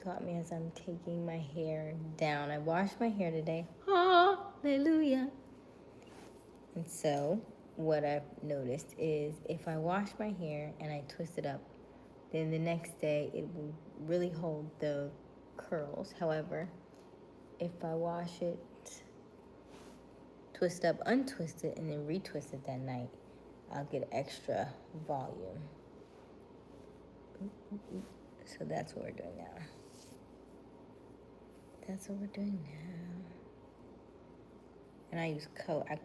taught me as I'm taking my hair down. I washed my hair today. Hallelujah. And so what I've noticed is if I wash my hair and I twist it up, then the next day it will really hold the curls. However, if I wash it, twist up, untwist it, and then retwist it that night, I'll get extra volume. So that's what we're doing now. That's what we're doing now. And I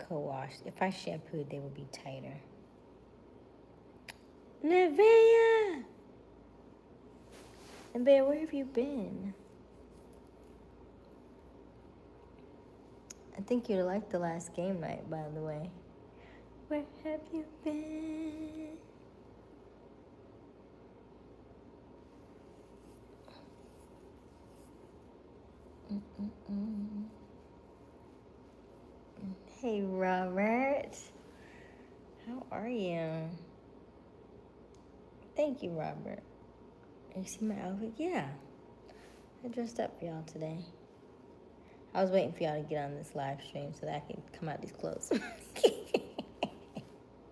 co-washed. If I shampooed, they would be tighter. Nevaeh! Nevaeh, where have you been? I think you liked the last game night, by the way. Where have you been? Hey, Robert. How are you? Thank you, Robert. You see my outfit? Yeah. I dressed up for y'all today. I was waiting for y'all to get on this live stream so that I could come out these clothes.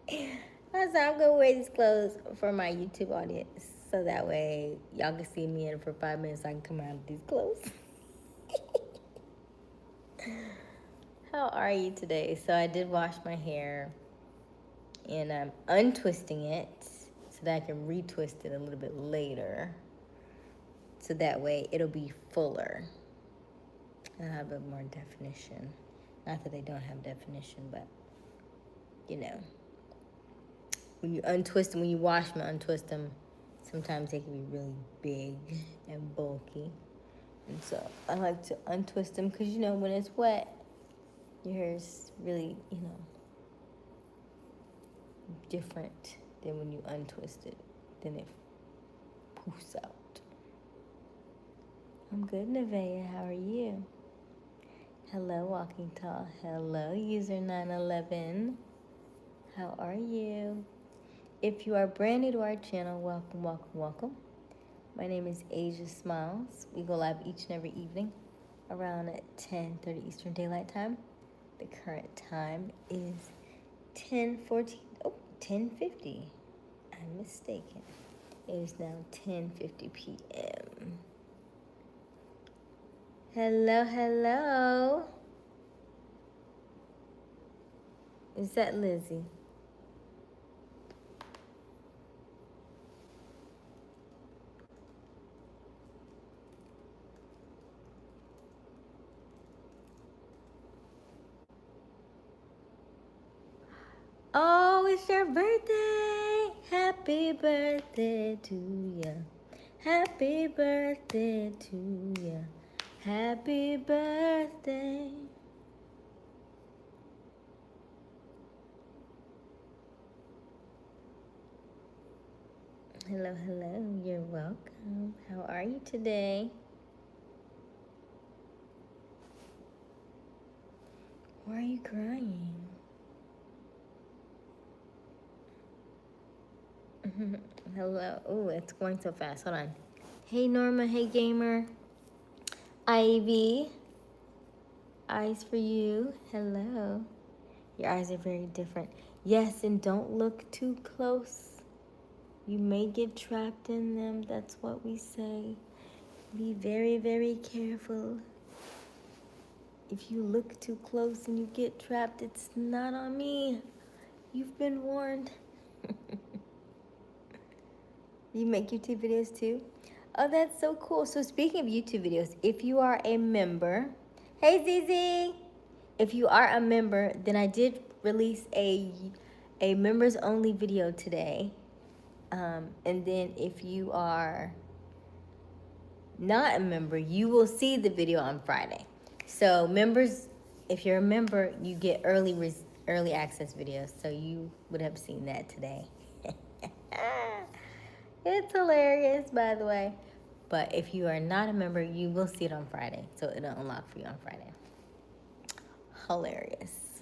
I said, I'm going to wear these clothes for my YouTube audience so that way y'all can see me in for 5 minutes so I can come out of these clothes. How are you today? So I did wash my hair and I'm untwisting it so that I can retwist it a little bit later. So that way it'll be fuller. I'll have a more definition. Not that they don't have definition, but you know. When you untwist them, when you wash them, untwist them, sometimes they can be really big and bulky. And so I like to untwist them because, you know, when it's wet, your hair is really, you know, different than when you untwist it. Then it poofs out. I'm good, Nevaeh. How are you? Hello, Walking Tall. Hello, user 911. How are you? If you are brand new to our channel, welcome, welcome, welcome. My name is Aysia Smiles. We go live each and every evening around 10:30 Eastern Daylight Time. The current time is 10:50. I'm mistaken. It is now 10:50 p.m. Hello, hello. Is that Lizzie? Oh, it's your birthday. Happy birthday to ya. Happy birthday to ya. Happy birthday. Hello, hello. You're welcome. How are you today? Why are you crying? Hello. Oh, it's going so fast. Hold on. Hey, Norma. Hey, gamer. Ivy. Eyes for you. Hello. Your eyes are very different. Yes, and don't look too close. You may get trapped in them. That's what we say. Be very, very careful. If you look too close and you get trapped, it's not on me. You've been warned. You make YouTube videos too? Oh, that's so cool. So speaking of YouTube videos, if you are a member, hey ZZ, if you are a member, then I did release a members only video today. And then if you are not a member, you will see the video on Friday. So members, if you're a member, you get early access videos. So you would have seen that today. It's hilarious, by the way. But if you are not a member, you will see it on Friday. So it'll unlock for you on Friday. Hilarious.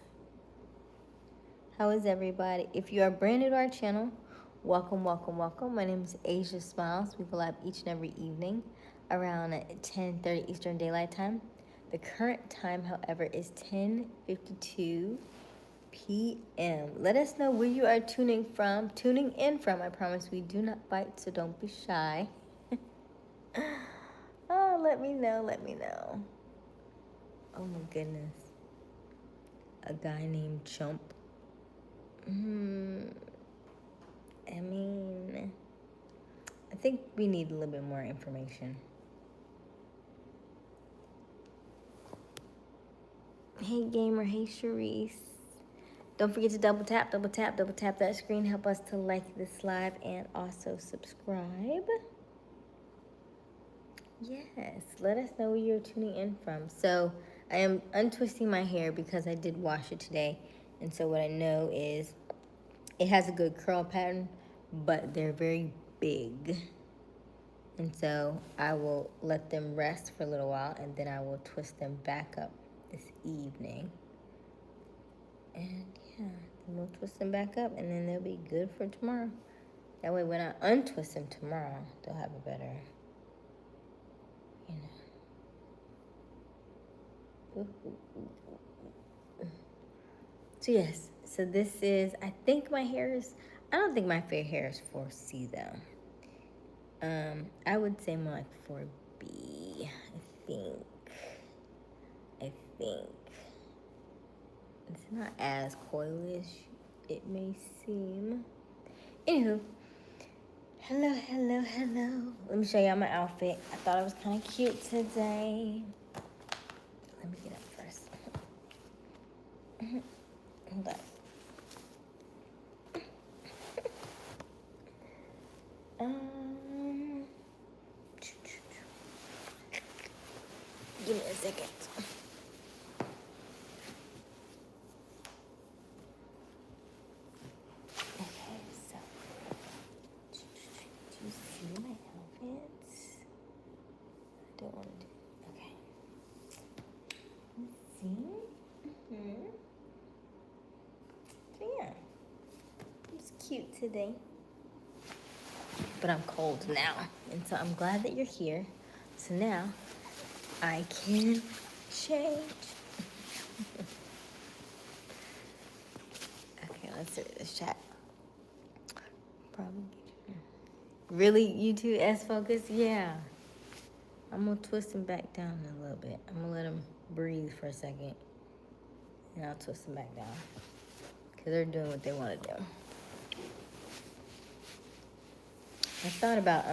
How is everybody? If you are brand new to our channel, welcome, welcome, welcome. My name is Aysia Smiles. We go live each and every evening around 10:30 Eastern Daylight Time. The current time, however, is 10:52 p.m. Let us know where you are tuning in from. I promise we do not bite, so don't be shy. Oh, let me know. Oh my goodness. A guy named Chump. I mean, I think we need a little bit more information. Hey gamer, hey Sharice. Don't forget to double tap that screen. Help us to like this live and also subscribe. Yes, let us know where you're tuning in from. So I am untwisting my hair because I did wash it today. And so what I know is it has a good curl pattern, but they're very big. And so I will let them rest for a little while and then I will twist them back up this evening. And yeah, then we'll twist them back up and then they'll be good for tomorrow. That way when I untwist them tomorrow, they'll have a better, you know. So yes, so this is, I think my hair is, I don't think my fair hair is 4C though. I would say more like 4B, I think. It's not as coilish, it may seem. Anywho, hello. Let me show y'all my outfit. I thought it was kind of cute today. Let me get up first. Hold up. Give me a second. Okay, so do you see my outfits? I don't want to do. Okay. Let's see. So yeah, it's cute today. But I'm cold now, and so I'm glad that you're here. So now I can change. Okay, let's see this chat. Probably. Really, you two S focus? Yeah. I'm gonna twist him back down a little bit. I'm gonna let him breathe for a second, and I'll twist him back down because they're doing what they want to do. I thought about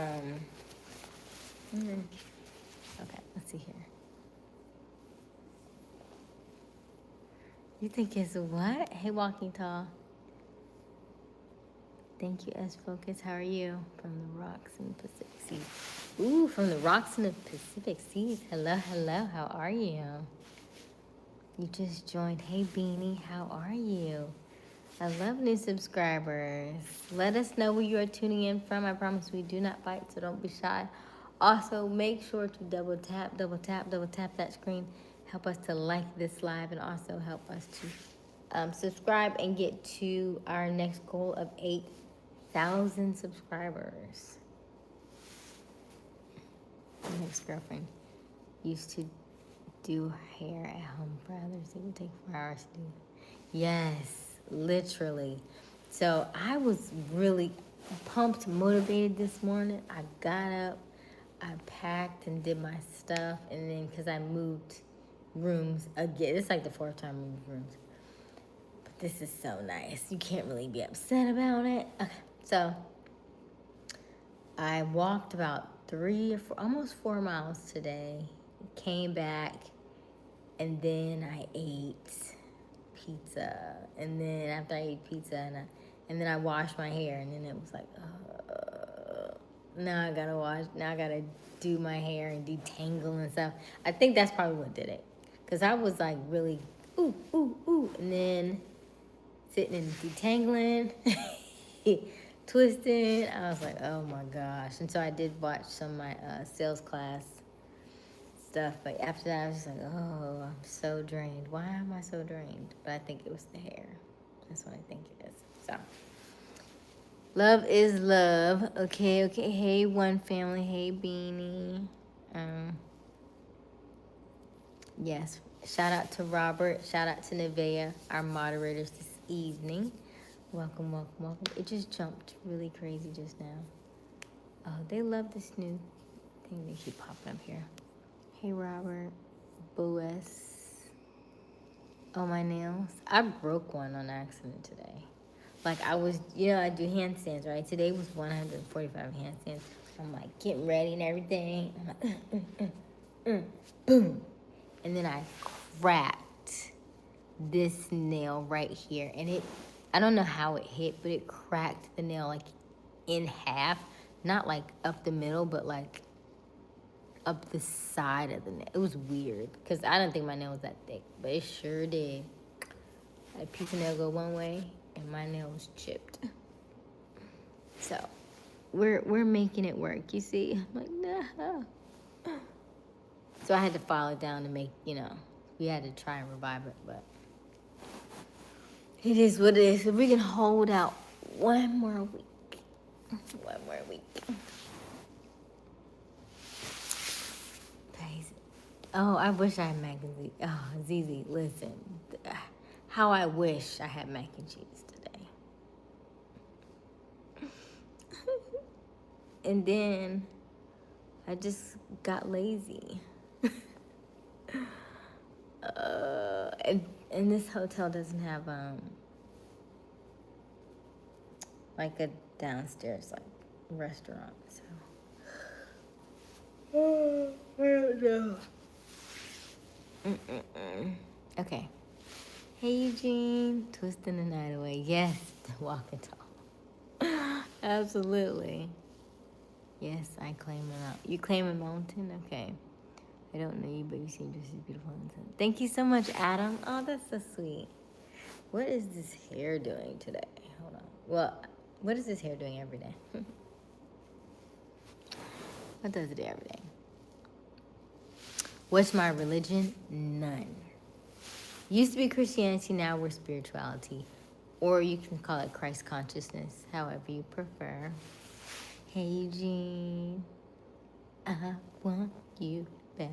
okay, let's see here. You think it's what? Hey, Walking Tall. Thank you, S Focus. How are you? From the rocks in the Pacific Seas. Ooh, from the rocks in the Pacific Seas. Hello. How are you? You just joined. Hey, Beanie. How are you? I love new subscribers. Let us know where you are tuning in from. I promise we do not bite, so don't be shy. Also, make sure to double tap that screen. Help us to like this live and also help us to subscribe and get to our next goal of 8,000 subscribers. My ex-girlfriend used to do hair at home for others. It would take 4 hours to do. Yes. Literally. So I was really pumped, motivated this morning. I got up, I packed and did my stuff, and then because I moved rooms again, it's like the 4th time I moved rooms. But this is so nice. You can't really be upset about it. Okay, so I walked about 3 or 4, almost 4 miles today. Came back, and then I ate pizza, and then after I ate pizza and then I washed my hair, and then it was like now I gotta do my hair and detangle and stuff. I think that's probably what did it, because I was like really ooh, and then sitting and detangling twisting. I was like, oh my gosh. And so I did watch some of my sales class stuff, but after that I was just like, oh, I'm so drained. Why am I so drained? But I think it was the hair. That's what I think it is. So love is love. Okay. Hey, One Family. Hey, Beanie. Yes, shout out to Robert. Shout out to Nevaeh, our moderators this evening. Welcome, welcome, welcome. It just jumped really crazy just now. Oh, they love this new thing they keep popping up here. Hey, Robert. Boas. Oh, my nails. I broke one on accident today. Like I was, I do handstands, right? Today was 145 handstands. I'm like getting ready and everything. I'm like, boom. And then I cracked this nail right here. And I don't know how it hit, but it cracked the nail like in half. Not like up the middle, but like up the side of the nail. It was weird because I don't think my nail was that thick, but it sure did. A piece of nail go one way and my nail was chipped. So we're making it work, you see? I'm like, no. So I had to file it down to make, we had to try and revive it, but it is what it is. If we can hold out one more week. One more week. Praise it. Oh, I wish I had mac and cheese. Oh, Zizi, listen. How I wish I had mac and cheese today. And then I just got lazy. And this hotel doesn't have like a downstairs like restaurant, so I don't know. Okay. Hey Eugene, twisting the night away. Yes, walk and talk. Absolutely. Yes, I claim it out. You claim a mountain? Okay. I don't know you, but you seem just as beautiful. Thank you so much, Adam. Oh, that's so sweet. What is this hair doing today? Hold on. Well, what is this hair doing every day? What does it do every day? What's my religion? None. Used to be Christianity, now we're spirituality. Or you can call it Christ consciousness, however you prefer. Hey, Eugene. I want you back.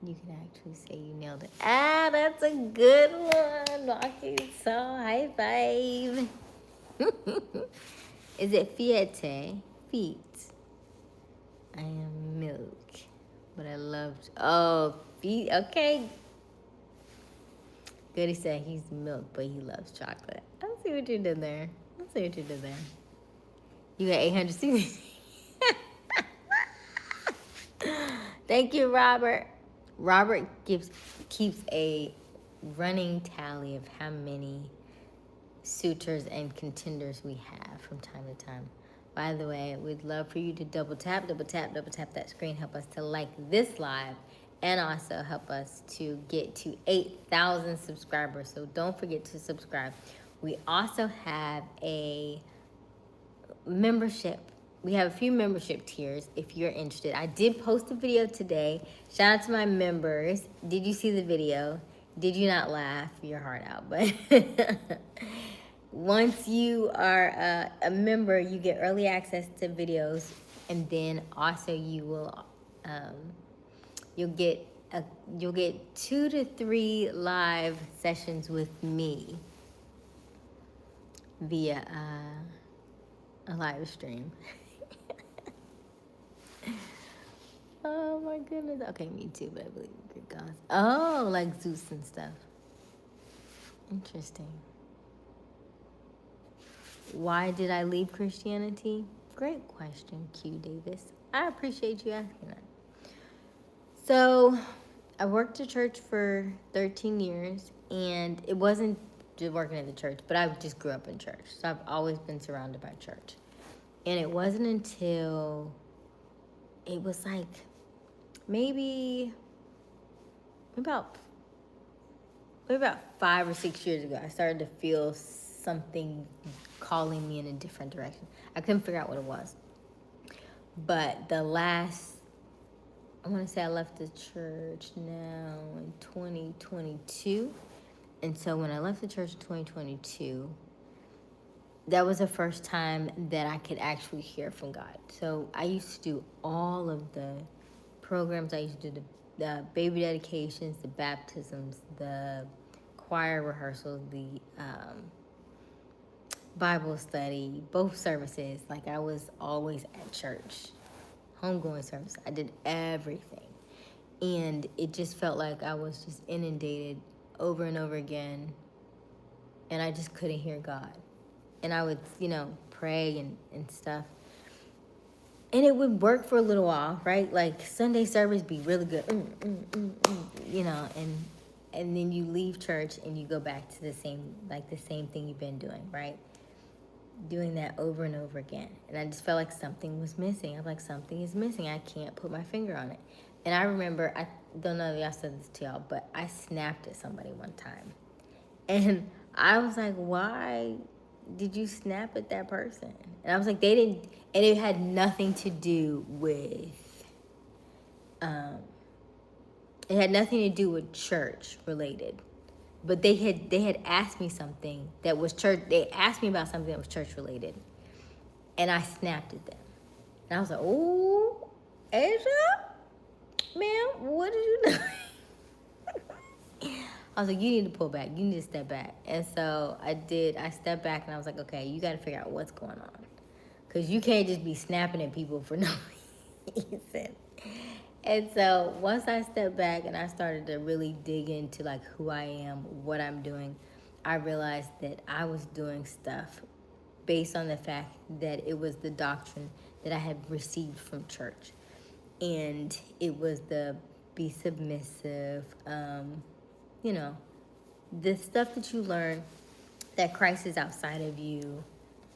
You can actually say you nailed it. Ah, that's a good one. Walking so high five. Is it fiete? Feet. I am milk, but I loved. Oh, feet. Okay. Goody said he's milk, but he loves chocolate. I see what you did there. You got 860. Thank you, Robert. Robert keeps a running tally of how many suitors and contenders we have from time to time. By the way, we'd love for you to double tap that screen, help us to like this live, and also help us to get to 8,000 subscribers. So don't forget to subscribe. We also have a membership. We have a few membership tiers if you're interested. I did post a video today. Shout out to my members. Did you see the video? Did you not laugh your heart out? But once you are a member, you get early access to videos, and then also you will you'll get 2 to 3 live sessions with me via a live stream. Oh my goodness. Okay, me too, but I believe in Greek gods. Oh, like Zeus and stuff. Interesting. Why did I leave Christianity? Great question, Q Davis. I appreciate you asking that. So, I worked at church for 13 years, and it wasn't just working at the church, but I just grew up in church. So I've always been surrounded by church. And it wasn't until it was like maybe about 5 or 6 years ago, I started to feel something calling me in a different direction. I couldn't figure out what it was. But I want to say I left the church now in 2022. And so when I left the church in 2022, that was the first time that I could actually hear from God. So I used to do all of the programs. I used to do the baby dedications, the baptisms, the choir rehearsals, the Bible study, both services. Like, I was always at church, homegoing service. I did everything. And it just felt like I was just inundated over and over again. And I just couldn't hear God. And I would, pray and stuff. And it would work for a little while, right? Like, Sunday service be really good, and then you leave church and you go back to the same thing you've been doing, right? Doing that over and over again. And I just felt like something was missing. I'm like, something is missing. I can't put my finger on it. And I remember, I don't know if y'all said this to y'all, but I snapped at somebody one time. And I was like, why did you snap at that person? And I was like, they didn't, and it had nothing to do with, it had nothing to do with church related. But they had asked me something that was church, they asked me about something that was church related. And I snapped at them. And I was like, oh, Aysia, ma'am, what did you do? I was like, you need to pull back. You need to step back. And so I did. I stepped back and I was like, okay, you got to figure out what's going on. Because you can't just be snapping at people for no reason. And so once I stepped back and I started to really dig into like who I am, what I'm doing, I realized that I was doing stuff based on the fact that it was the doctrine that I had received from church. And it was the be submissive, the stuff that you learn, that Christ is outside of you,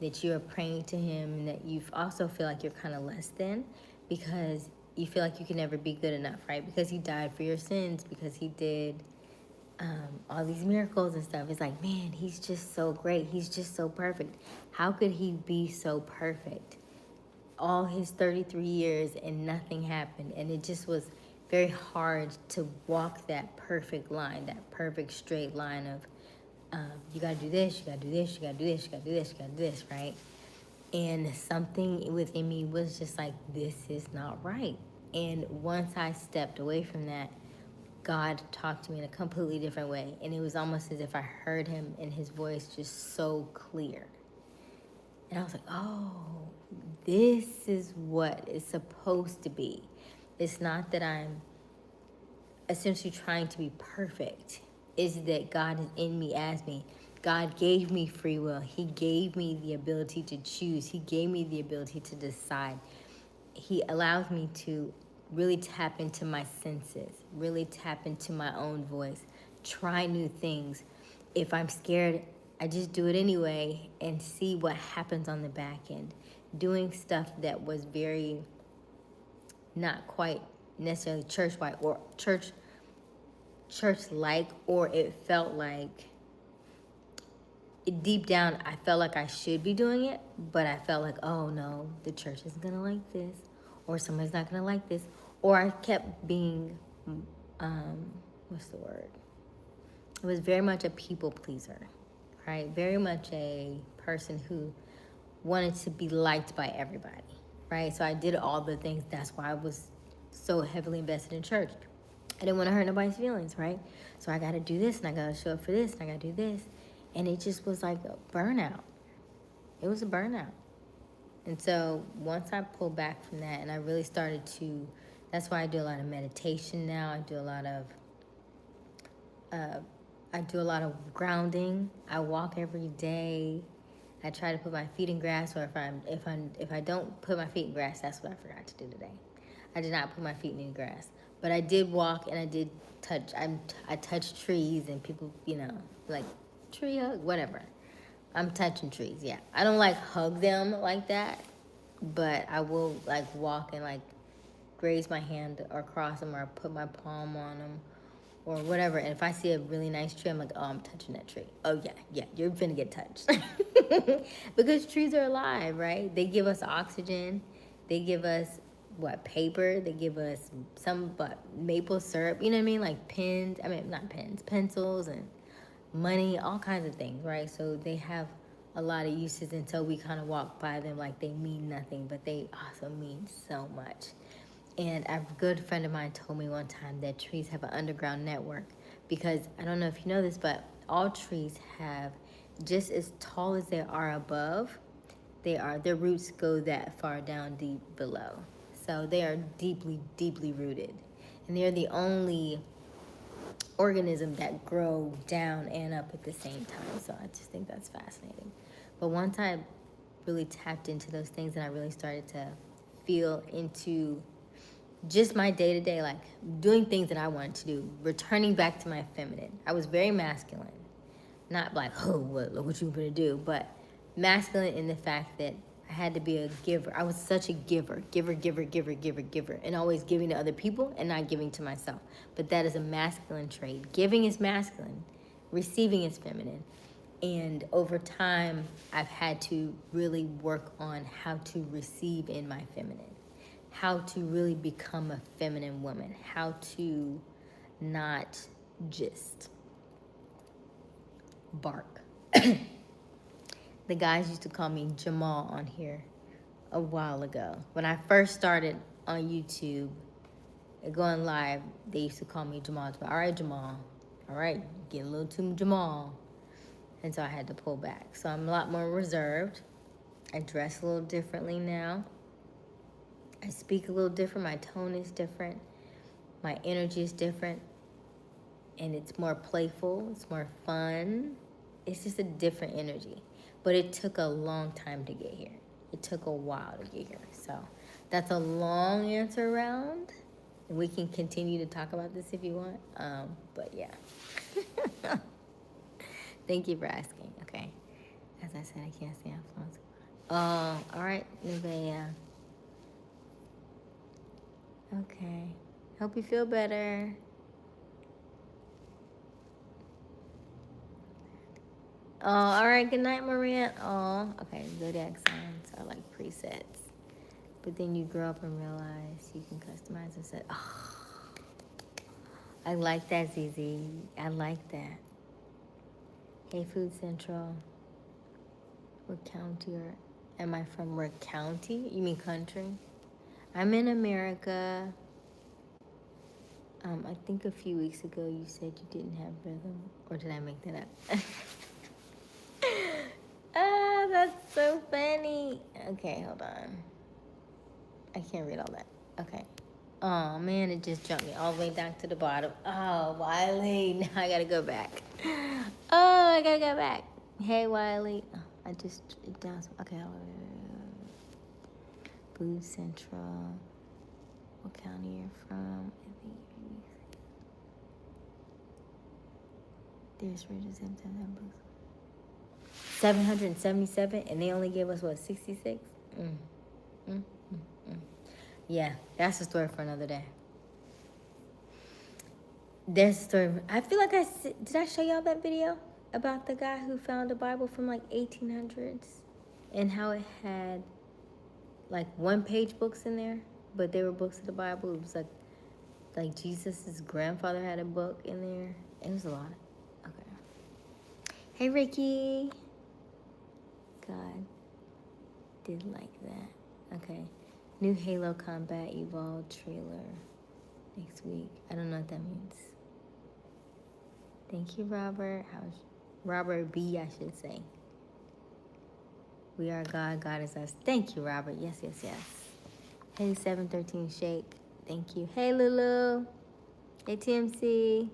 that you are praying to him, and that you also feel like you're kind of less than because you feel like you can never be good enough, right? Because he died for your sins, because he did all these miracles and stuff. It's like, man, he's just so great. He's just so perfect. How could he be so perfect? All his 33 years and nothing happened. And it just was very hard to walk that perfect line, that perfect straight line of you gotta do this, you gotta do this, you gotta do this, you gotta do this, you gotta do this, right? And something within me was just like, this is not right. And once I stepped away from that, God talked to me in a completely different way. And it was almost as if I heard him and his voice just so clear. And I was like, oh, this is what it's supposed to be. It's not that I'm essentially trying to be perfect. It's that God is in me as me. God gave me free will. He gave me the ability to choose. He gave me the ability to decide. He allows me to really tap into my senses, really tap into my own voice, try new things. If I'm scared, I just do it anyway and see what happens on the back end. Doing stuff that was very not quite necessarily church-wide or church-like, or it felt like, deep down, I felt like I should be doing it, but I felt like, oh no, the church isn't gonna like this, or somebody's not gonna like this, or I kept being, what's the word? It was very much a people pleaser, right? Very much a person who wanted to be liked by everybody, right? So I did all the things. That's why I was so heavily invested in church. I didn't want to hurt nobody's feelings, right? So I got to do this, and I got to show up for this, and I got to do this. And it just was like a burnout. It was a burnout. And so once I pulled back from that and I really started to, that's why I do a lot of meditation now. I do a lot of grounding. I walk every day. I try to put my feet in grass, or if I don't put my feet in grass, that's what I forgot to do today. I did not put my feet in any grass, but I did walk and I did touch. I touched trees and people, like tree hug, whatever. I'm touching trees, yeah. I don't like hug them like that, but I will like walk and like graze my hand across them, or put my palm on them, or whatever. And if I see a really nice tree, I'm like, oh, I'm touching that tree. Oh yeah, you're finna get touched. Because trees are alive, right? They give us oxygen. They give us, paper. They give us maple syrup. You know what I mean? Like not pens, pencils and money, all kinds of things, right? So they have a lot of uses until we kind of walk by them like they mean nothing, but they also mean so much. And a good friend of mine told me one time that trees have an underground network, because I don't know if you know this, but all trees have, just as tall as they are above, their roots go that far down deep below. So they are deeply, deeply rooted. And they're the only organism that grow down and up at the same time. So I just think that's fascinating. But once I really tapped into those things and I really started to feel into just my day-to-day, like doing things that I wanted to do, returning back to my feminine. I was very masculine. Not like, oh, what you gonna do? But masculine in the fact that I had to be a giver. I was such a giver. Giver. And always giving to other people and not giving to myself. But that is a masculine trait. Giving is masculine. Receiving is feminine. And over time, I've had to really work on how to receive in my feminine. How to really become a feminine woman. How to not just bark. The guys used to call me Jamal on here a while ago. When I first started on YouTube, going live, they used to call me Jamal. All right, Jamal. All right, get a little too Jamal. And so I had to pull back. So I'm a lot more reserved. I dress a little differently now. I speak a little different. My tone is different. My energy is different. And it's more playful. It's more fun. It's just a different energy. But it took a long time to get here. It took a while to get here. So that's a long answer around. And we can continue to talk about this if you want. But yeah. Thank you for asking. Okay. As I said, I can't stay on phones. All right, Nevaeh. Okay. Hope you feel better. Oh, all right. Good night, Maria. Oh, okay. Zodiac signs are like presets. But then you grow up and realize you can customize and set. Oh, I like that, ZZ. I like that. Hey, Food Central. What county am I from? What county? You mean country? I'm in America. I think a few weeks ago you said you didn't have rhythm. Or did I make that up? Ah, that's so funny. Okay, hold on. I can't read all that. Okay. Oh, man, it just jumped me all the way down to the bottom. Oh, Wiley. Now I got to go back. Oh, I got to go back. Hey, Wiley. Oh, I just, it down. Okay. Food Central. What county you're from? I think there's Rangers in that books. 777, and they only gave us, what, 66? Yeah, that's a story for another day. There's a story. I feel like did I show y'all that video about the guy who found a Bible from like 1800s and how it had like one-page books in there, but they were books of the Bible. It was like Jesus's grandfather had a book in there. It was a lot. Okay. Hey, Ricky. God did like that. Okay. New Halo Combat Evolved trailer next week. I don't know what that means. Thank you, Robert. Robert B, I should say. We are God, God is us. Thank you, Robert. Yes. Hey, 713 Shake. Thank you. Hey, Lulu. Hey, TMC.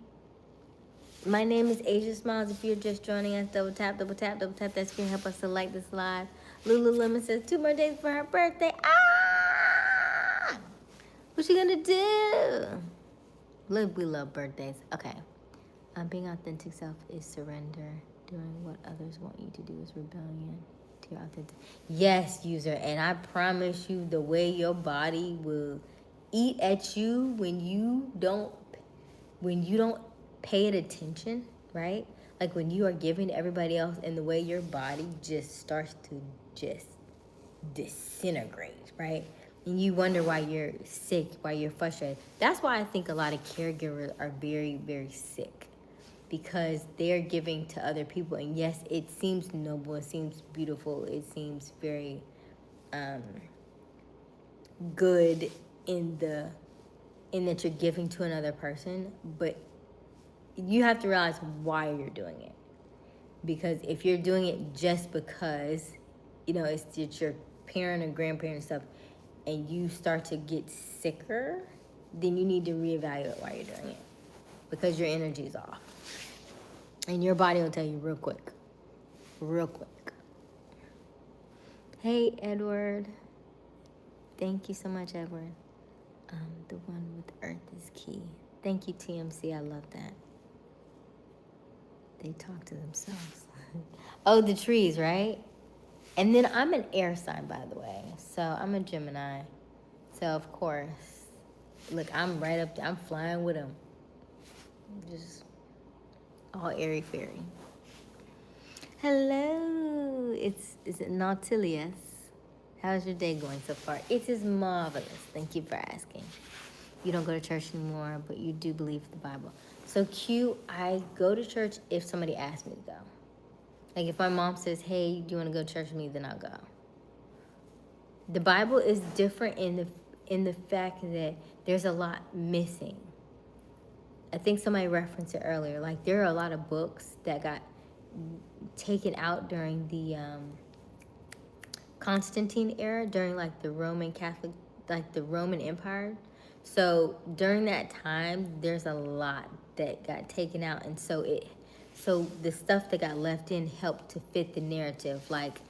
My name is Aysia Smiles. If you're just joining us, double tap that screen. Help us to like this live. Lululemon says 2 more days for her birthday. Ah! What you gonna do? Look, we love birthdays. Okay. Being authentic self is surrender. Doing what others want you to do is rebellion to your authentic. Yes, user. And I promise you, the way your body will eat at you when you don't pay it attention, right? Like when you are giving to everybody else, and the way your body just starts to just disintegrate, right? And you wonder why you're sick, why you're frustrated. That's why I think a lot of caregivers are very, very sick. because they're giving to other people. And yes, it seems noble, it seems beautiful, it seems very good in that you're giving to another person, but you have to realize why you're doing it. Because if you're doing it just because, it's your parent or grandparent and stuff, and you start to get sicker, then you need to reevaluate why you're doing it. Because your energy is off. And your body will tell you real quick. Real quick. Hey, Edward. Thank you so much, Edward. The one with Earth is key. Thank you, TMC. I love that. They talk to themselves. Oh, the trees, right? And then I'm an air sign, by the way. So I'm a Gemini. So, of course, look, I'm right up there. I'm flying with them. Just all airy-fairy. Hello. Is it Nautilus? How's your day going so far? It is marvelous. Thank you for asking. You don't go to church anymore, but you do believe the Bible. So Q, I go to church if somebody asks me to go. Like if my mom says, hey, do you want to go to church with me? Then I'll go. The Bible is different in the fact that there's a lot missing. I think somebody referenced it earlier. Like there are a lot of books that got taken out during the Constantine era, during like the Roman Catholic, like the Roman Empire. So during that time, there's a lot that got taken out, and so the stuff that got left in helped to fit the narrative. Like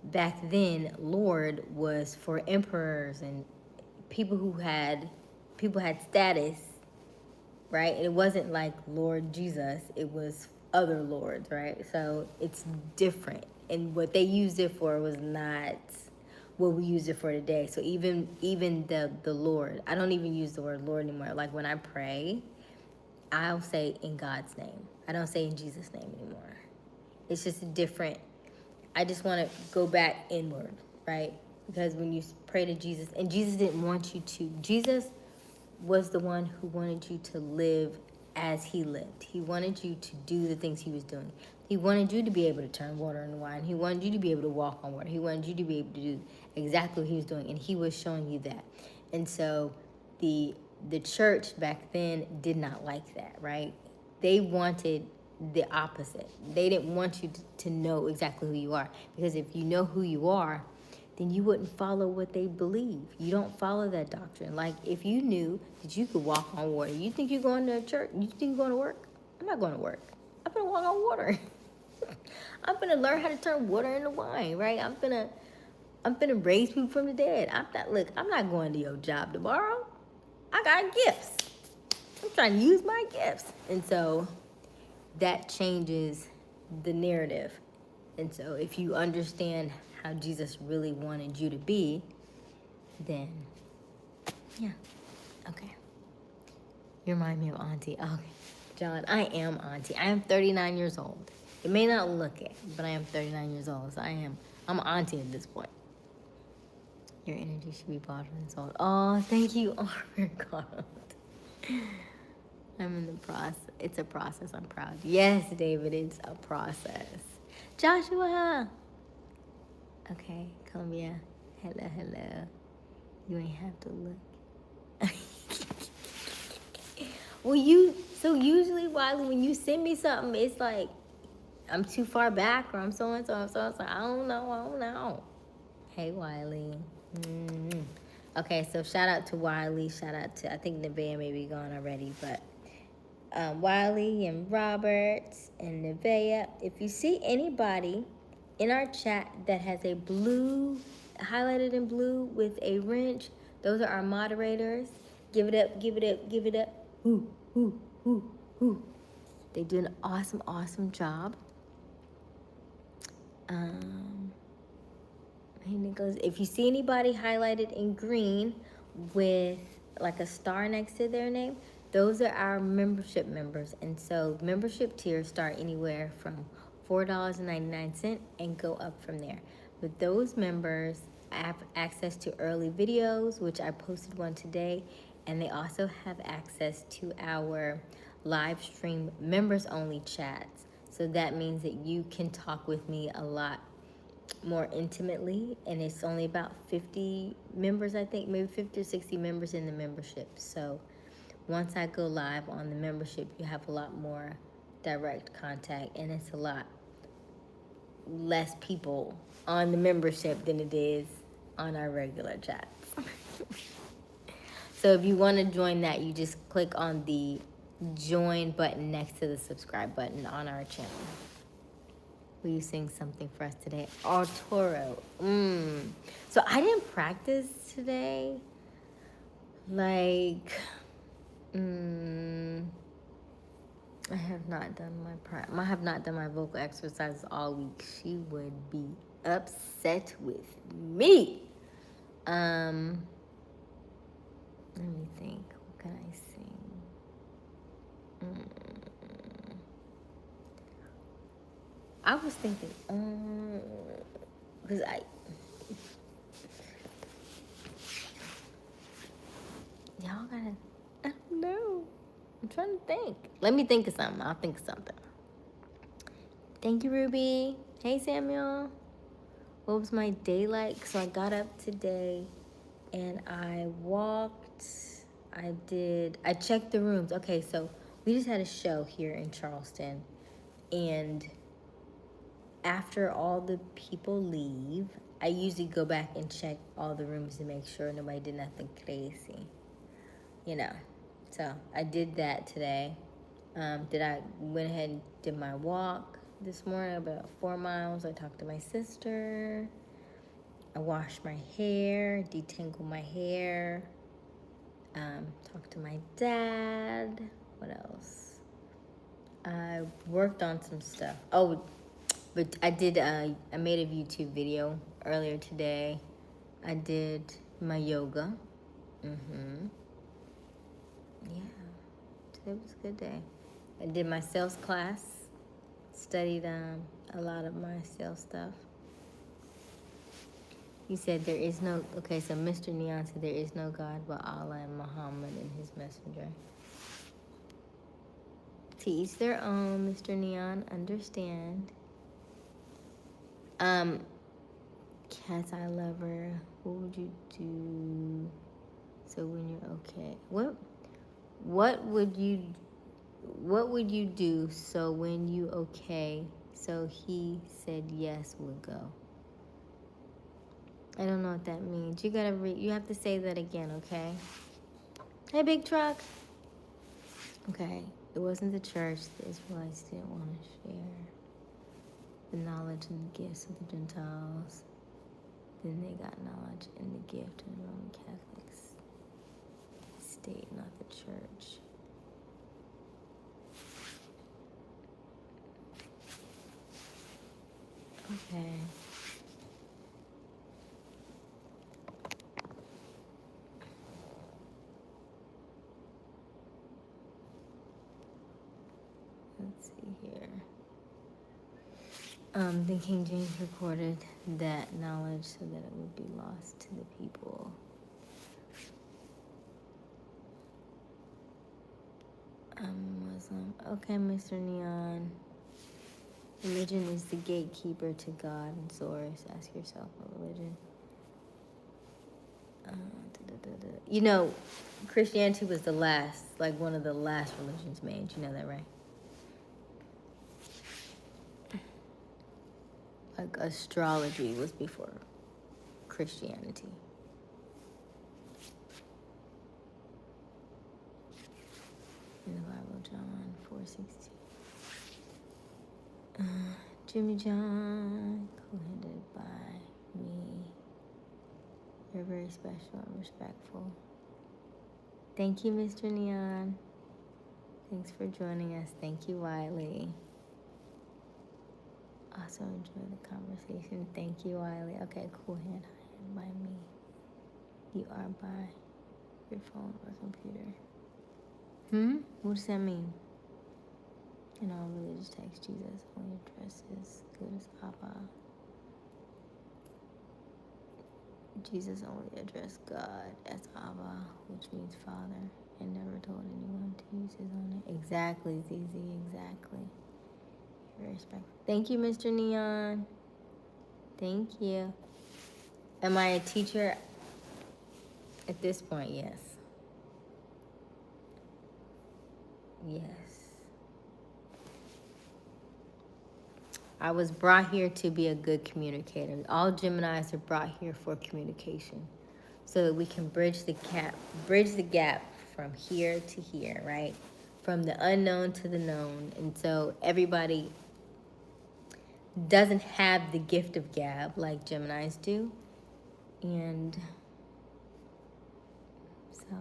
back then, Lord was for emperors and people had status, right? And it wasn't like Lord Jesus, it was other lords, right? So it's different. And what they used it for was not what we use it for today. So even the Lord, I don't even use the word Lord anymore. Like when I pray, I'll say in God's name. I don't say in Jesus' name anymore. It's just a different, I just want to go back inward, right? Because when you pray to Jesus, and Jesus didn't want you to, Jesus was the one who wanted you to live as he lived. He wanted you to do the things he was doing. He wanted you to be able to turn water into wine. He wanted you to be able to walk on water. He wanted you to be able to do exactly what he was doing, and he was showing you that. And so the church back then did not like that, right? They wanted the opposite. They didn't want you to know exactly who you are, because if you know who you are, then you wouldn't follow what they believe. You don't follow that doctrine. Like if you knew that you could walk on water, you think you're going to church? You think you're going to work? I'm not going to work. I'm gonna walk on water. I'm gonna learn how to turn water into wine, right? I'm gonna raise people from the dead. I'm not going to your job tomorrow. I got gifts. I'm trying to use my gifts. And so that changes the narrative. And so if you understand how Jesus really wanted you to be, then yeah, okay. You remind me of Auntie. Okay, John, I am Auntie. I am 39 years old. It may not look it, but I am 39 years old. So I'm Auntie at this point. Your energy should be bought and sold. Oh, thank you, Armor God. I'm in the process. It's a process. I'm proud. Yes, David, it's a process. Joshua. Okay, Columbia. Hello. You ain't have to look. So usually, Wiley, when you send me something, it's like I'm too far back, or I'm so and so. I don't know. Hey, Wiley. Okay, so shout out to Wiley. Shout out to, I think Nevaeh may be gone already, but Wiley and Robert and Nevaeh. If you see anybody in our chat that has a blue, highlighted in blue with a wrench, those are our moderators. Give it up. Ooh. They do an awesome job. Hey, Nicholas, if you see anybody highlighted in green with like a star next to their name, those are our membership members. And so membership tiers start anywhere from $4.99 and go up from there. With those members, I have access to early videos, which I posted one today, and they also have access to our live stream members only chats. So that means that you can talk with me a lot more intimately, and it's only about 50 members, I think, maybe 50 or 60 members in the membership. So once I go live on the membership, you have a lot more direct contact, and it's a lot less people on the membership than it is on our regular chats. So if you want to join that, you just click on the join button next to the subscribe button on our channel. Will you sing something for us today? Arturo. So I didn't practice today. Like, I have not done my vocal exercises all week. She would be upset with me. Let me think. What can I sing? I was thinking, because y'all gotta, I don't know. I'm trying to think. Let me think of something. I'll think of something. Thank you, Ruby. Hey, Samuel. What was my day like? So I got up today and I walked. I checked the rooms. Okay, so we just had a show here in Charleston. And after all the people leave, I usually go back and check all the rooms to make sure nobody did nothing crazy. You know. So I did that today. I went ahead and did my walk this morning, about 4 miles. I talked to my sister. I washed my hair, detangled my hair. Talked to my dad. What else? I worked on some stuff. Oh, but I made a YouTube video earlier today. I did my yoga. Yeah. Today was a good day. I did my sales class. Studied a lot of my sales stuff. He said there is no, okay, so Mr. Neon said there is no God but Allah and Muhammad and his messenger. To each their own, Mr. Neon, understand. Cat's eye lover, what would you do so when you're okay? What would you do so when you okay, so he said yes would go? I don't know what that means. You have to say that again, okay? Hey, big truck. Okay, it wasn't the church. The Israelites didn't want to share the knowledge and the gifts of the Gentiles. Then they got knowledge and the gift in the Roman Catholics state, not the church. Okay. Let's see here. The King James recorded that knowledge so that it would be lost to the people. I'm Muslim. Okay, Mr. Neon. Religion is the gatekeeper to God and source. Ask yourself what religion. You know, Christianity was the last, like one of the last religions made. You know that, right? Like astrology was before Christianity. In the Bible, John 4:16. Jimmy John, co-headed by me. You're very special and respectful. Thank you, Mr. Neon. Thanks for joining us. Thank you, Wiley. Also enjoy the conversation. Thank you, Wiley. Okay, cool. Hand by me. You are by your phone or computer. What does that mean? In all religious texts, Jesus only addresses good as Abba. Jesus only addressed God as Abba, which means Father, and never told anyone to use his own name. Exactly, ZZ, exactly. Very respectful. Thank you, Mr. Neon. Thank you. Am I a teacher? At this point, yes. Yes. I was brought here to be a good communicator. All Geminis are brought here for communication, so that we can bridge the gap from here to here, right? From the unknown to the known. And so everybody doesn't have the gift of gab like Geminis do. And so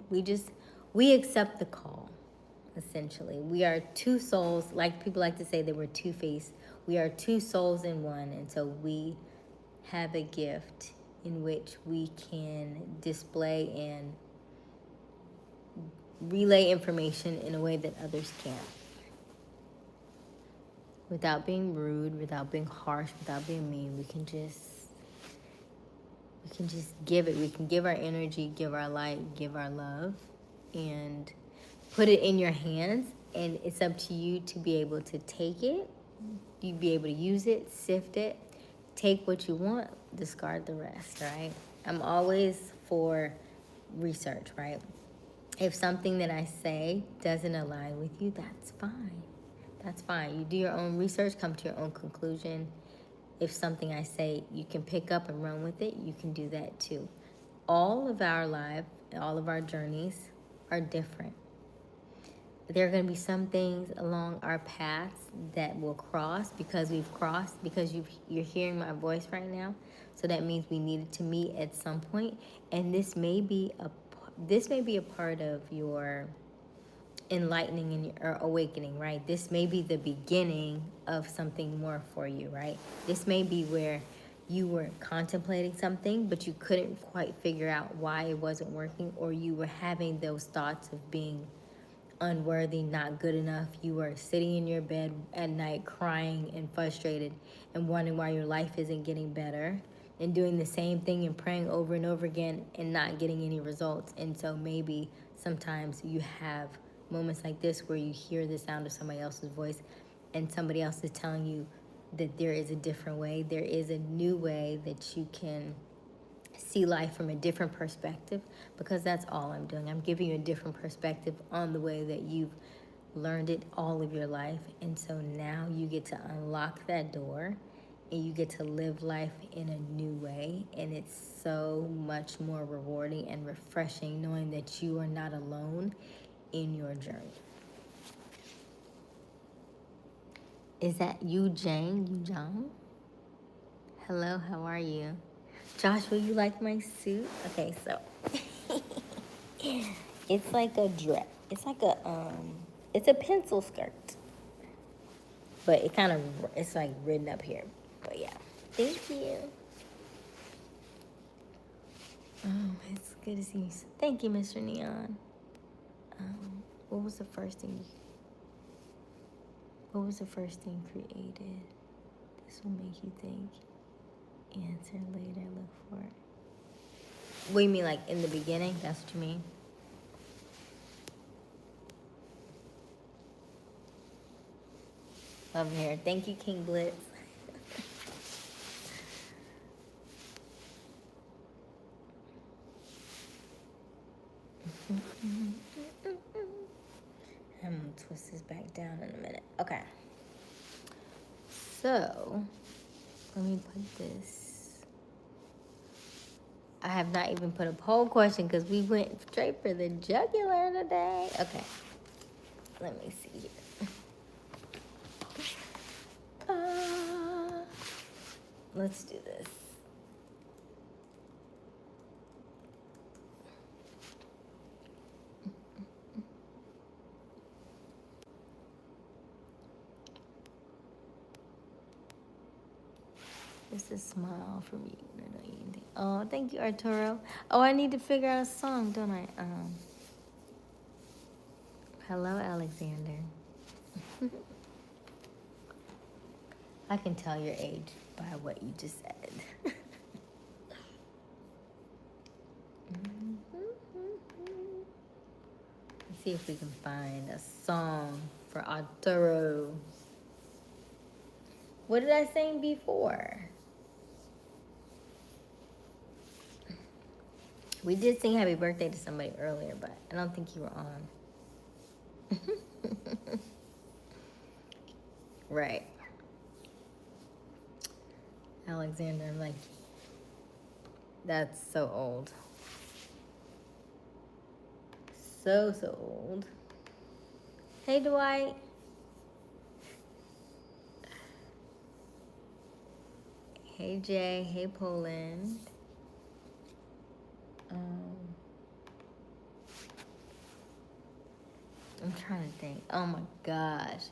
we accept the call, essentially. We are two souls, like people like to say that we're two-faced. We are two souls in one, and so we have a gift in which we can display and relay information in a way that others can't. Without being rude, without being harsh, without being mean, we can just give it. We can give our energy, give our light, give our love, and put it in your hands. And it's up to you to be able to take it. You be able to use it, sift it, take what you want, discard the rest, right? I'm always for research, right? If something that I say doesn't align with you, that's fine. That's fine. You do your own research, come to your own conclusion. If something I say you can pick up and run with it, you can do that too. All of our life, all of our journeys are different. There are going to be some things along our paths that will cross because we've crossed, because you're hearing my voice right now. So that means we needed to meet at some point, and this may be a part of your enlightening and or awakening, right? This may be the beginning of something more for you, right? This may be where you were contemplating something, but you couldn't quite figure out why it wasn't working, or you were having those thoughts of being unworthy, not good enough. You were sitting in your bed at night crying and frustrated and wondering why your life isn't getting better, and doing the same thing and praying over and over again and not getting any results. And so maybe sometimes you have moments like this where you hear the sound of somebody else's voice and somebody else is telling you that there is a different way. There is a new way that you can see life from a different perspective, because that's all I'm doing. I'm giving you a different perspective on the way that you've learned it all of your life. And so now you get to unlock that door and you get to live life in a new way. And it's so much more rewarding and refreshing knowing that you are not alone in your journey. Is that you, Jane? You, John? Hello, how are you? Joshua, you like my suit? Okay, so it's like a dress. It's like it's a pencil skirt, but it's like written up here. But yeah, thank you. It's good to see you. Thank you, Mr. Neon. What was the first thing created? This will make you think. Answer later, look for it. What do you mean, like in the beginning? That's what you mean? Love hair. Thank you, King Blitz. I'm gonna twist this back down in a minute. Okay. So, let me put this. I have not even put a poll question because we went straight for the jugular today. Okay. Let me see here. Let's do this. It's a smile from you. Oh, thank you, Arturo. Oh, I need to figure out a song, don't I? Hello, Alexander. I can tell your age by what you just said. see if we can find a song for Arturo. What did I sing before? We did sing happy birthday to somebody earlier, but I don't think you were on. Right. Alexander, I'm like, that's so old. So old. Hey, Dwight. Hey, Jay. Hey, Poland. I'm trying to think. Oh my gosh.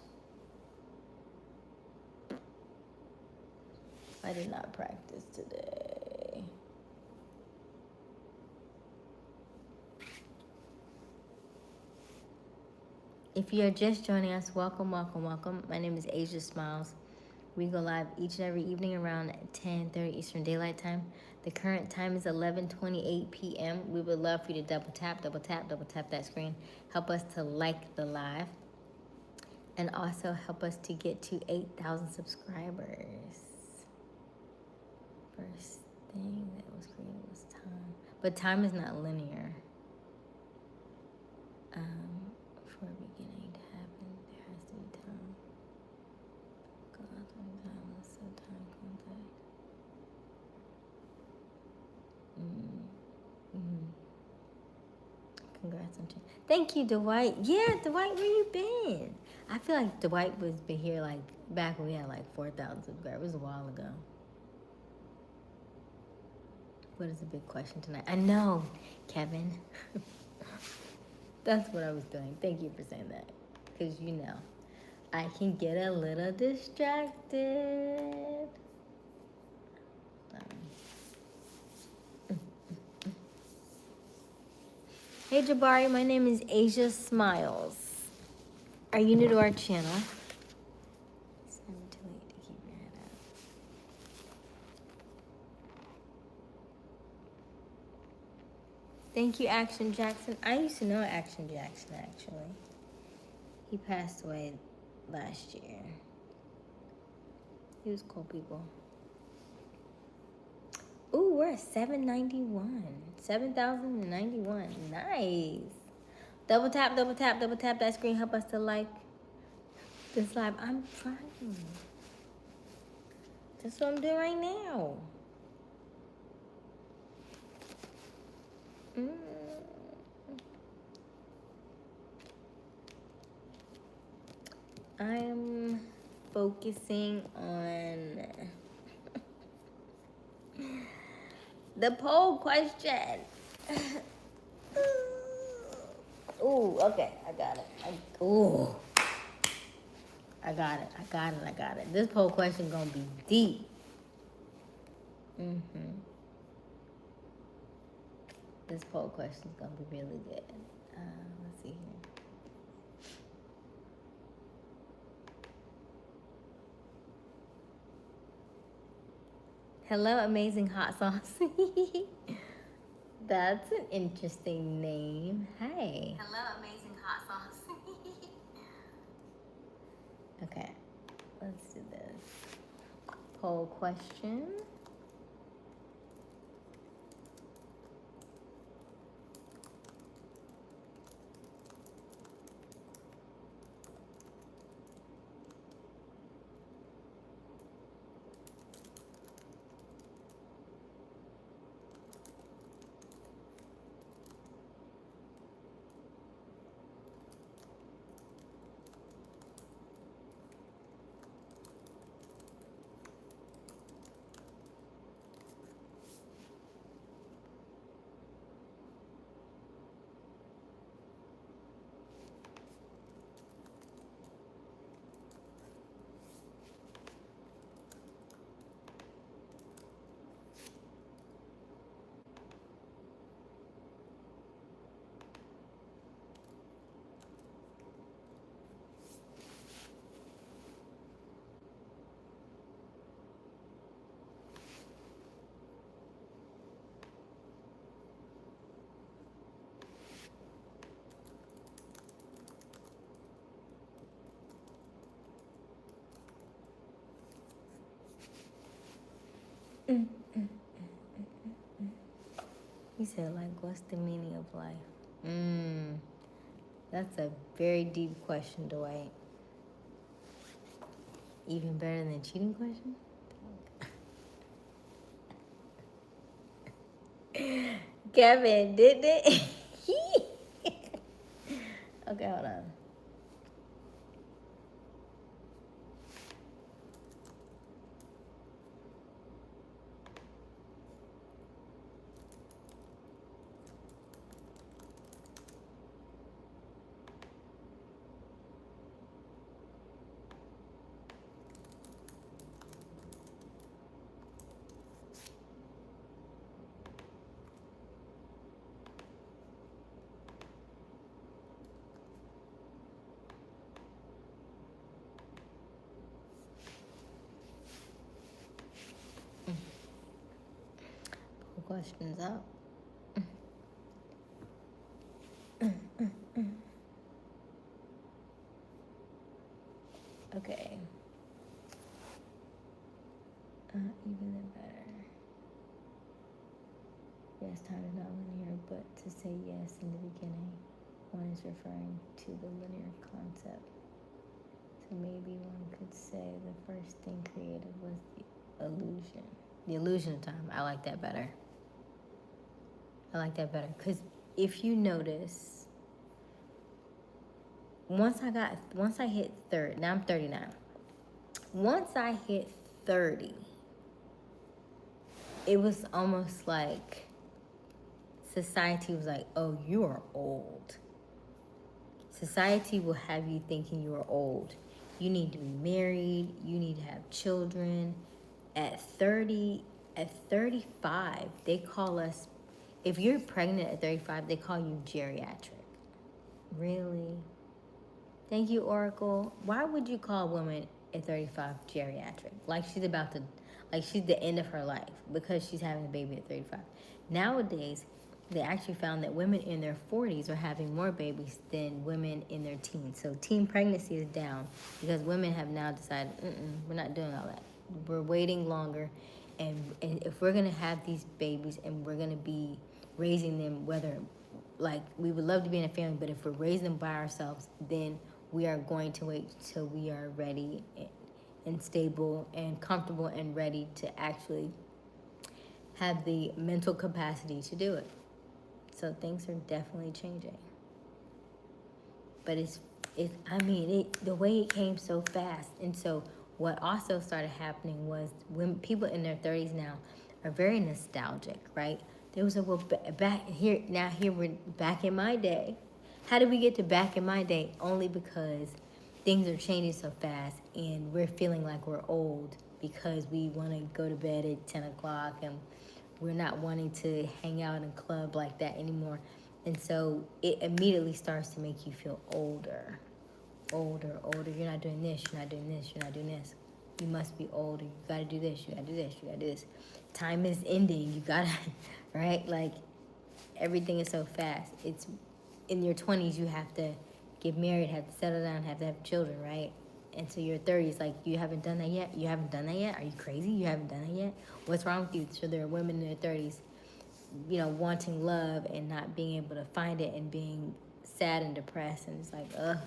I did not practice today. If you are just joining us, welcome. My name is Aysia Smiles. We go live each and every evening around 10:30 Eastern Daylight Time. The current time is 11:28 p.m. We would love for you to double tap that screen. Help us to like the live. And also help us to get to 8,000 subscribers. First thing that was created was time. But time is not linear. For a beginning to happen, there has to be time. God, time is so time contact. Congrats on change. Thank you, Dwight. Yeah, Dwight, where you been? I feel like Dwight was been here like back when we had like 4,000 subscribers. It was a while ago. What is the big question tonight? I know, Kevin. That's what I was doing. Thank you for saying that. Because you know, I can get a little distracted. Hey Jabari, my name is Aysia Smiles. Are you new to our channel? It's never too late to keep your head up. Thank you, Action Jackson. I used to know Action Jackson, actually. He passed away last year. He was cool, people. Ooh, we're at 791. 7,091. Nice. Double tap that screen. Help us to like this live. I'm trying. That's what I'm doing right now. I'm focusing on the poll question. Ooh, okay, I got it. I got it. This poll question gonna be deep. This poll question is gonna be really good. Let's see here. Hello, amazing hot sauce. That's an interesting name. Hey. Hello, amazing hot sauce. Okay, let's do this. Poll question. He said, like, what's the meaning of life? That's a very deep question, Dwight. Even better than cheating question? Kevin, did it? Okay, hold on. Questions up. Okay. Even better. Yes, time is not linear, but to say yes in the beginning, one is referring to the linear concept. So maybe one could say the first thing created was the illusion. The illusion of time. I like that better. Because if you notice, once I hit 30, now I'm 39. Once I hit 30, it was almost like society was like, oh, you are old. Society will have you thinking you are old. You need to be married. You need to have children. At 30, at 35, they call us, if you're pregnant at 35, they call you geriatric. Really? Thank you, Oracle. Why would you call a woman at 35 geriatric? Like she's the end of her life because she's having a baby at 35. Nowadays, they actually found that women in their 40s are having more babies than women in their teens. So teen pregnancy is down because women have now decided, we're not doing all that. We're waiting longer. And if we're going to have these babies and we're going to be raising them, whether, like, we would love to be in a family, but if we're raising them by ourselves, then we are going to wait till we are ready and stable and comfortable and ready to actually have the mental capacity to do it. So things are definitely changing. But the way it came so fast. And so what also started happening was when people in their 30s now are very nostalgic, right? There was back here, now here we're back in my day. How did we get to back in my day? Only because things are changing so fast and we're feeling like we're old because we want to go to bed at 10 o'clock and we're not wanting to hang out in a club like that anymore. And so it immediately starts to make you feel older. You're not doing this, you're not doing this, you're not doing this. You must be older. You gotta do this, you gotta do this, you gotta do this. Time is ending. You gotta, right? Like, everything is so fast. It's in your 20s, you have to get married, have to settle down, have to have children, right? And so your 30s, like, you haven't done that yet? You haven't done that yet? Are you crazy? You haven't done that yet? What's wrong with you? So there are women in their 30s, wanting love and not being able to find it and being sad and depressed. And it's like, ugh.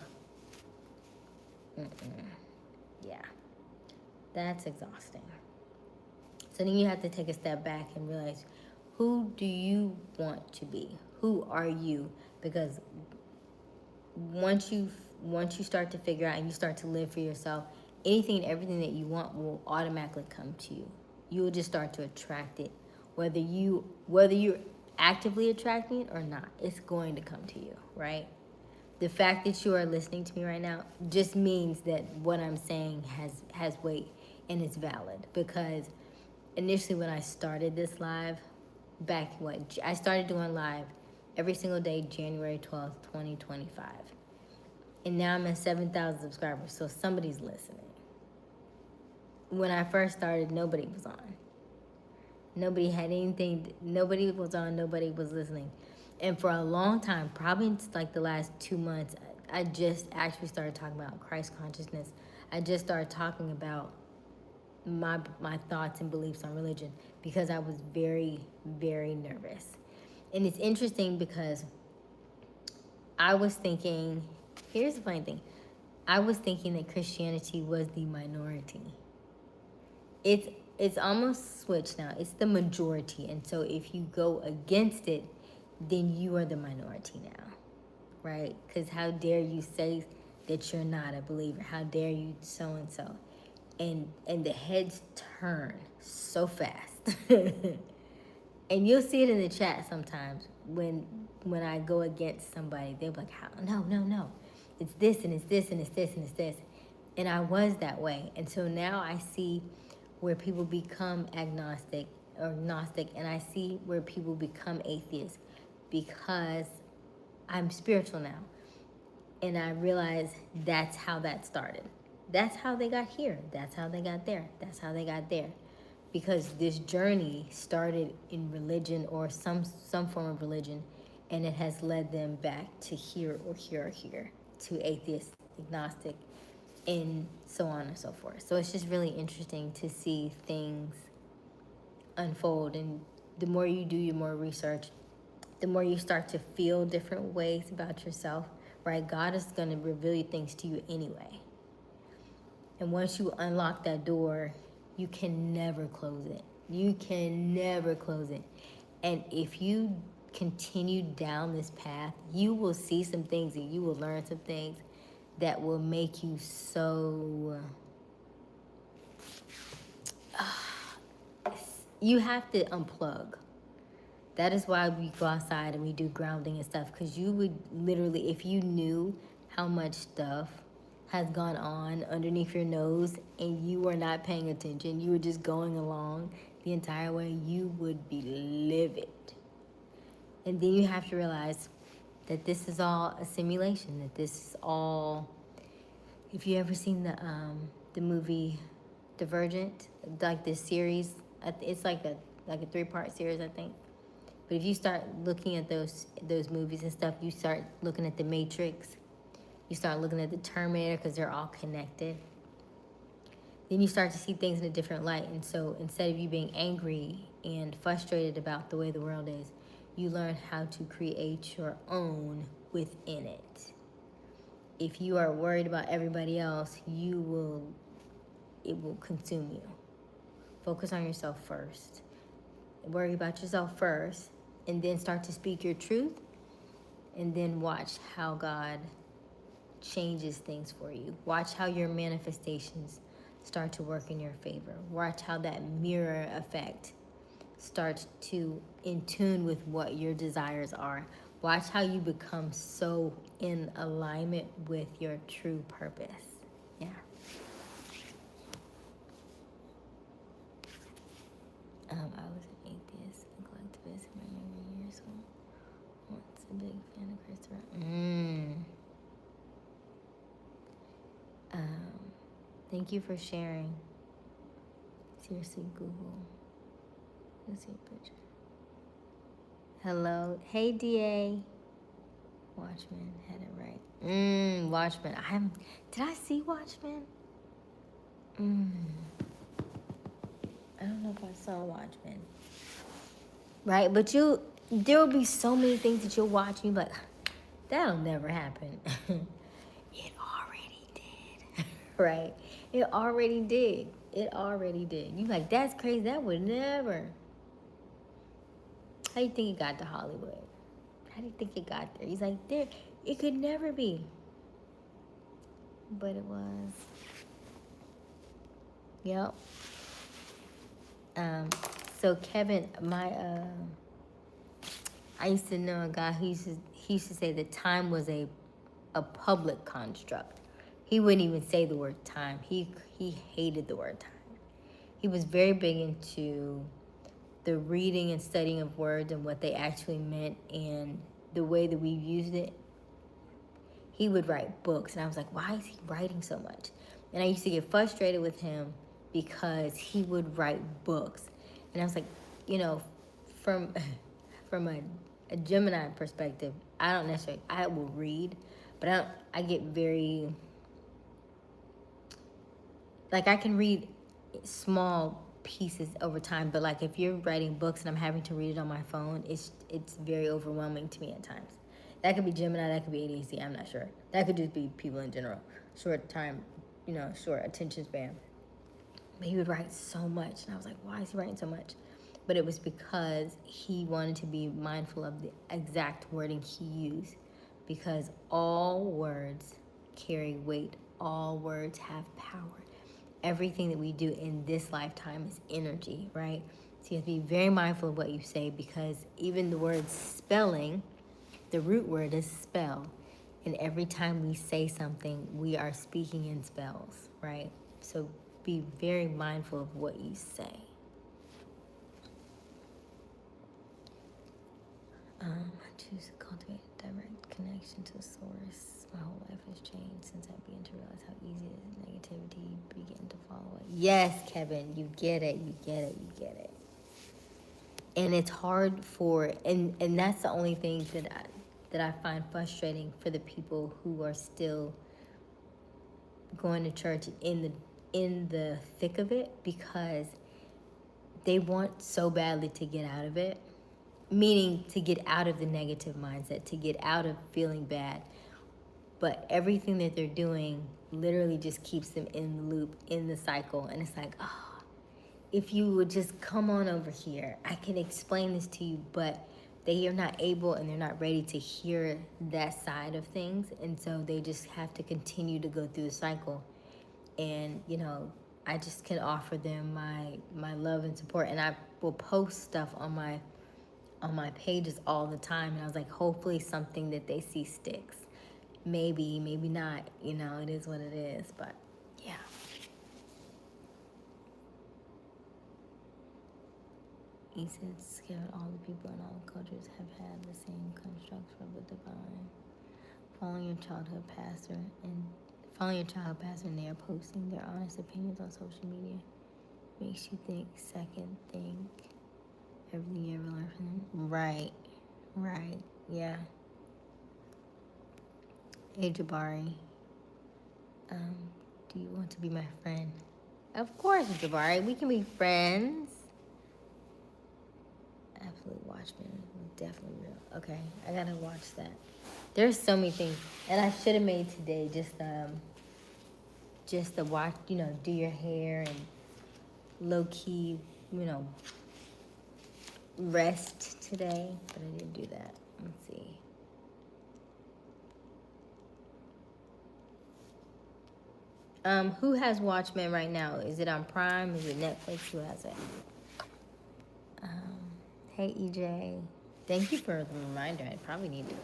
Yeah. That's exhausting. So then you have to take a step back and realize, who do you want to be? Who are you? Because once you start to figure out and you start to live for yourself, anything and everything that you want will automatically come to you. You will just start to attract it, whether you're actively attracting it or not. It's going to come to you, right? The fact that you are listening to me right now just means that what I'm saying has weight and it's valid. Because initially when I started this live, I started doing live every single day, January 12th, 2025. And now I'm at 7,000 subscribers, so somebody's listening. When I first started, nobody was on. Nobody had anything, nobody was on, nobody was listening. And for a long time, probably like the last 2 months, I just actually started talking about Christ consciousness. I just started talking about my thoughts and beliefs on religion because I was very, very nervous. And it's interesting because I was thinking, here's the funny thing. I was thinking that Christianity was the minority. It's almost switched now. It's the majority. And so if you go against it, then you are the minority now. Right? Because how dare you say that you're not a believer? How dare you so and so? And the heads turn so fast. And you'll see it in the chat sometimes when I go against somebody. They're like, "How? No, no, no. It's this and it's this and it's this and it's this." And I was that way. And so now I see where people become agnostic or gnostic, and I see where people become atheists because I'm spiritual now. And I realize that's how that started. That's how they got here. That's how they got there. That's how they got there. Because this journey started in religion or some form of religion, and it has led them back to here or here or here, to atheist, agnostic, and so on and so forth. So it's just really interesting to see things unfold. And the more you do your more research, the more you start to feel different ways about yourself, right? God is going to reveal things to you anyway. And once you unlock that door, you can never close it. You can never close it. And if you continue down this path, you will see some things and you will learn some things that will make you so... you have to unplug. That is why we go outside and we do grounding and stuff, because you would literally, if you knew how much stuff has gone on underneath your nose and you were not paying attention, you were just going along the entire way, you would be livid. And then you have to realize that this is all a simulation, that this is all... If you ever seen the movie Divergent, like this series, it's like a 3-part series, I think. But if you start looking at those movies and stuff, you start looking at the Matrix, you start looking at the Terminator, because they're all connected. Then you start to see things in a different light. And so instead of you being angry and frustrated about the way the world is, you learn how to create your own within it. If you are worried about everybody else, it will consume you. Focus on yourself first. Worry about yourself first, and then start to speak your truth, and then watch how God changes things for you. Watch how your manifestations start to work in your favor. Watch how that mirror effect starts to in tune with what your desires are. Watch how you become so in alignment with your true purpose. Yeah. I was an atheist and collectivist in my younger years, so once a big fan of Christopher. Thank you for sharing. Seriously, Google. Let's see a picture. Hello. Hey, DA. Watchmen. Had it right. Watchmen. Did I see Watchmen? I don't know if I saw Watchmen. Right? But there will be so many things that you'll watch and you'll be like, that'll never happen. It already did. Right? It already did. It already did. You're like, that's crazy. That would never. How do you think it got to Hollywood? How do you think it got there? He's like, it could never be. But it was. Yep. So Kevin, I used to know a guy who used to say that time was a public construct. He wouldn't even say the word time. He hated the word time. He was very big into the reading and studying of words and what they actually meant and the way that we used it. He would write books, and I was like, why is he writing so much? And I used to get frustrated with him because he would write books. And I was like, from a Gemini perspective, I don't necessarily, I will read, but I get very, like I can read small pieces over time. But like if you're writing books and I'm having to read it on my phone, it's very overwhelming to me at times. That could be Gemini, that could be ADHD, I'm not sure. That could just be people in general. Short time, short attention span. But he would write so much, and I was like, why is he writing so much? But it was because he wanted to be mindful of the exact wording he used, because all words carry weight. All words have power. Everything that we do in this lifetime is energy, right? So you have to be very mindful of what you say, because even the word spelling, the root word is spell. And every time we say something, we are speaking in spells, right? So be very mindful of what you say. I choose to cultivate a direct connection to the source. My whole life has changed since I began to realize how easy it is negativity begin to follow it. Yes, Kevin, you get it, you get it, you get it. And it's hard for, and that's the only thing that I find frustrating for the people who are still going to church in the thick of it, because they want so badly to get out of it, meaning to get out of the negative mindset, to get out of feeling bad. But everything that they're doing literally just keeps them in the loop, in the cycle. And it's like, if you would just come on over here, I can explain this to you. But they are not able, and they're not ready to hear that side of things. And so they just have to continue to go through the cycle. And, I just can offer them my love and support. And I will post stuff on my pages all the time. And I was like, hopefully something that they see sticks. Maybe not. It is what it is. But, yeah. He says, all the people in all cultures have had the same construct of the divine. Following your childhood pastor, and they are posting their honest opinions on social media. Makes you think, think everything you ever learned from them. Right, yeah. Hey, Jabari. Do you want to be my friend? Of course, Jabari. We can be friends. Absolute Watchmen. Definitely real. Okay, I gotta watch that. There's so many things. And I should have made today just to watch, do your hair and low key, rest today. But I didn't do that. Let's see. Who has Watchmen right now? Is it on Prime? Is it Netflix? Who has it? Hey, EJ. Thank you for the reminder. I probably need to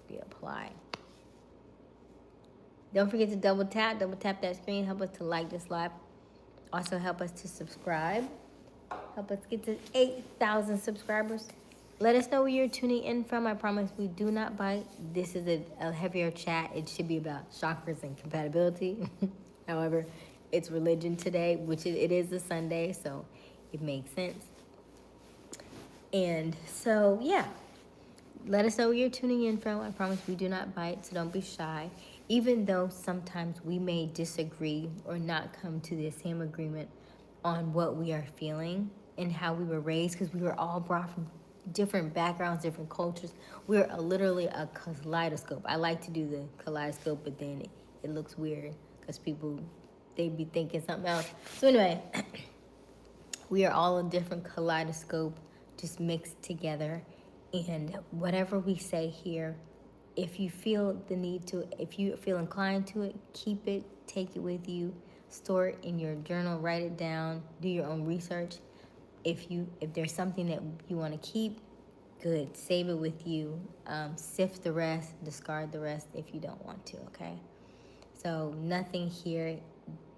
be applied. Don't forget to double tap that screen. Help us to like this live. Also help us to subscribe. Help us get to 8,000 subscribers. Let us know where you're tuning in from. I promise we do not bite. This is a heavier chat. It should be about chakras and compatibility. However, it's religion today, which it is a Sunday, so it makes sense. And so, yeah. Let us know where you're tuning in from. I promise we do not bite, so don't be shy. Even though sometimes we may disagree or not come to the same agreement on what we are feeling and how we were raised, because we were all brought from different backgrounds, different cultures. We're literally a kaleidoscope. I like to do the kaleidoscope, but then it looks weird because people, they be thinking something else. So anyway, we are all a different kaleidoscope, just mixed together. And whatever we say here, if you feel the need to, if you feel inclined to it, keep it, take it with you, store it in your journal, write it down, do your own research. If there's something that you want to keep, good, save it with you. Sift the rest, discard the rest if you don't want to, okay? So nothing here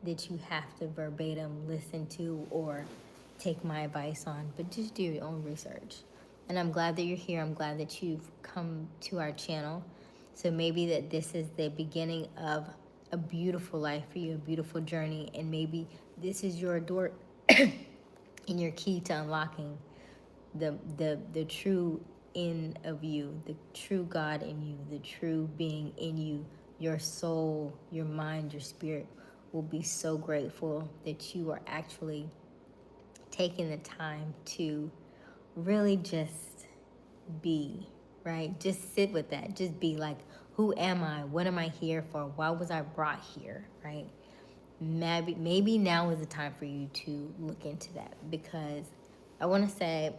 that you have to verbatim listen to or take my advice on, but just do your own research. And I'm glad that you're here. I'm glad that you've come to our channel. So maybe that this is the beginning of a beautiful life for you, a beautiful journey, and maybe this is your door and your key to unlocking the true in of you, the true God in you, the true being in you. Your soul, your mind, your spirit will be so grateful that you are actually taking the time to really just be, right? Just sit with that. Just be like, who am I? What am I here for? Why was I brought here, right? Maybe now is the time for you to look into that, because I want to say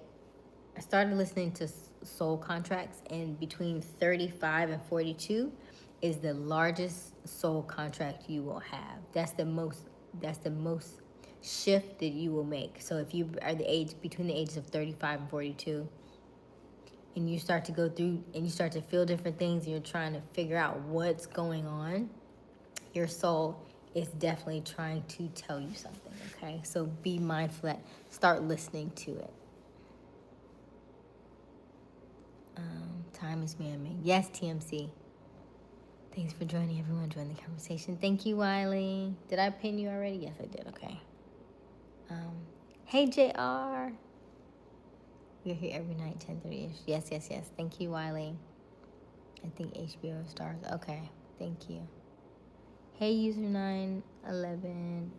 I started listening to soul contracts, and between 35 and 42 is the largest soul contract you will have. That's the most shift that you will make. So if you are between the ages of 35 and 42, and you start to go through and you start to feel different things, and you're trying to figure out what's going on, your soul is definitely trying to tell you something, okay? So be mindful that, start listening to it. Time is man-made. Yes, TMC. Thanks for joining, everyone. Join the conversation. Thank you, Wiley. Did I pin you already? Yes, I did. Okay. Hey, JR. We're here every night, 10:30ish. Yes. Thank you, Wiley. I think HBO stars. Okay. Thank you. Hey, user 911.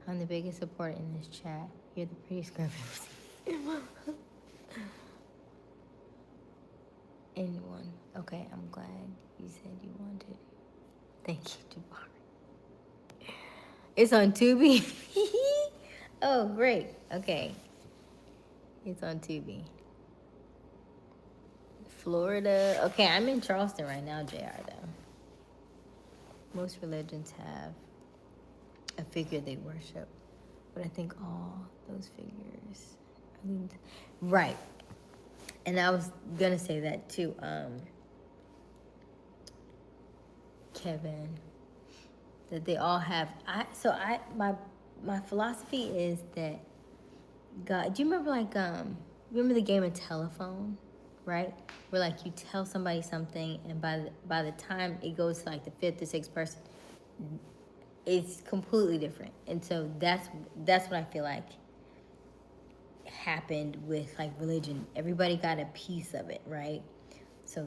I'm the biggest supporter in this chat. You're the prettiest girl I've ever seen. Anyone? Okay, I'm glad you said you wanted. Thank you, Jabari. It's on Tubi. Oh, great. Okay. It's on Tubi. Florida. Okay, I'm in Charleston right now, JR, though. Most religions have a figure they worship, but I think all those figures, right. And I was gonna say that too, Kevin, that they all have. My philosophy is that God. Do you remember remember the game of telephone, right? Where like you tell somebody something, and by the time it goes to like the fifth or sixth person, it's completely different. And so that's what I feel like happened with like religion. Everybody got a piece of it, right? So,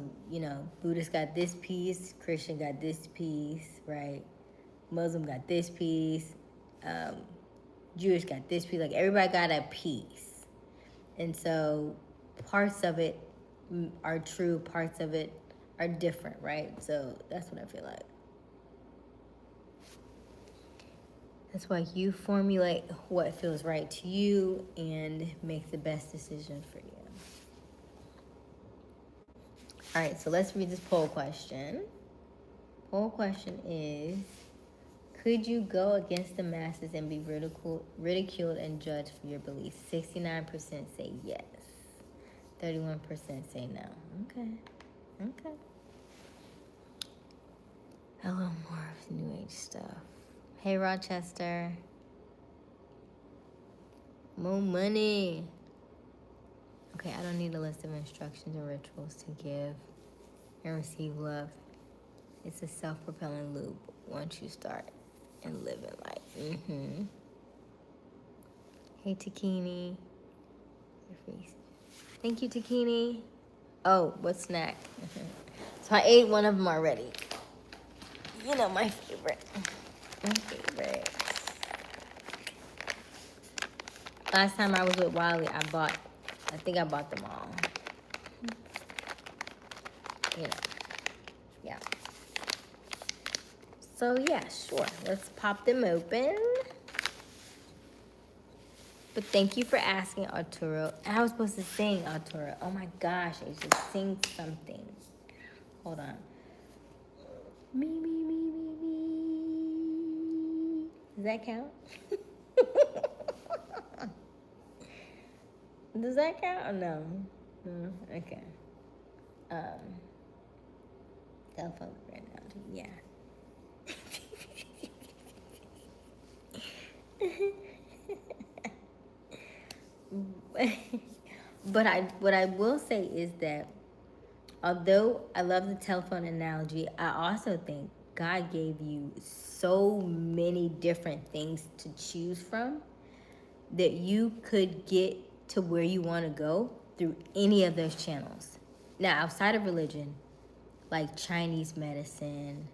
Buddhist got this piece, Christian got this piece, right? Muslim got this piece, Jewish got this piece. Like everybody got a piece. And so parts of it are true, parts of it are different, right? So that's what I feel like. That's why you formulate what feels right to you and make the best decision for you. All right, so let's read this poll question. Poll question is, could you go against the masses and be ridiculed and judged for your beliefs? 69% say yes. 31% say no. Okay. A little more of New Age stuff. Hey, Rochester. More money. Okay, I don't need a list of instructions or rituals to give and receive love. It's a self-propelling loop once you start and live in life. Hey, Takini. Your face. Thank you, Takini. Oh, what snack? So I ate one of them already. My favorite. Last time I was with Wiley, I think I bought them all. Yeah. So yeah, sure. Let's pop them open. But thank you for asking, Arturo. I was supposed to sing, Arturo. Oh my gosh, I should sing something. Hold on. Me. Does that count? Does that count or no? No? Okay. Telephone right now. Yeah. But what I will say is that although I love the telephone analogy, I also think God gave you so many different things to choose from that you could get to where you want to go through any of those channels. Now, outside of religion, like Chinese medicine,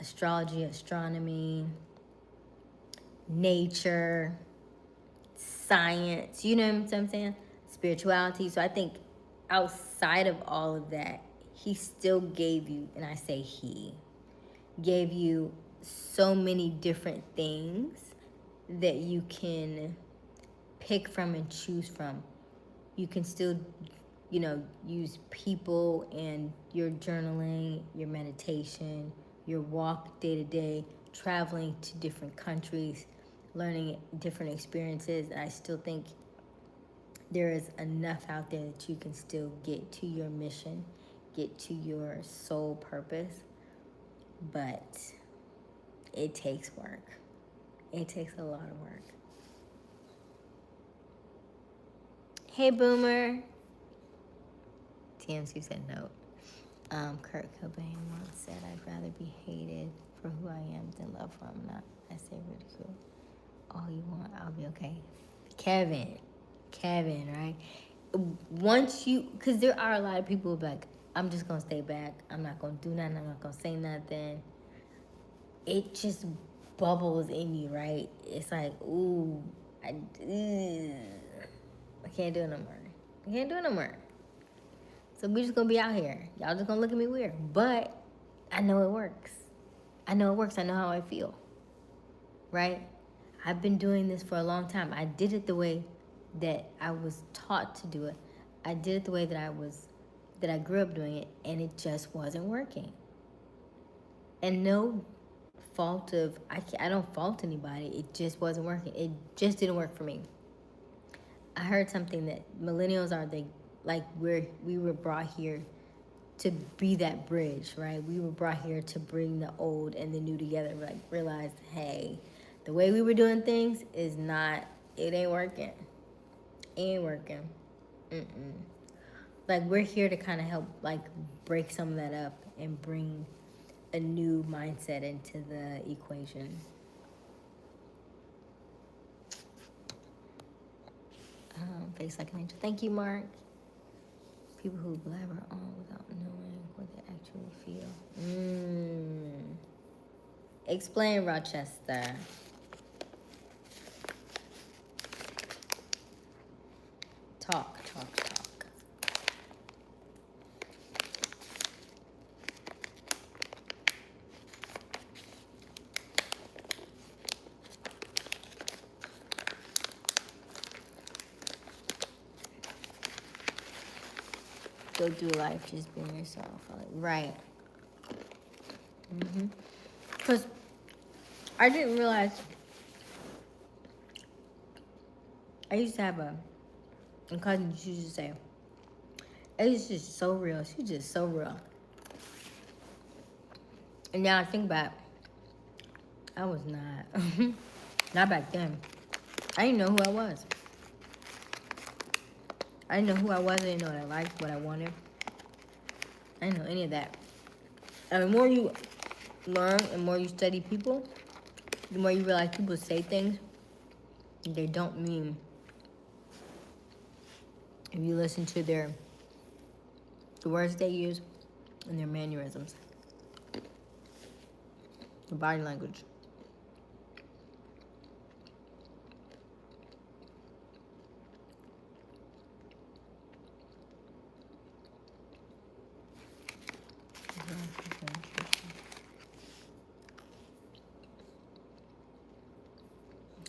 astrology, astronomy, nature, science, you know what I'm saying? Spirituality. So I think outside of all of that, he still gave you, and I say he, gave you so many different things that you can pick from and choose from. You can still, use people and your journaling, your meditation, your walk day to day, traveling to different countries, learning different experiences. I still think there is enough out there that you can still get to your mission, get to your soul purpose, but it takes work. It takes a lot of work. Hey, Boomer. TMC said no. Kurt Cobain once said, I'd rather be hated for who I am than loved for I'm not. I say ridicule. All you want, I'll be okay. Kevin, right? Once you, because there are a lot of people who be like, I'm just going to stay back. I'm not going to do nothing. I'm not going to say nothing. It just bubbles in you, right? It's like, ooh, I can't do it no more. I can't do it no more. So we just gonna be out here. Y'all just gonna look at me weird. But I know it works. I know how I feel. Right? I've been doing this for a long time. I did it the way that I was taught to do it. I did it the way that I grew up doing it, and it just wasn't working. And no fault of, I don't fault anybody. It just wasn't working. It just didn't work for me. I heard something that millennials are we were brought here to be that bridge, right? We were brought here to bring the old and the new together. Like, realize, hey, the way we were doing things it ain't working. It ain't working. Like, we're here to kind of help, like, break some of that up and bring a new mindset into the equation. Face like an angel. Thank you, Mark. People who blabber on without knowing what they actually feel. Explain, Rochester. Talk. Go through life just being yourself. Right. Because I didn't realize, I used to have a cousin. She used to say, it's just so real. She's just so real. And now I think back, I was not. Not back then. I didn't know who I was. I didn't know who I was. I didn't know what I liked, what I wanted. I didn't know any of that. And the more you learn and more you study people, the more you realize people say things they don't mean. If you listen to the words they use and their mannerisms, the body language.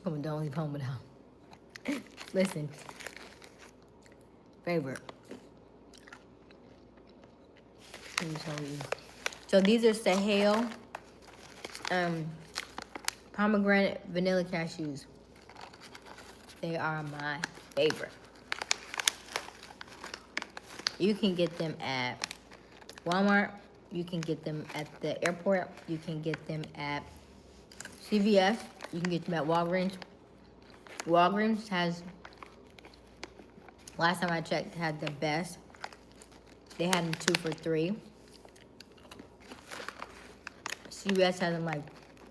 Oh, don't leave home without. Listen. Favorite. Let me show you. So these are Sahel pomegranate vanilla cashews. They are my favorite. You can get them at Walmart. You can get them at the airport. You can get them at CVS. You can get them at Walgreens. Walgreens has, last time I checked, had the best. They had them 2 for $3. CVS had them like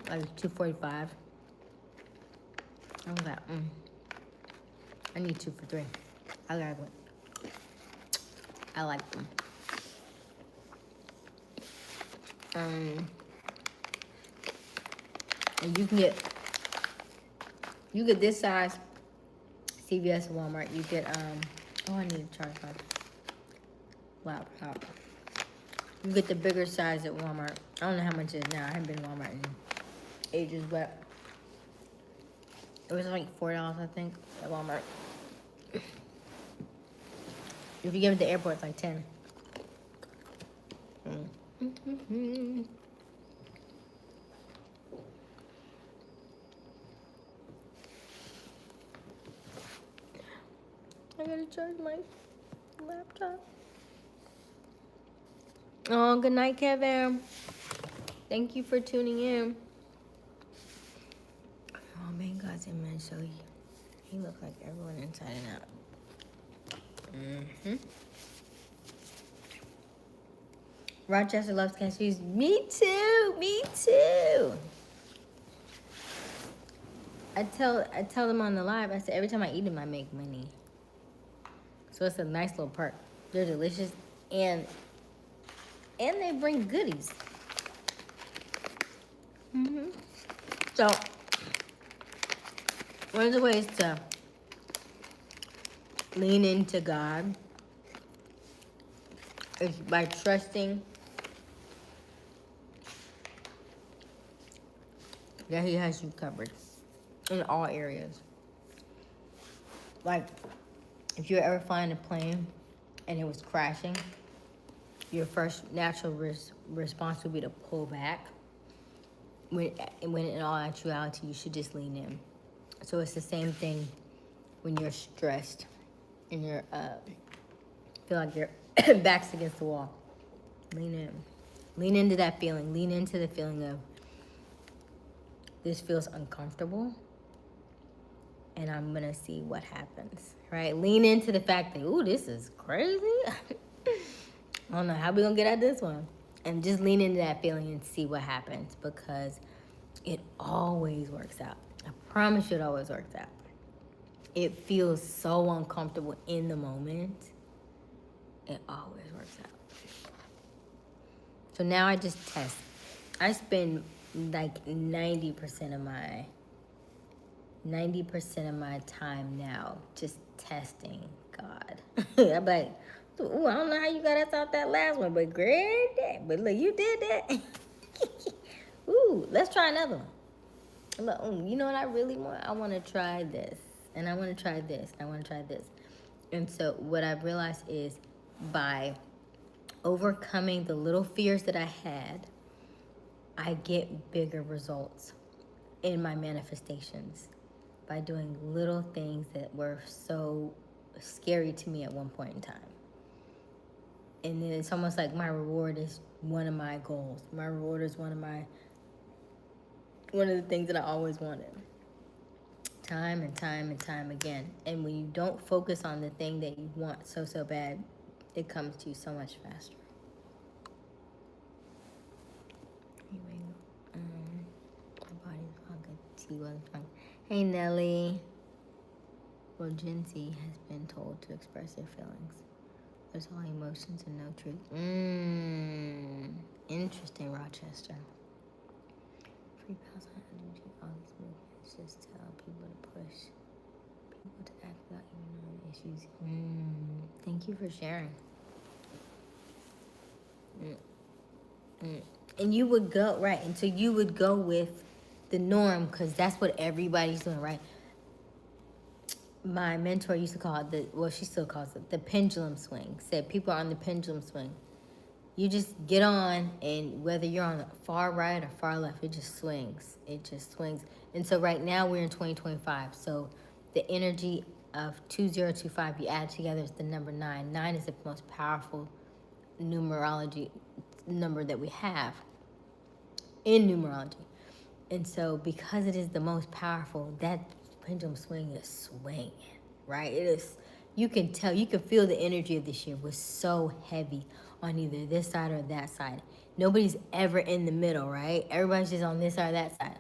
$2.45. I was like, I need 2 for $3. I like them. I like them. And you get this size CVS, Walmart, you get oh, I need to charge my laptop. You get the bigger size at Walmart. I don't know how much it is now. I haven't been to Walmart in ages, but it was like $4, I think, at Walmart. If you give it at the airport, it's like 10. I gotta charge my laptop. Oh, good night, Kevin. Thank you for tuning in. Oh, man, God's image, so he looks like everyone inside and out. Rochester loves cashews. Me too. Me too. I tell them on the live. I said every time I eat them, I make money. So it's a nice little perk. They're delicious, and they bring goodies. So one of the ways to lean into God is by trusting that He has you covered in all areas. Like, if you're ever flying a plane and it was crashing, your first natural response would be to pull back. When in all actuality, you should just lean in. So it's the same thing when you're stressed and you're feel like your back's against the wall. Lean in. Lean into that feeling. Lean into the feeling of this feels uncomfortable, and I'm gonna see what happens. Right? Lean into the fact that, ooh, this is crazy. I don't know how we gonna get out this one. And just lean into that feeling and see what happens, because it always works out. I promise you it always works out. It feels so uncomfortable in the moment. It always works out. So now I just test. I spend like 90% of my time now just testing God. I'm like, ooh, I don't know how you got us out that last one, but great day. But look, you did that. Ooh, let's try another one. Look, you know what I really want? I want to try this, and I want to try this, and I want to try this. And so what I've realized is by overcoming the little fears that I had, I get bigger results in my manifestations by doing little things that were so scary to me at one point in time. And then it's almost like my reward is one of my goals. My reward is one of the things that I always wanted. Time and time and time again. And when you don't focus on the thing that you want so bad, it comes to you so much faster. Anyway, my body's hungry. Tea wasn't hungry. Hey, Nelly. Well, Gen Z has been told to express their feelings. There's all emotions and no truth. Interesting, Rochester. Free pals on energy, all these movements just tell people to push people to act without even knowing the issues. Thank you for sharing. And you would go, right, and so you would go with the norm, because that's what everybody's doing, right? My mentor used to call it she still calls it the pendulum swing. Said people are on the pendulum swing. You just get on, and whether you're on the far right or far left, it just swings. It just swings. And so right now we're in 2025. So the energy of 2025, you add together, is the number 9. 9 is the most powerful numerology number that we have in numerology. And so because it is the most powerful, that pendulum swing is swinging, right? It is. You can tell, you can feel the energy of this year was so heavy on either this side or that side. Nobody's ever in the middle, right? Everybody's just on this side or that side.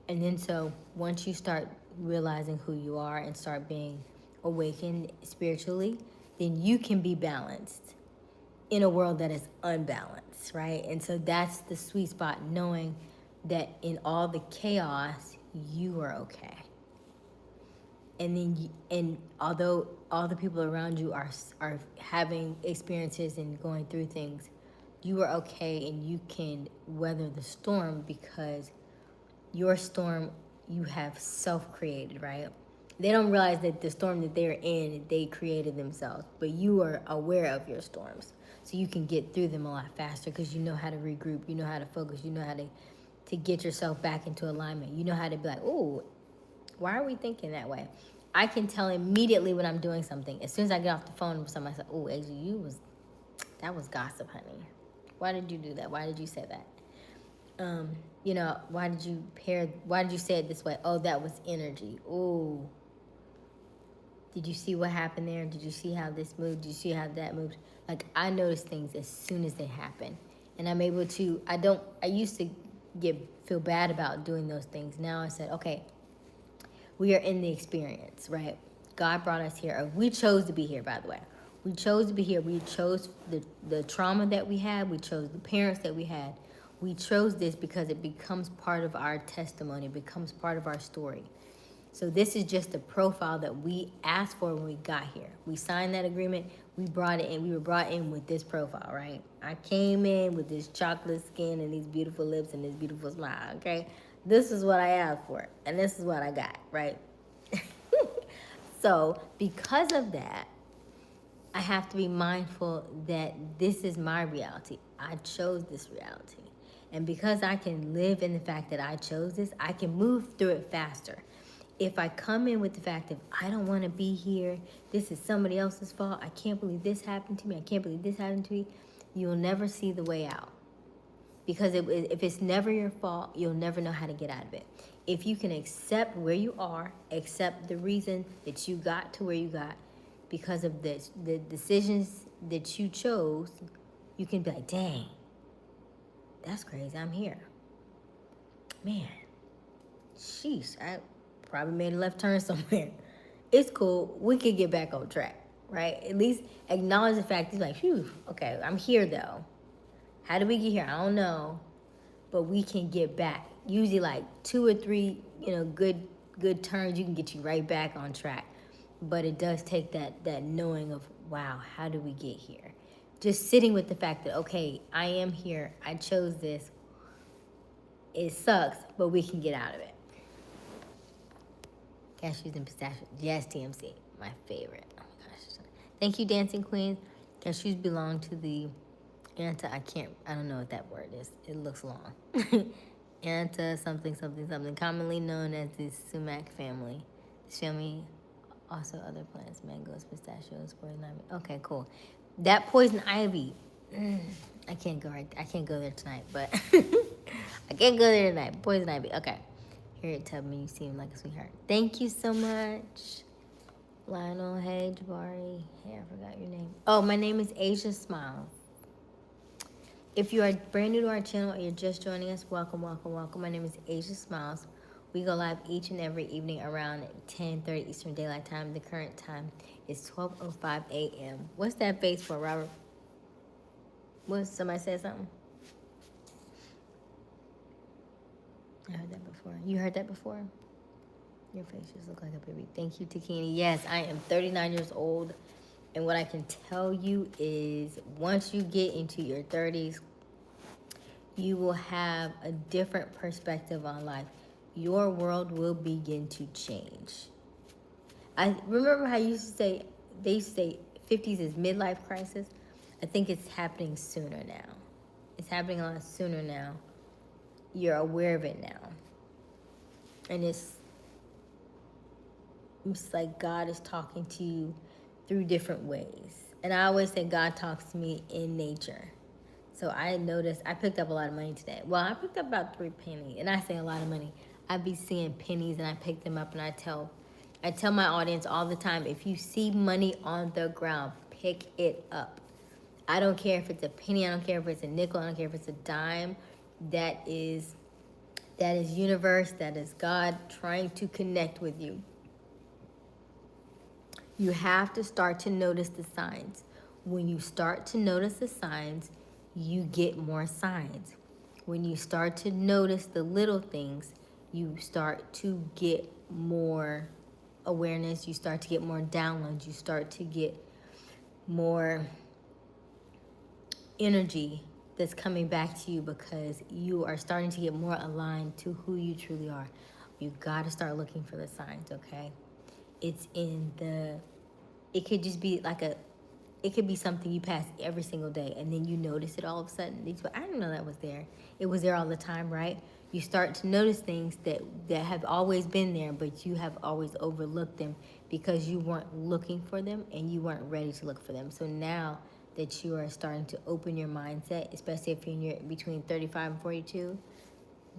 And then so once you start realizing who you are and start being awakened spiritually, then you can be balanced in a world that is unbalanced, right? And so that's the sweet spot, knowing that in all the chaos, you are okay. and then and although all the people around you are having experiences and going through things, you are okay and you can weather the storm because your storm you have self-created, right? They don't realize that the storm that they're in, they created themselves, but you are aware of your storms. So you can get through them a lot faster because you know how to regroup, you know how to focus, you know how to get yourself back into alignment. You know how to be like, oh, why are we thinking that way? I can tell immediately when I'm doing something. As soon as I get off the phone with somebody, I say, oh, Aysia, that was gossip, honey. Why did you do that? Why did you say that? Why did you say it this way? Oh, that was energy. Oh, did you see what happened there? Did you see how this moved? Did you see how that moved? Like, I notice things as soon as they happen. And I'm able to, I used to feel bad about doing those things. Now I said, okay, we are in the experience, right? God brought us here. Or we chose to be here, by the way. We chose to be here. We chose the trauma that we had. We chose the parents that we had. We chose this because it becomes part of our testimony. It becomes part of our story. So this is just the profile that we asked for when we got here. We signed that agreement. We brought it in. We were brought in with this profile, right? I came in with this chocolate skin and these beautiful lips and this beautiful smile, okay? This is what I asked for, and this is what I got, right? So because of that, I have to be mindful that this is my reality. I chose this reality. And because I can live in the fact that I chose this, I can move through it faster. If I come in with the fact of, I don't want to be here, this is somebody else's fault, I can't believe this happened to me, I can't believe this happened to me, you'll never see the way out. Because if it's never your fault, you'll never know how to get out of it. If you can accept where you are, accept the reason that you got to where you got, because of the decisions that you chose, you can be like, dang, that's crazy, I'm here. Man, sheesh, I probably made a left turn somewhere. It's cool, we can get back on track, right? At least acknowledge the fact, you're like, phew, okay, I'm here though. How did we get here? I don't know, but we can get back. Usually like 2 or 3, good turns, you can get you right back on track. But it does take that knowing of, wow, how did we get here? Just sitting with the fact that, okay, I am here. I chose this. It sucks, but we can get out of it. Cashews and pistachios. Yes, TMC. My favorite. Oh my gosh. Thank you, Dancing Queen. Cashews belong to the I don't know what that word is. It looks long. Something, commonly known as the sumac family. This family also other plants, mangoes, pistachios, poison ivy. Okay, cool. That poison ivy, I can't go there tonight, but I can't go there tonight. Poison ivy. Okay. Harriet Tubman, you seem like a sweetheart. Thank you so much. Lionel, hey, Jabari. Hey, I forgot your name. Oh, my name is Aysia Smiles. If you are brand new to our channel or you're just joining us, welcome, welcome, welcome. My name is Aysia Smiles. We go live each and every evening around 10:30 Eastern Daylight Time. The current time is 12:05 a.m. What's that face for, Robert? Somebody said something? I heard that before. You heard that before? Your face just looks like a baby. Thank you, Takini. Yes, I am 39 years old. And what I can tell you is once you get into your 30s, you will have a different perspective on life. Your world will begin to change. I remember how they used to say 50s is midlife crisis. I think it's happening sooner now. It's happening a lot sooner now. You're aware of it now. And it's like God is talking to you through different ways. And I always say God talks to me in nature. So I noticed I picked up a lot of money today. Well, I picked up about 3 pennies. And I say a lot of money. I be seeing pennies and I pick them up and I tell my audience all the time, if you see money on the ground, pick it up. I don't care if it's a penny, I don't care if it's a nickel, I don't care if it's a dime. That is universe, that is God trying to connect with you. You have to start to notice the signs. When you start to notice the signs, you get more signs. When you start to notice the little things, you start to get more awareness, you start to get more downloads, you start to get more energy that's coming back to you because you are starting to get more aligned to who you truly are. You got to start looking for the signs, okay? It's in the, it could just be like it could be something you pass every single day and then you notice it all of a sudden. I didn't know that was there. It was there all the time, right? You start to notice things that have always been there, but you have always overlooked them because you weren't looking for them and you weren't ready to look for them. So now that you are starting to open your mindset, especially if you're between 35 and 42,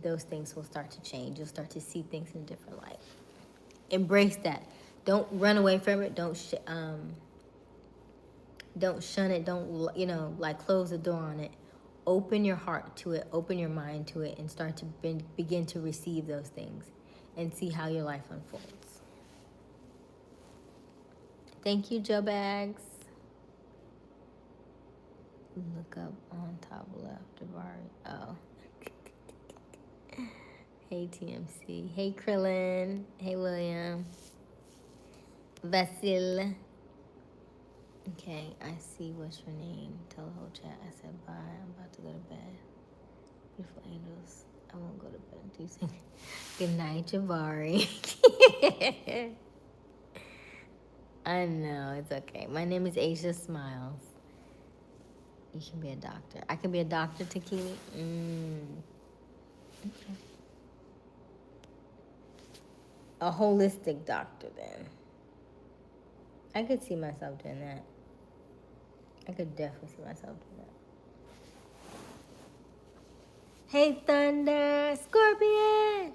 those things will start to change. You'll start to see things in a different light. Embrace that. Don't run away from it. Don't shun it. Don't, like close the door on it. Open your heart to it. Open your mind to it and start to begin to receive those things and see how your life unfolds. Thank you, Joe Bags. Look up on top left of our, oh. Hey, TMC. Hey, Krillin. Hey, William. Vasil. Okay, I see. What's your name? Tell the whole chat. I said bye. I'm about to go to bed. Beautiful angels. I won't go to bed. Do you think? Good night, Jabari. I know, it's okay. My name is Aysia Smiles. You can be a doctor. I can be a doctor, Takili. Okay. A holistic doctor, then. I could see myself doing that. I could definitely see myself doing that. Hey, Thunder, Scorpion.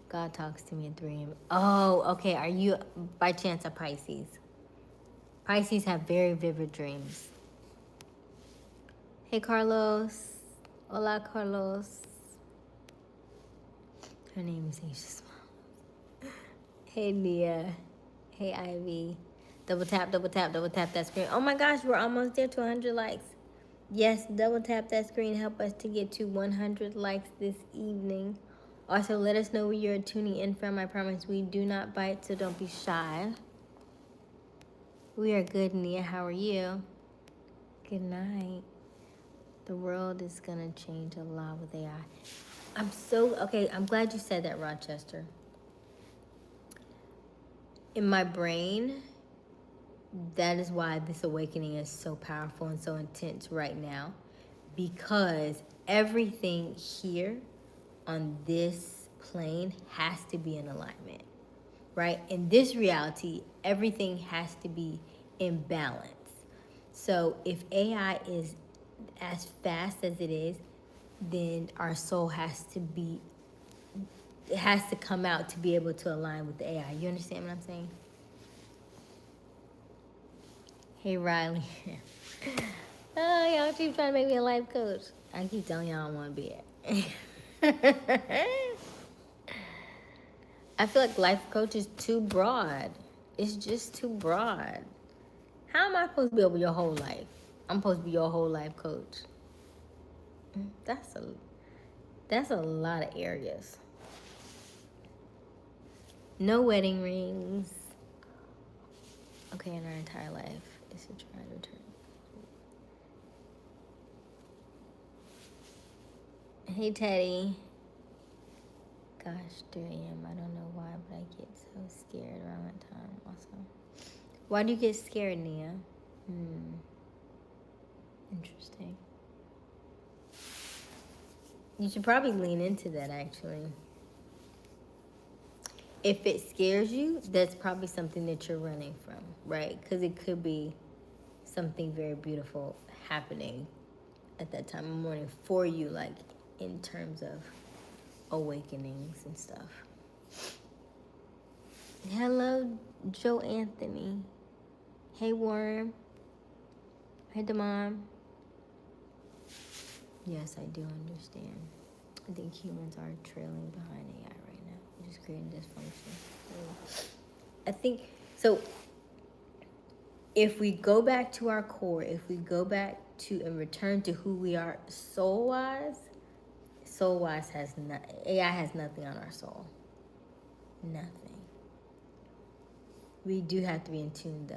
God talks to me in 3 a.m. Oh, okay. Are you, by chance, a Pisces? Pisces have very vivid dreams. Hey, Carlos. Hola, Carlos. Her name is Aysia Smiles. Hey, Nia. Hey, Ivy. Double tap, double tap, double tap that screen. Oh my gosh, we're almost there to 100 likes. Yes, double tap that screen. Help us to get to 100 likes this evening. Also, let us know where you're tuning in from. I promise we do not bite, so don't be shy. We are good, Nia. How are you? Good night. The world is going to change a lot with AI. I'm glad you said that, Rochester. In my brain, that is why this awakening is so powerful and so intense right now, because everything here on this plane has to be in alignment, right? In this reality, everything has to be in balance. So if AI is as fast as it is, then our soul has to come out to be able to align with the AI. You understand what I'm saying? Hey, Riley. Oh, y'all keep trying to make me a life coach. I keep telling y'all I don't want to be it. I feel like life coach is too broad. It's just too broad. How am I supposed to be over your whole life? I'm supposed to be your whole life coach. That's a lot of areas. No wedding rings. Okay, in our entire life is to try to return. Hey, Teddy. Gosh, 3 a.m. I don't know why, but I get so scared around that time also. Why do you get scared, Nia? Interesting. You should probably lean into that, actually. If it scares you, that's probably something that you're running from, right? Because it could be something very beautiful happening at that time of morning for you, like in terms of awakenings and stuff. Hello, Joe Anthony. Hey, Worm. Hey, Damon. Yes, I do understand. I think humans are trailing behind AI right now. We're just creating dysfunction. I think, so if we go back to our core, if we go back to and return to who we are soul-wise has AI has nothing on our soul. Nothing. We do have to be in tune, though.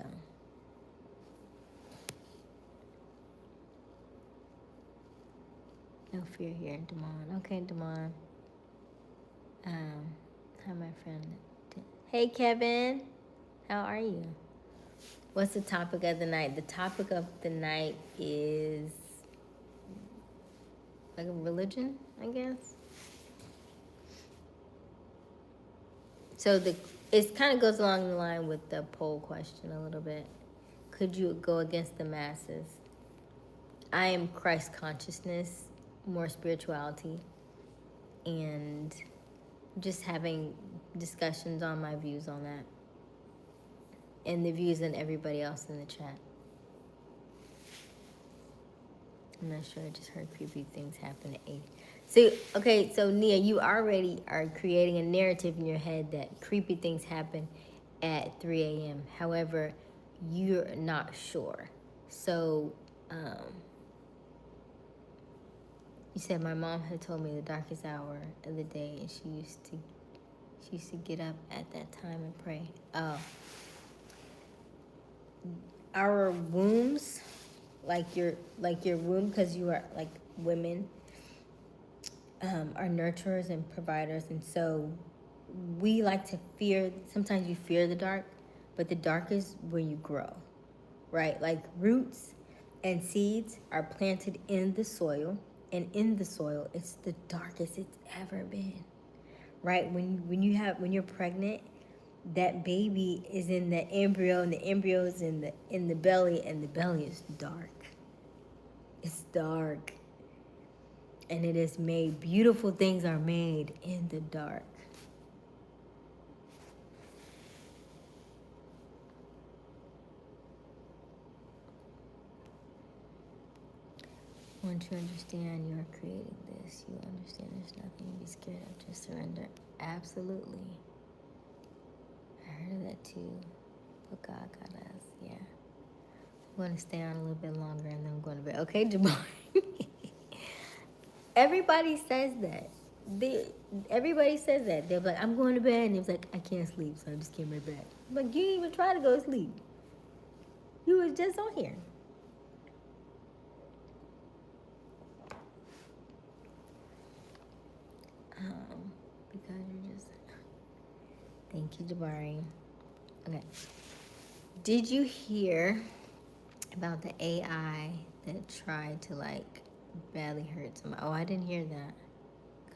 No fear here, Damon. Okay, Damon. Hi, my friend. Hey, Kevin. How are you? What's the topic of the night? The topic of the night is like a religion, I guess. So it kind of goes along the line with the poll question a little bit. Could you go against the masses? I am Christ consciousness, more spirituality, and just having discussions on my views on that, and the views of everybody else in the chat. I'm not sure. I just heard creepy things happen at 8. So Nia, you already are creating a narrative in your head that creepy things happen at 3 a.m. However, you're not sure. So, you said my mom had told me the darkest hour of the day, and she used to get up at that time and pray. Oh, our wombs, like your womb, because you are like women, are nurturers and providers, and so we like to fear. Sometimes you fear the dark, but the dark is where you grow, right? Like roots and seeds are planted in the soil, and in the soil, it's the darkest it's ever been, right? When you're pregnant, that baby is in the embryo, and the embryo is in the belly, and the belly is dark. It's dark. And it is made, beautiful things are made in the dark. Once you understand you are creating this, you understand there's nothing to be scared of. Just surrender. Absolutely. I heard of that too. But God got us. Yeah. I'm going to stay on a little bit longer, and then I'm going to bed. Okay, Jamal. Everybody says that. Everybody says that. They're like, I'm going to bed. And it's like, I can't sleep, so I just came right back. I'm like, you didn't even try to go to sleep. You was just on here. Because you're just... Thank you, Jabari. Okay. Did you hear about the AI that tried to, like, badly hurt somebody? Oh, I didn't hear that.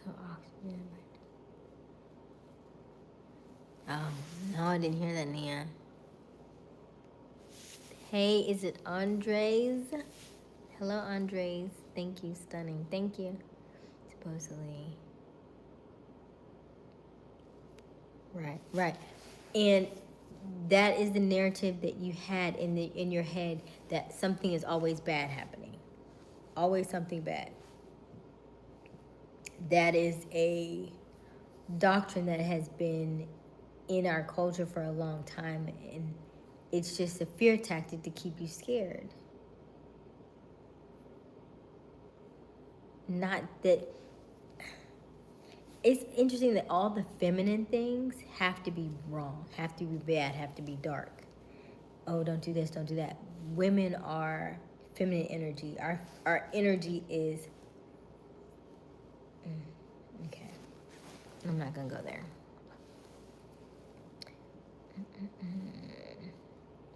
Oxygen. Oh, no, I didn't hear that, Nia. Hey, is it Andres? Hello, Andres. Thank you, stunning. Thank you. Supposedly. Right. And that is the narrative that you had in your head, that something is always bad happening. Always something bad. That is a doctrine that has been in our culture for a long time, and it's just a fear tactic to keep you scared. Not that... It's interesting that all the feminine things have to be wrong, have to be bad, have to be dark. Oh, don't do this, don't do that. Women are feminine energy. Our energy is... Okay. I'm not going to go there.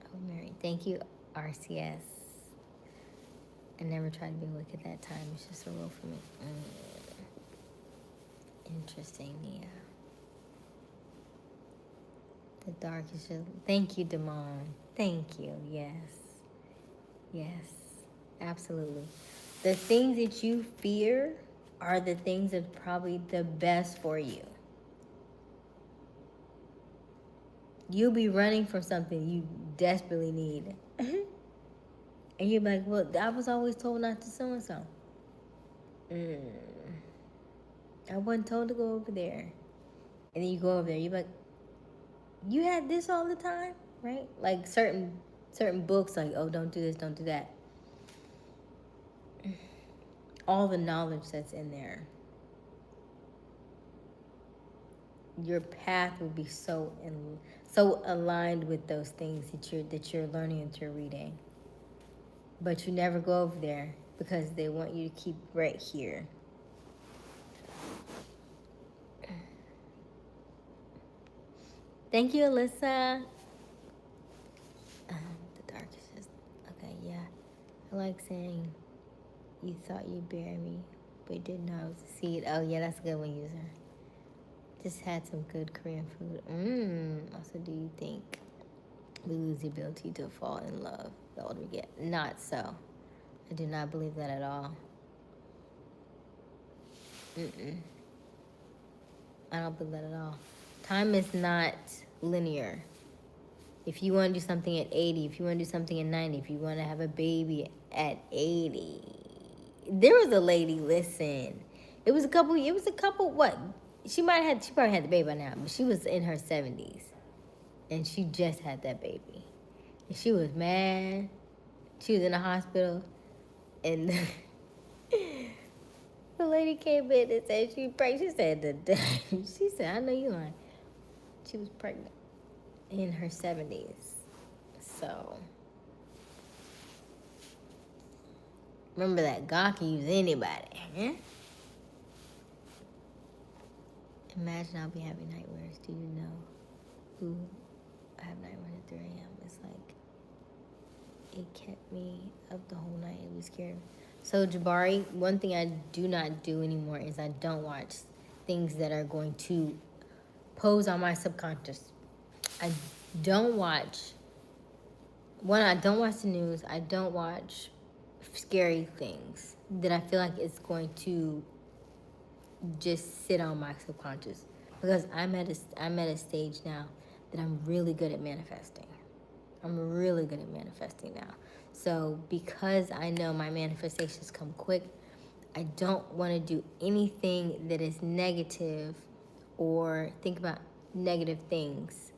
Oh, Mary. Thank you, RCS. I never tried to be wicked that time. It's just a rule for me. Interesting, Nia. The dark is just... Thank you, Damon. Thank you. Yes. Absolutely. The things that you fear are the things that are probably the best for you. You'll be running from something you desperately need. And you're like, well, I was always told not to so-and-so. I wasn't told to go over there. And then you go over there, you're like, you had this all the time, right? Like certain books, like, oh, don't do this, don't do that. All the knowledge that's in there. your path will be so aligned with those things that you're learning and you're reading. But you never go over there because they want you to keep right here. Thank you, Alyssa. The dark is just okay. Yeah, I like saying you thought you'd bury me, but you didn't know I was a seed. Oh yeah, that's a good one, user. Just had some good Korean food. Also, do you think we lose the ability to fall in love the older we get? Not so. I do not believe that at all. I don't believe that at all. Time is not linear. If you want to do something at 80, if you want to do something at 90, if you want to have a baby at 80. There was a lady, listen. It was a couple, what? She probably had the baby by now, but she was in her 70s. And she just had that baby. And she was mad. She was in the hospital. And the lady came in and said she was pregnant. She said, she said, I know you lying. She was pregnant in her 70s. So, remember that God can use anybody. Yeah? Imagine I'll be having nightmares. Do you know who I have nightmares at 3 a.m.? It's like, it kept me up the whole night. It was scary. So, Jabari, one thing I do not do anymore is I don't watch things that are going to pose on my subconscious. I don't watch the news. I don't watch scary things that I feel like it's going to just sit on my subconscious, because I'm at a stage now that I'm really good at manifesting. I'm really good at manifesting now. So because I know my manifestations come quick, I don't want to do anything that is negative or think about negative things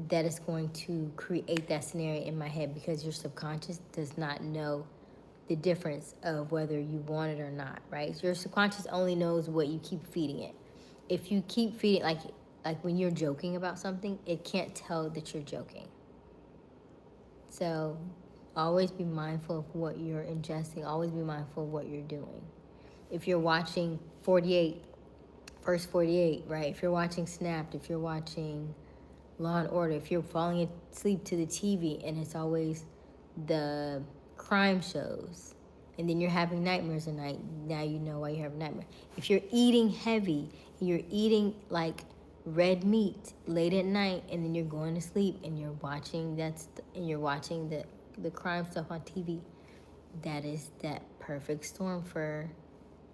that is going to create that scenario in my head, because your subconscious does not know the difference of whether you want it or not, right? So your subconscious only knows what you keep feeding it. If you keep feeding, like when you're joking about something, it can't tell that you're joking. So always be mindful of what you're ingesting. Always be mindful of what you're doing. If you're watching First 48, right? If you're watching Snapped, if you're watching Law and Order, if you're falling asleep to the TV and it's always the crime shows, and then you're having nightmares at night, now you know why you're having nightmares. If you're eating heavy, you're eating like red meat late at night, and then you're going to sleep and you're watching the crime stuff on TV, that is that perfect storm for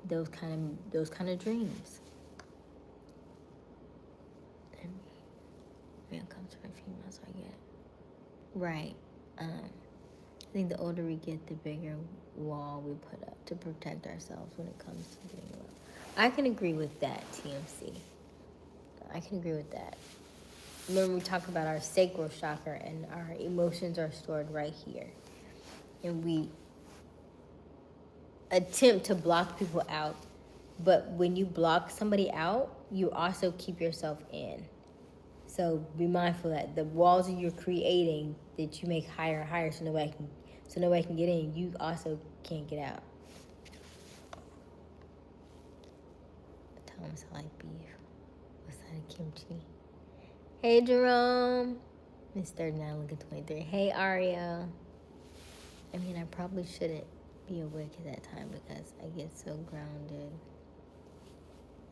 those kind of dreams. Man comes from females, I get it. Right. I think the older we get, the bigger wall we put up to protect ourselves when it comes to getting love. I can agree with that, TMC. I can agree with that. Remember, we talk about our sacral chakra, and our emotions are stored right here. And we attempt to block people out. But when you block somebody out, you also keep yourself in. So be mindful that the walls that you're creating, that you make higher and higher so nobody can get in, you also can't get out. Thomas, I like beef. What's that, kimchi? Hey, Jerome. Miss 39, look at 23. Hey, Aria. I mean, I probably shouldn't be awake at that time because I get so grounded.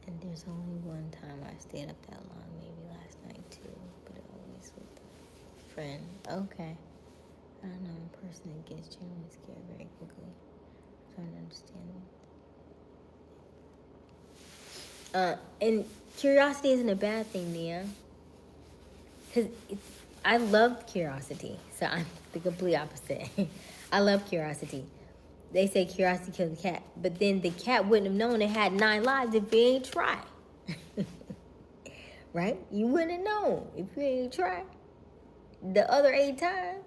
And there's only one time I stayed up that long, maybe last night too, but always with a friend. Okay. I don't know, a person that gets genuinely scared very quickly. I'm trying to understand. And curiosity isn't a bad thing, Nia. Because I love curiosity, so I'm the complete opposite. I love curiosity. They say curiosity kills the cat, but then the cat wouldn't have known it had 9 lives if it ain't tried. Right? You wouldn't have known if you ain't tried the other 8 times.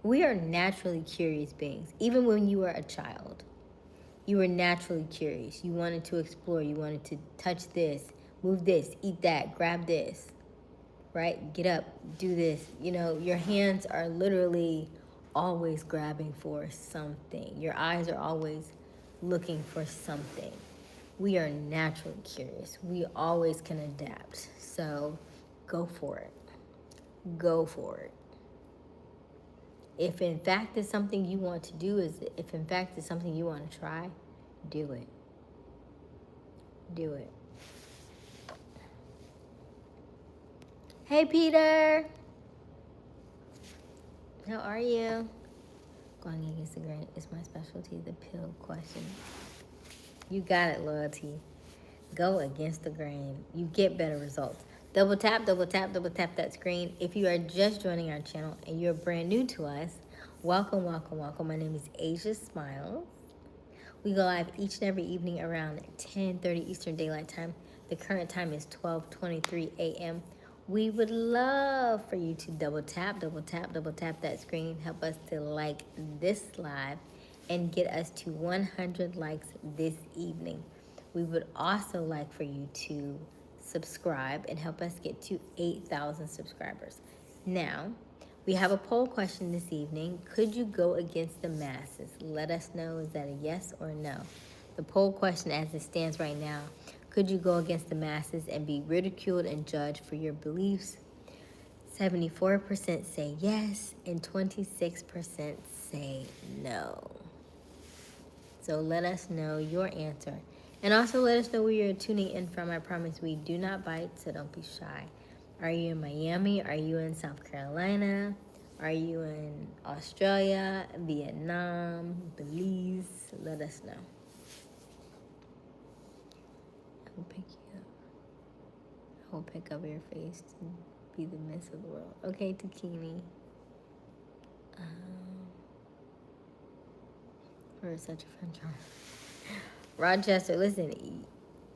We are naturally curious beings, even when you are a child. You were naturally curious. You wanted to explore. You wanted to touch this, move this, eat that, grab this, right? Get up, do this. You know, your hands are literally always grabbing for something. Your eyes are always looking for something. We are naturally curious. We always can adapt. So go for it. Go for it. If in fact it's something you want to do, if in fact it's something you want to try, do it. Do it. Hey, Peter. How are you? Going against the grain is my specialty, the pill question. You got it, loyalty. Go against the grain. You get better results. Double tap, double tap, double tap that screen. If you are just joining our channel and you're brand new to us, welcome, welcome, welcome. My name is Aysia Smiles. We go live each and every evening around 10:30 Eastern Daylight Time. The current time is 12:23 a.m. We would love for you to double tap, double tap, double tap that screen. Help us to like this live and get us to 100 likes this evening. We would also like for you to subscribe and help us get to 8,000 subscribers. Now, we have a poll question this evening. Could you go against the masses? Let us know, is that a yes or no? The poll question as it stands right now, could you go against the masses and be ridiculed and judged for your beliefs? 74% say yes and 26% say no. So let us know your answer. And also let us know where you're tuning in from. I promise we do not bite, so don't be shy. Are you in Miami? Are you in South Carolina? Are you in Australia, Vietnam, Belize? Let us know. I will pick you up. I will pick up your face to be the miss of the world. Okay, Takini. We're such a fun charm. Rochester, listen,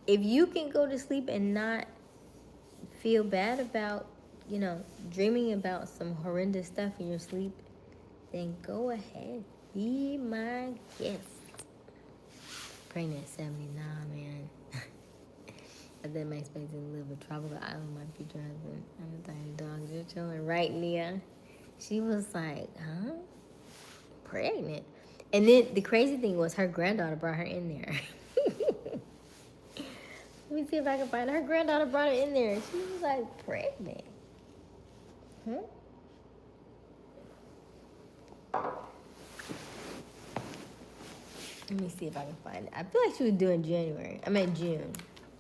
if you can go to sleep and not feel bad about, dreaming about some horrendous stuff in your sleep, then go ahead. Be my guest. Pregnant 79, man. And then my expected to live a tropical island, my future husband. I'm a tiny dog, just chilling. Right, Nia? She was like, huh? Pregnant. And then the crazy thing was her granddaughter brought her in there. Let me see if I can find her. Her granddaughter brought her in there. She was like pregnant. Huh? Let me see if I can find it. I feel like she was doing January. I meant June,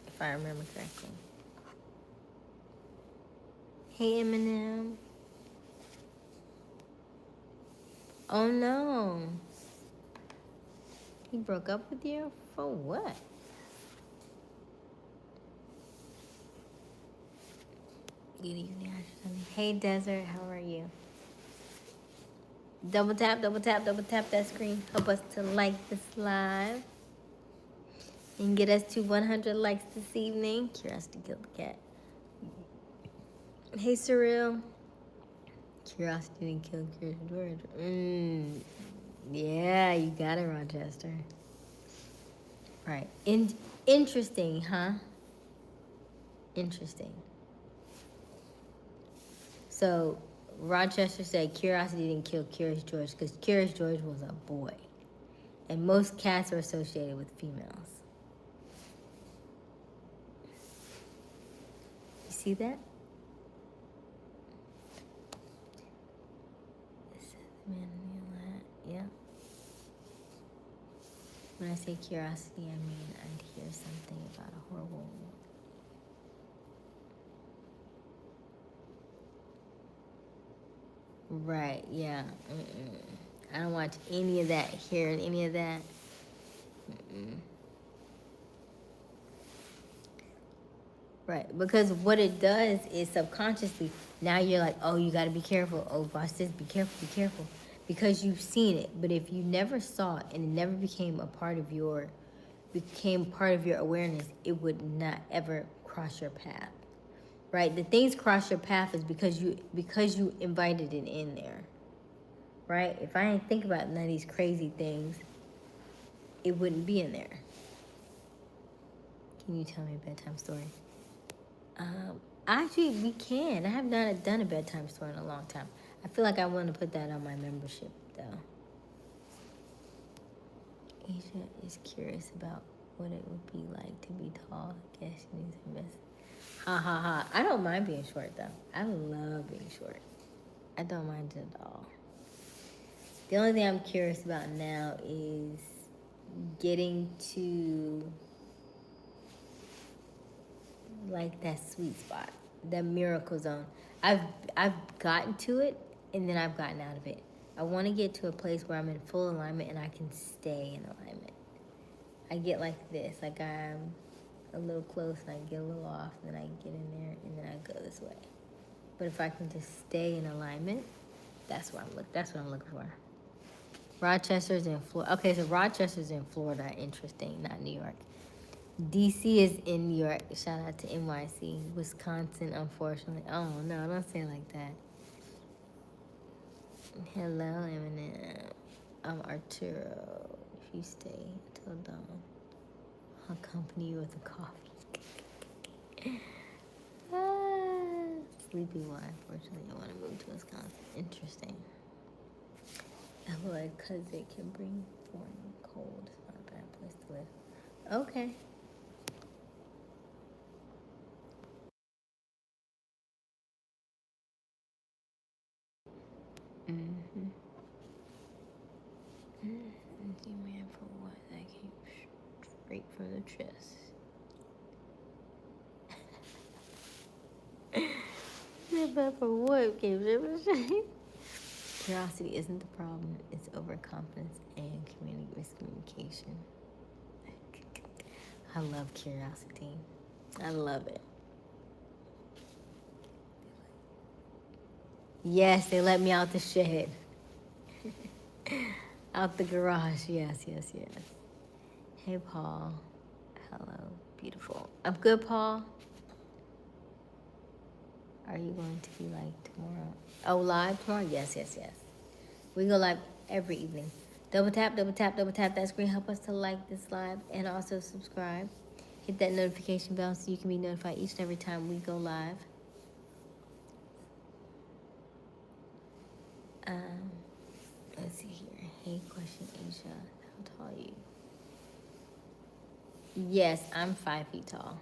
if I remember correctly. Hey, Eminem. Oh, no. He broke up with you? For what? Good evening. Hey, Desert. How are you? Double tap, double tap, double tap that screen. Help us to like this live. And get us to 100 likes this evening. Curiosity killed the cat. Hey, Surreal. Curiosity didn't kill Curious George. Yeah, you got it, Rochester. Right. Interesting, huh? Interesting. So, Rochester said Curiosity didn't kill Curious George because Curious George was a boy. And most cats are associated with females. You see that? Yeah. When I say curiosity, I mean I'd hear something about a horrible. Right, yeah. I don't watch any of that, hear any of that. Right, because what it does is subconsciously, now you're like, oh, you got to be careful. Oh, watch this, be careful, be careful. Because you've seen it. But if you never saw it and it never became part of your awareness, it would not ever cross your path. Right? The things cross your path is because you invited it in there. Right? If I didn't think about none of these crazy things, it wouldn't be in there. Can you tell me a bedtime story? Actually, we can. I have not done a bedtime story in a long time. I feel like I want to put that on my membership, though. Aysia is curious about what it would be like to be tall. I guess she needs to invest. Ha ha ha. I don't mind being short, though. I love being short. I don't mind it at all. The only thing I'm curious about now is getting to like that sweet spot, that miracle zone. I've gotten to it and then I've gotten out of it. I want to get to a place where I'm in full alignment and I can stay in alignment. I get like this, like I'm a little close and I get a little off, and then I get in there and then I go this way. But if I can just stay in alignment, that's what I'm looking for. Rochester's in Florida. Okay, so Rochester's in Florida. Interesting, not New York. DC is in New York. Shout out to NYC. Wisconsin, unfortunately. Oh, no, don't say it like that. Hello, Eminem. I'm Arturo. If you stay until dawn, I'll accompany you with a coffee. Sleepy one. Unfortunately, I want to move to Wisconsin. Interesting. Avoid because it can bring foreign cold. It's not a bad place to live. Okay. Man, for what? That came straight from the chest. But for what came from the chest? Curiosity isn't the problem. It's overconfidence and miscommunication. I love curiosity. I love it. Yes, they let me out the shed. Out the garage. Yes. Hey, Paul. Hello. Beautiful. I'm good, Paul. Are you going to be like tomorrow? Oh, live tomorrow? Yes. We go live every evening. Double tap that screen. Help us to like this live and also subscribe. Hit that notification bell so you can be notified each and every time we go live. Let's see here. Hey, question, Aysia. How tall are you? Yes, I'm 5 feet tall.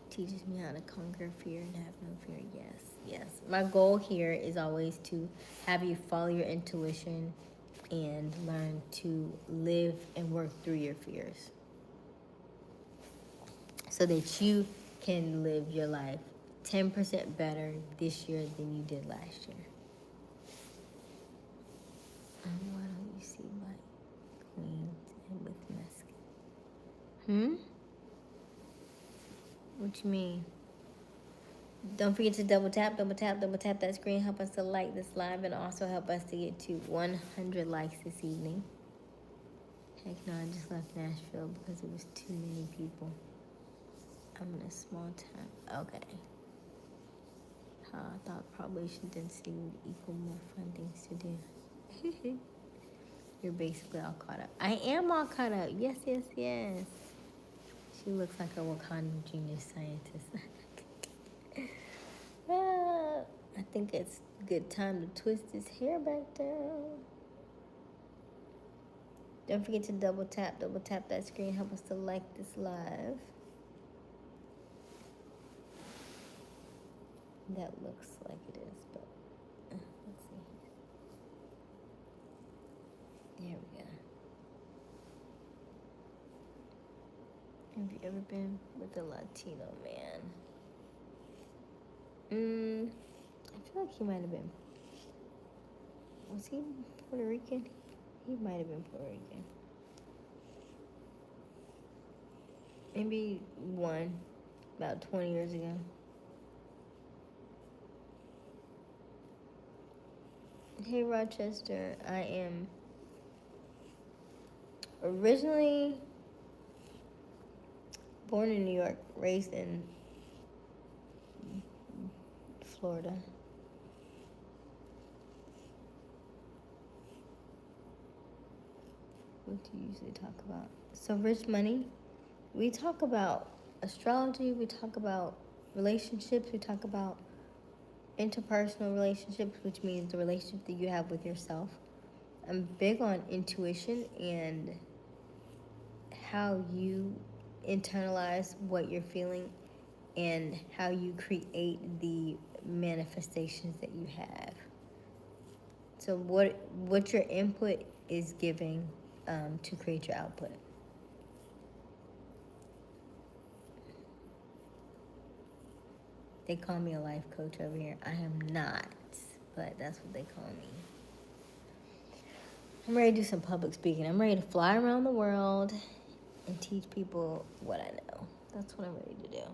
Teaches me how to conquer fear and have no fear. Yes. My goal here is always to have you follow your intuition and learn to live and work through your fears so that you can live your life 10% better this year than you did last year. Why don't you see my queens and with masculine? What you mean? Don't forget to double tap that screen. Help us to like this live and also help us to get to 100 likes this evening. Heck no, I just left Nashville because it was too many people. I'm in a small town. Okay. I thought probation density would equal more fun things to do. You're basically all caught up. I am all caught up. Yes. She looks like a Wakanda genius scientist. I think it's a good time to twist his hair back down. Don't forget to double tap that screen. Help us to like this live. That looks like it is, but let's see. There we go. Have you ever been with a Latino man? I feel like he might have been. Was he Puerto Rican? He might have been Puerto Rican. Maybe one, about 20 years ago. Hey, Rochester. I am originally born in New York, raised in Florida. What do you usually talk about? So, rich money, we talk about astrology, we talk about relationships, we talk about interpersonal relationships, which means the relationship that you have with yourself. I'm big on intuition and how you internalize what you're feeling and how you create the manifestations that you have. So what your input is giving to create your output. They call me a life coach over here. I am not, but that's what they call me. I'm ready to do some public speaking. I'm ready to fly around the world and teach people what I know. That's what I'm ready to do.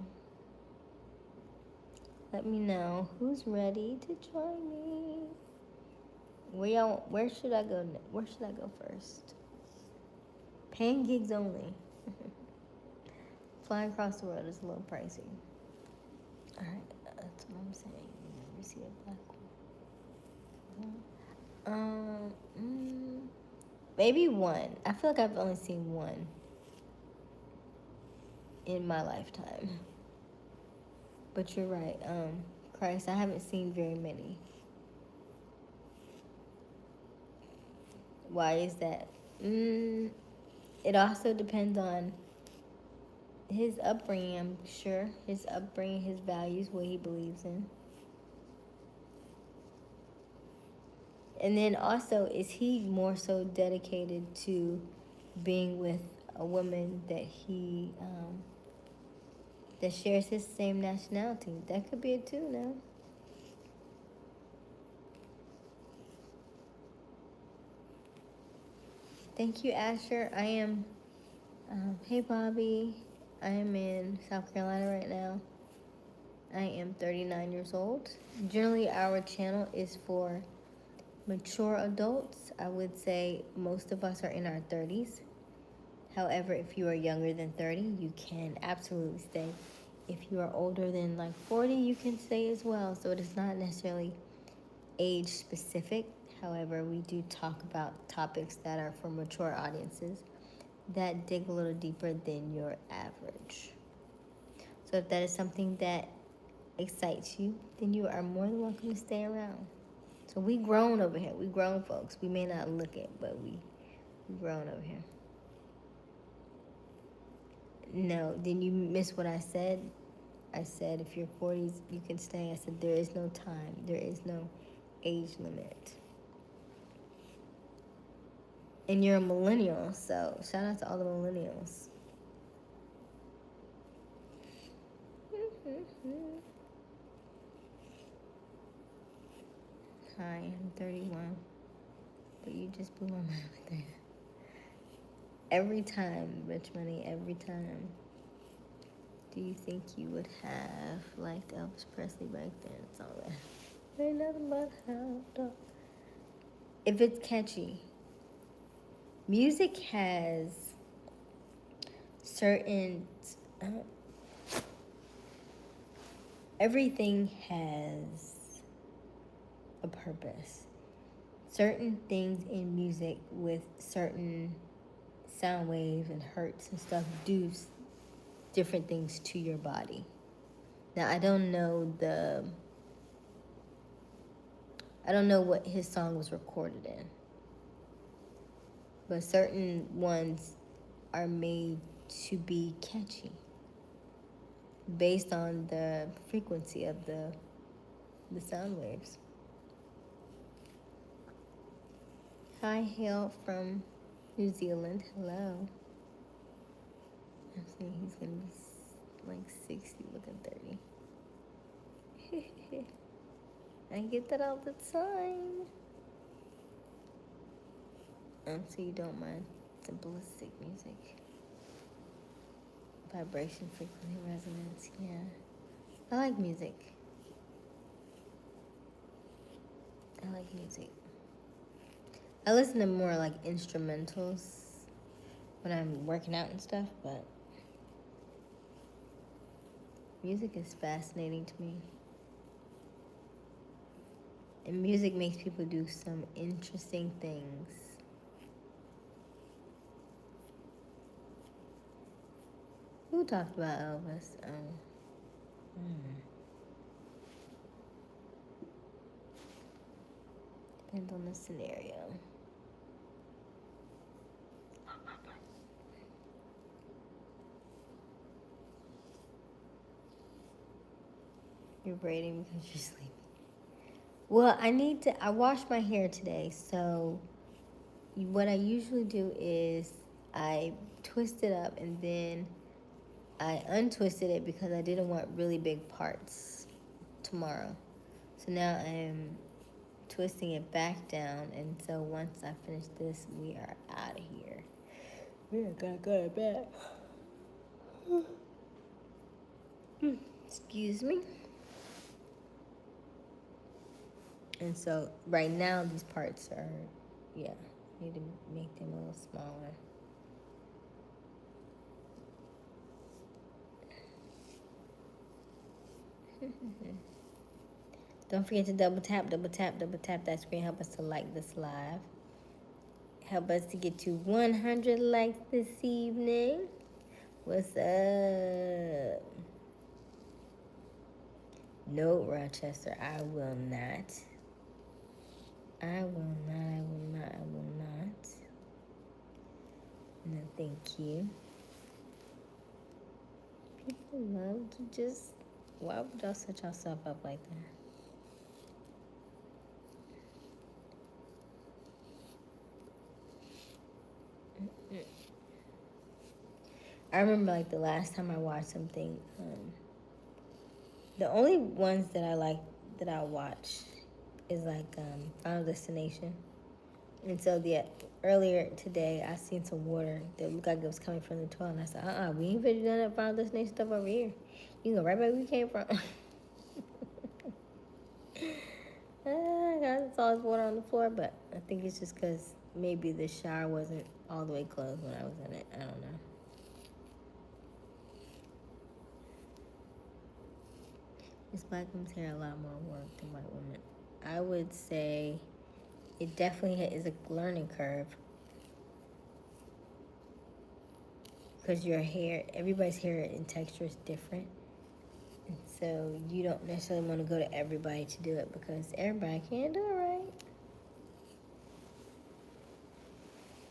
Let me know who's ready to join me. Where should I go? Where should I go first? Paying gigs only. Flying across the world is a little pricey. All right, that's what I'm saying. Let me see a black one. Maybe one. I feel like I've only seen one in my lifetime. But you're right. Christ, I haven't seen very many. Why is that? It also depends on his upbringing, I'm sure. His upbringing, his values, what he believes in. And then also, is he more so dedicated to being with a woman that he that shares his same nationality? That could be it too, now. Thank you, Asher. I am. Hey, Bobby. I am in South Carolina right now. I am 39 years old. Generally, our channel is for mature adults. I would say most of us are in our 30s. However, if you are younger than 30, you can absolutely stay. If you are older than like 40, you can stay as well. So it is not necessarily age specific. However, we do talk about topics that are for mature audiences that dig a little deeper than your average. So if that is something that excites you, then you are more than welcome to stay around. So we grown over here. We grown folks. We may not look it, but we grown over here. No, didn't you miss what I said? I said if you're 40s, you can stay. I said there is no time. There is no age limit. And you're a millennial, so shout out to all the millennials. Hi, I'm 31. But you just blew my mind with that. Every time, Rich Money, every time. Do you think you would have liked Elvis Presley back then? It's all that. Ain't nothing but how. If it's catchy. Music has certain... everything has a purpose. Certain things in music with certain sound waves and hertz and stuff do different things to your body. Now, I don't know what his song was recorded in, but certain ones are made to be catchy based on the frequency of the sound waves. Hi, hail from New Zealand. Hello. I'm saying he's gonna be like 60 looking 30. I get that all the time. So you don't mind simplistic music. Vibration, frequency, resonance, yeah. I like music. I listen to more like instrumentals when I'm working out and stuff, but music is fascinating to me. And music makes people do some interesting things. Who talked about Elvis? Depends on the scenario. You're braiding because you're sleeping. Well, I washed my hair today, so what I usually do is I twist it up and then I untwisted it because I didn't want really big parts tomorrow. So now I'm twisting it back down, and so once I finish this, we are out of here. We are gonna go to bed. Excuse me. And so right now these parts are, yeah, need to make them a little smaller. Don't forget to double tap that screen. Help us to like this live. Help us to get to 100 likes this evening. What's up? No, Rochester, I will not. I will not. No, thank you. People love to just, why would y'all set yourself up like that? I remember like the last time I watched something, the only ones that I like that I watch is like Final Destination. And so earlier today I seen some water that looked like it was coming from the toilet, and I said, we ain't finna do none of that Final Destination stuff over here. You can go right back where you came from. I saw this water on the floor, but I think it's just because maybe the shower wasn't all the way closed when I was in it. I don't know. Miss Black women's hair a lot more work than white women. I would say it definitely is a learning curve. Because your hair, everybody's hair and texture is different. And so you don't necessarily want to go to everybody to do it because everybody can't do it right.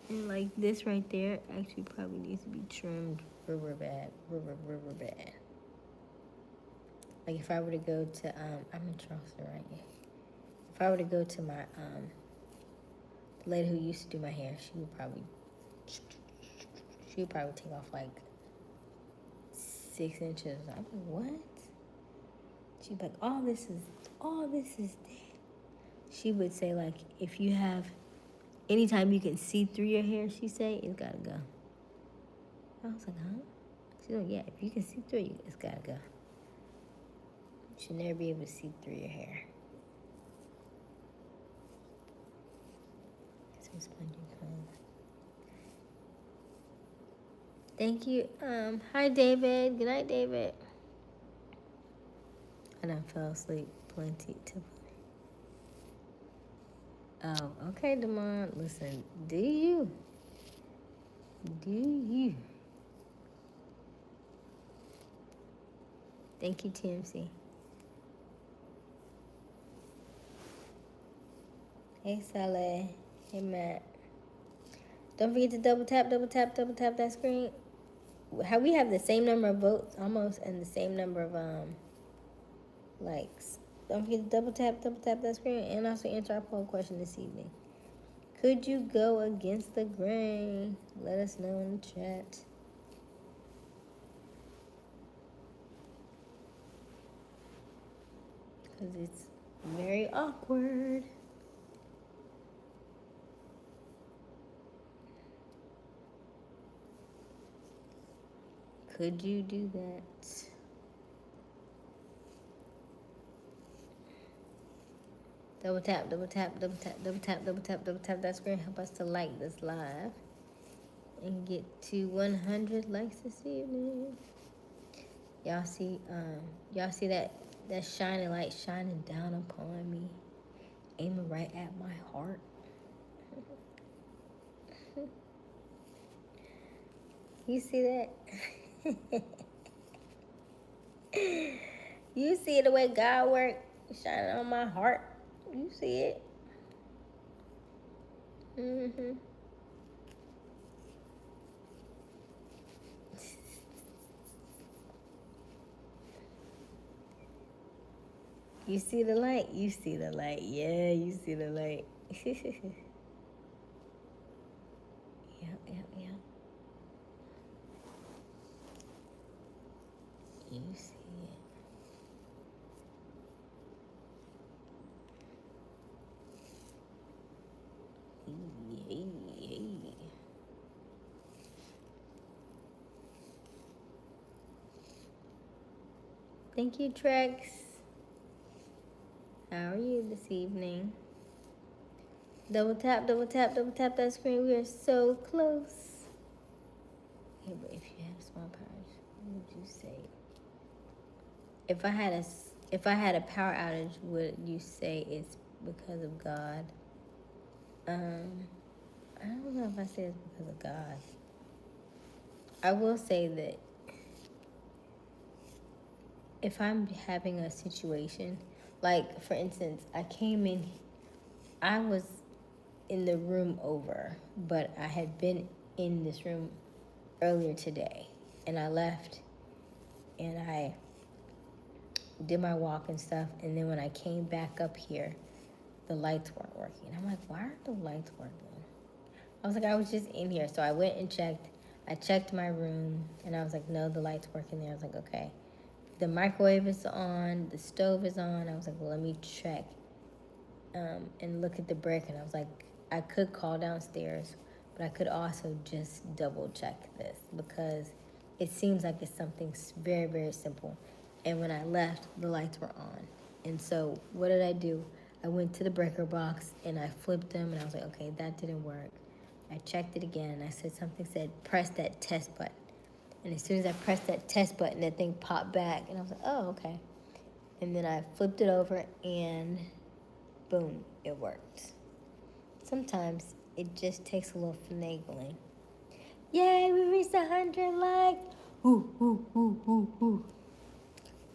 And like this right there actually probably needs to be trimmed river bad. Like if I were to go to, I'm in Charleston, right? Yeah. If I were to go to my, the lady who used to do my hair, she would probably take off like 6 inches. I'm like, what? She'd be like, all this is dead. She would say like, if you have, anytime you can see through your hair, she say, it's gotta go. I was like, huh? She's like, yeah, if you can see through you, it's gotta go. You should never be able to see through your hair. Some spongy comb. Thank you. Hi David. Good night, David. I done fell asleep plenty too. Oh, okay, Damon. Listen, do you? Thank you, TMC. Hey, Saleh. Hey, Matt. Don't forget to double tap that screen. How we have the same number of votes almost and the same number of likes. Don't forget to double tap that screen and also answer our poll question this evening. Could you go against the grain? Let us know in the chat. Because it's very awkward. Could you do that? Double tap that screen. Help us to like this live and get to 100 likes this evening. Y'all see that shining light shining down upon me, aiming right at my heart. You see that? You see the way God work shining on my heart. You see it. Mm-hmm. You see the light. You see the light. Yeah, you see the light. Yep, yep, yep. You see it. Yay. Thank you, Trex. How are you this evening? Double tap, double tap, double tap that screen. We are so close. Hey, but if you have small powers, what would you say? If I had a power outage, would you say it's because of God? I don't know if I say it's because of God. I will say that if I'm having a situation, like for instance, I was in the room over, but I had been in this room earlier today, and I left, and I did my walk and stuff, and then when I came back up here, the lights weren't working. I'm like, why aren't the lights working? I was like, I was just in here, so I went and checked. I checked my room, and I was like, no, the light's working there. I was like, okay. The microwave is on, the stove is on. I was like, well, let me check and look at the brick. And I was like, I could call downstairs, but I could also just double check this because it seems like it's something very, very simple. And when I left, the lights were on. And so what did I do? I went to the breaker box and I flipped them and I was like, okay, that didn't work. I checked it again and I said, press that test button. And as soon as I pressed that test button, that thing popped back and I was like, oh, okay. And then I flipped it over and boom, it worked. Sometimes it just takes a little finagling. Yay, we reached 100 likes. Ooh, ooh, ooh, ooh, ooh.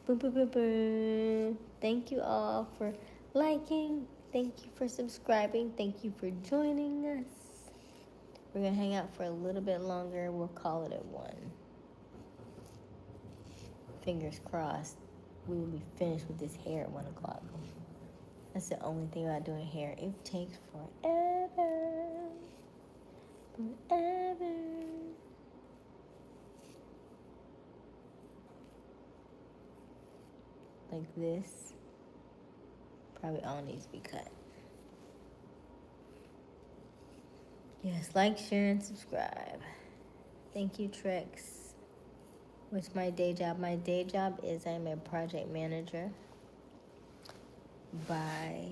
Boom, boom, boom, boom. Thank you all for liking. Thank you for subscribing. Thank you for joining us. We're going to hang out for a little bit longer. We'll call it at 1. Fingers crossed. We will be finished with this hair at 1 o'clock. That's the only thing about doing hair. It takes forever. Forever. Like this. Probably all needs to be cut. Yes, like, share, and subscribe. Thank you, Trex. What's my day job? My day job is I'm a project manager by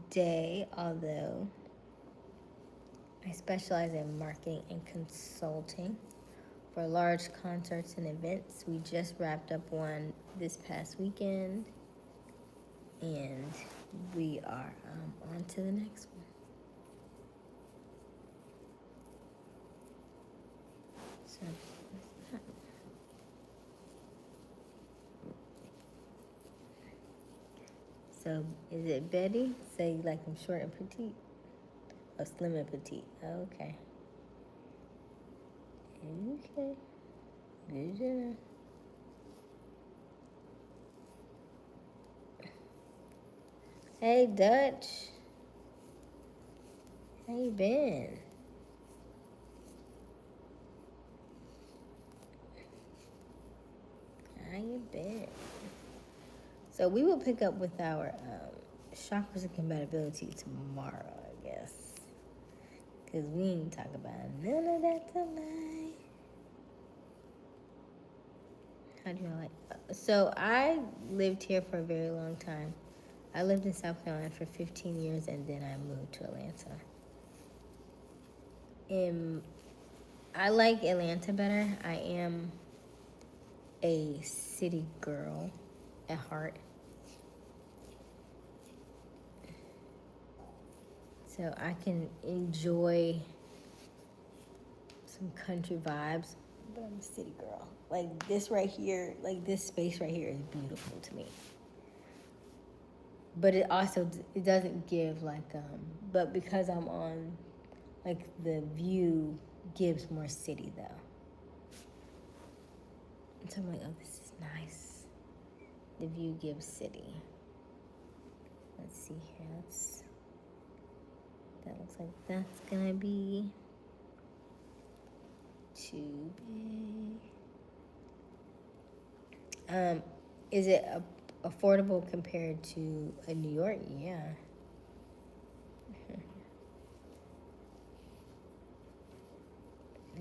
day, although I specialize in marketing and consulting for large concerts and events. We just wrapped up one this past weekend, and we are on to the next one. So, is it Betty? Say you like them short and petite? Oh, slim and petite. Okay. Okay. Good to know. Hey, Dutch. How you been? How you been? So we will pick up with our chakras and compatibility tomorrow, I guess. Because we ain't talk about none of that tonight. How do you like? So I lived here for a very long time. I lived in South Carolina for 15 years, and then I moved to Atlanta. I like Atlanta better. I am a city girl at heart. So I can enjoy some country vibes, but I'm a city girl. Like this right here, like this space right here is beautiful to me. But it also, it doesn't give like, but because I'm on, like the view gives more city though. And so I'm like, oh, this is nice. The view gives city. Let's see here. That looks like that's gonna be too big. Is it affordable compared to a New York? Yeah.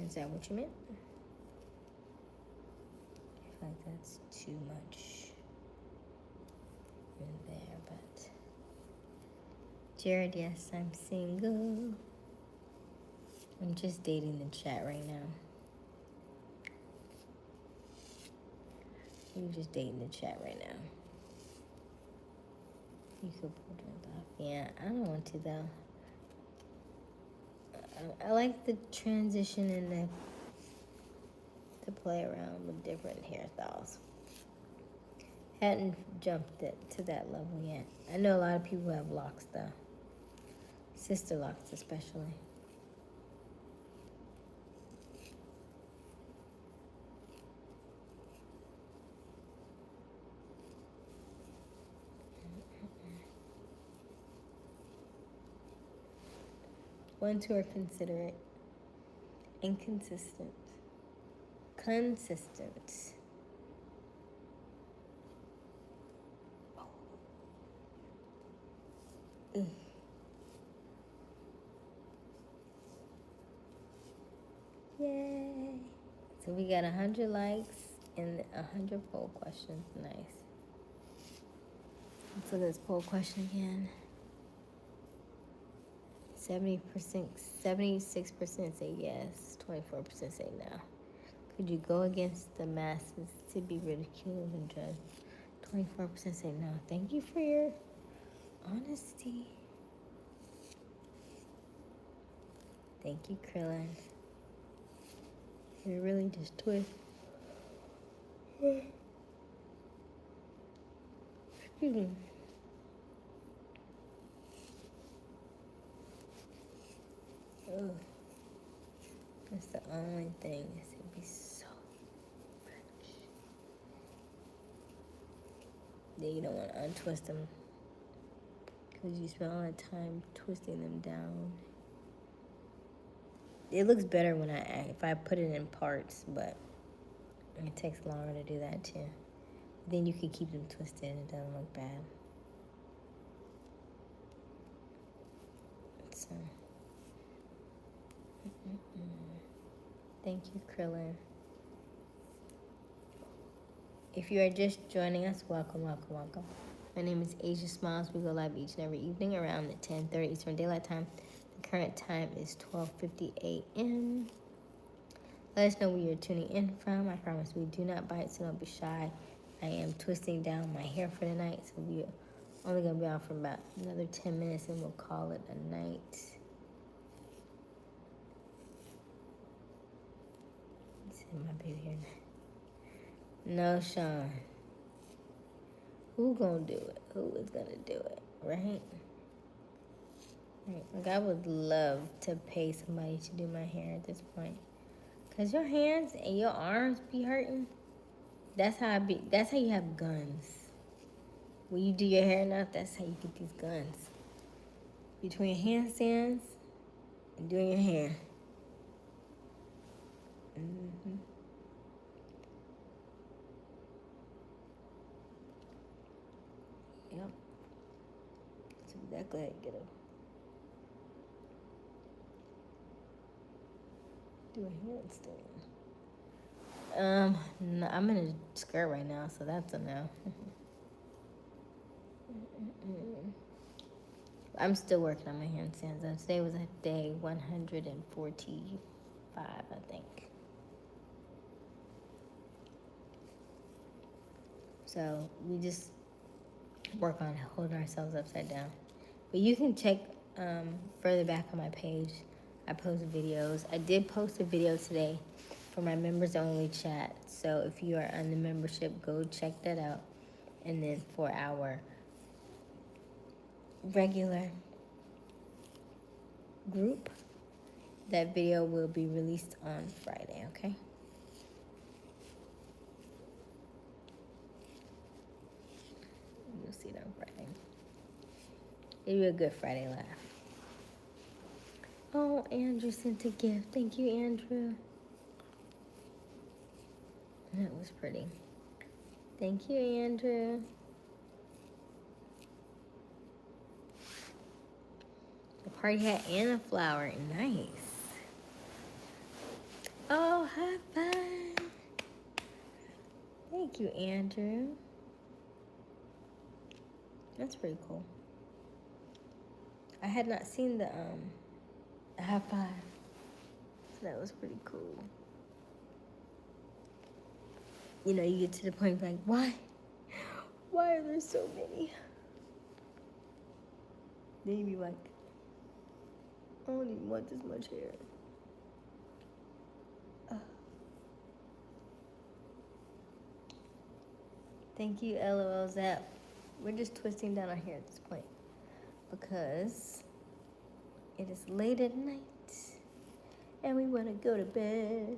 Is that what you meant? I feel like that's too much in there, but Jared, yes, I'm single. I'm just dating the chat right now. I'm just dating the chat right now. You could pull it off. Yeah, I don't want to though. I like the transition and to play around with different hairstyles. Hadn't jumped it to that level yet. I know a lot of people have locks though. Sister locks especially. Ones who are considerate, inconsistent, consistent. Yay! So we got 100 likes and 100 poll questions. Nice. Let's look at this poll question again. 76% say yes, 24% say no. Could you go against the masses to be ridiculed and judged? 24% say no. Thank you for your honesty. Thank you, Krillin. You really just twist. Excuse me. Ugh. That's the only thing. Is it'd be so rich. Then you don't want to untwist them because you spend all that time twisting them down. It looks better when if I put it in parts, but it takes longer to do that too. Then you can keep them twisted and it doesn't look bad. So, thank you, Krillin. If you are just joining us, welcome, welcome, welcome. My name is Aysia Smiles. We go live each and every evening around 10:30 Eastern Daylight Time. The current time is 12:50 a.m. Let us know where you're tuning in from. I promise we do not bite, so don't be shy. I am twisting down my hair for the night, so we're only going to be on for about another 10 minutes, and we'll call it a night. Let's see my baby here. No, Sean. Who gonna do it? Who is gonna do it, right? Like, I would love to pay somebody to do my hair at this point. Cause your hands and your arms be hurting. That's how you have guns. When you do your hair enough, that's how you get these guns. Between handstands and doing your hair. Mm-hmm. Yep. That's exactly how you get them. Do a handstand. No, I'm in a skirt right now, so that's a no. I'm still working on my handstands. Today was day 145, I think. So we just work on holding ourselves upside down. But you can check further back on my page. I post videos. I did post a video today for my members only chat. So if you are on the membership, go check that out. And then for our regular group, that video will be released on Friday, okay? You'll see it on Friday. It'll be a good Friday laugh. Oh, Andrew sent a gift. Thank you, Andrew. That was pretty. Thank you, Andrew. A party hat and a flower. Nice. Oh, high five. Thank you, Andrew. That's pretty cool. I had not seen the high five. So that was pretty cool. You know, you get to the point like, why? Why are there so many? Then you be like, I don't even want this much hair. Thank you, LOL Zap. We're just twisting down our hair at this point because it is late at night and we want to go to bed.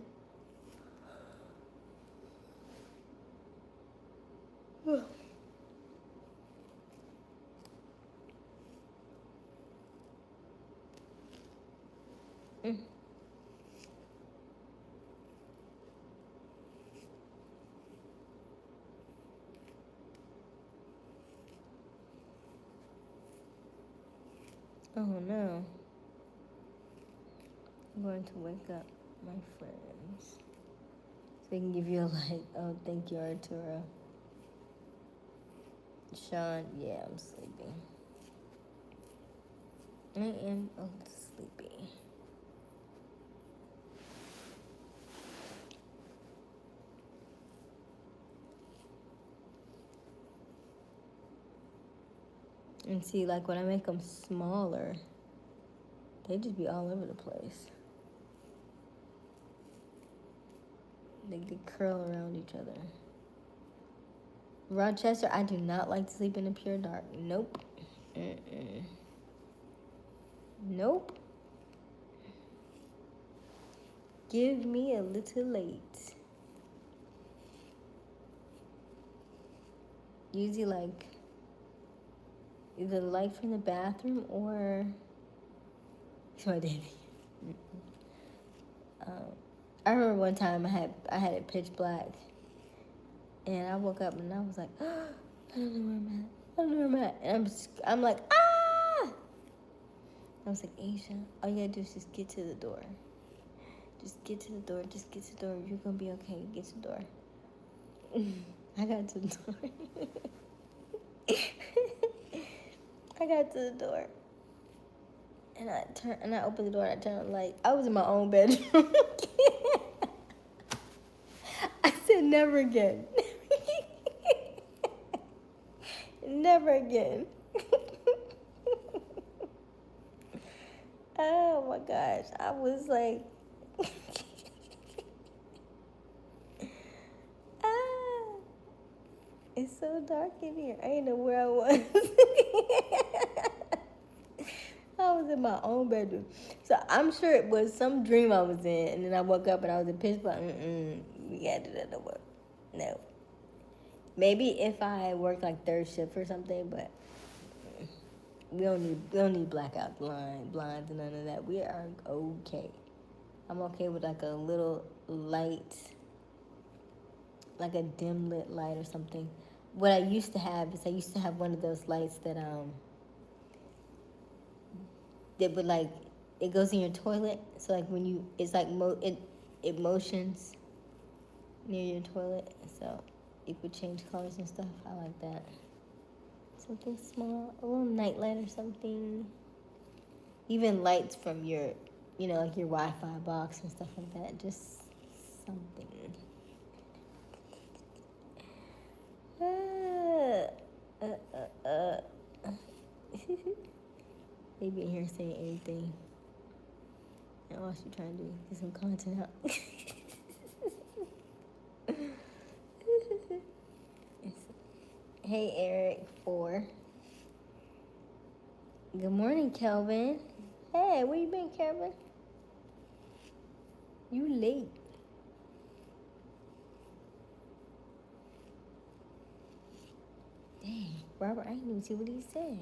Oh no. I'm going to wake up my friends so they can give you a like. Oh, thank you, Arturo. Sean, yeah, I'm sleepy. I am sleepy. And see, like when I make them smaller, they just be all over the place. They curl around each other. Rochester, I do not like to sleep in the pure dark. Nope. Nope. Give me a little late. Usually like either the light from the bathroom or my daddy. I remember one time I had it pitch black, and I woke up and I was like, oh, I don't know where I'm at. I don't know where I'm at. And I'm like, ah! I was like, Aysia, all you gotta do is just get to the door. Just get to the door. Just get to the door. You're gonna be okay. Get to the door. I got to the door. I got to the door. And I opened the door and I turned on the light. I was in my own bedroom. I said never again. Never again. Oh my gosh. I was like it's so dark in here. I didn't know where I was. I was in my own bedroom. So I'm sure it was some dream I was in, and then I woke up and I was in pitch black. We gotta do that no more. No. Maybe if I worked like third shift or something, but we don't need blackout blinds and none of that. We are okay. I'm okay with like a little light, like a dim lit light or something. What I used to have is one of those lights that would like, it goes in your toilet. So like when you, it's like it motions near your toilet. So it would change colors and stuff. I like that. Something small, a little night light or something. Even lights from your, like your Wi-Fi box and stuff like that. Just something. They be in here saying anything. And all she trying to do is get some content out. Hey, Eric 4. Good morning, Kelvin. Hey, where you been, Kelvin? You late. Dang, Robert, I didn't even see what he said.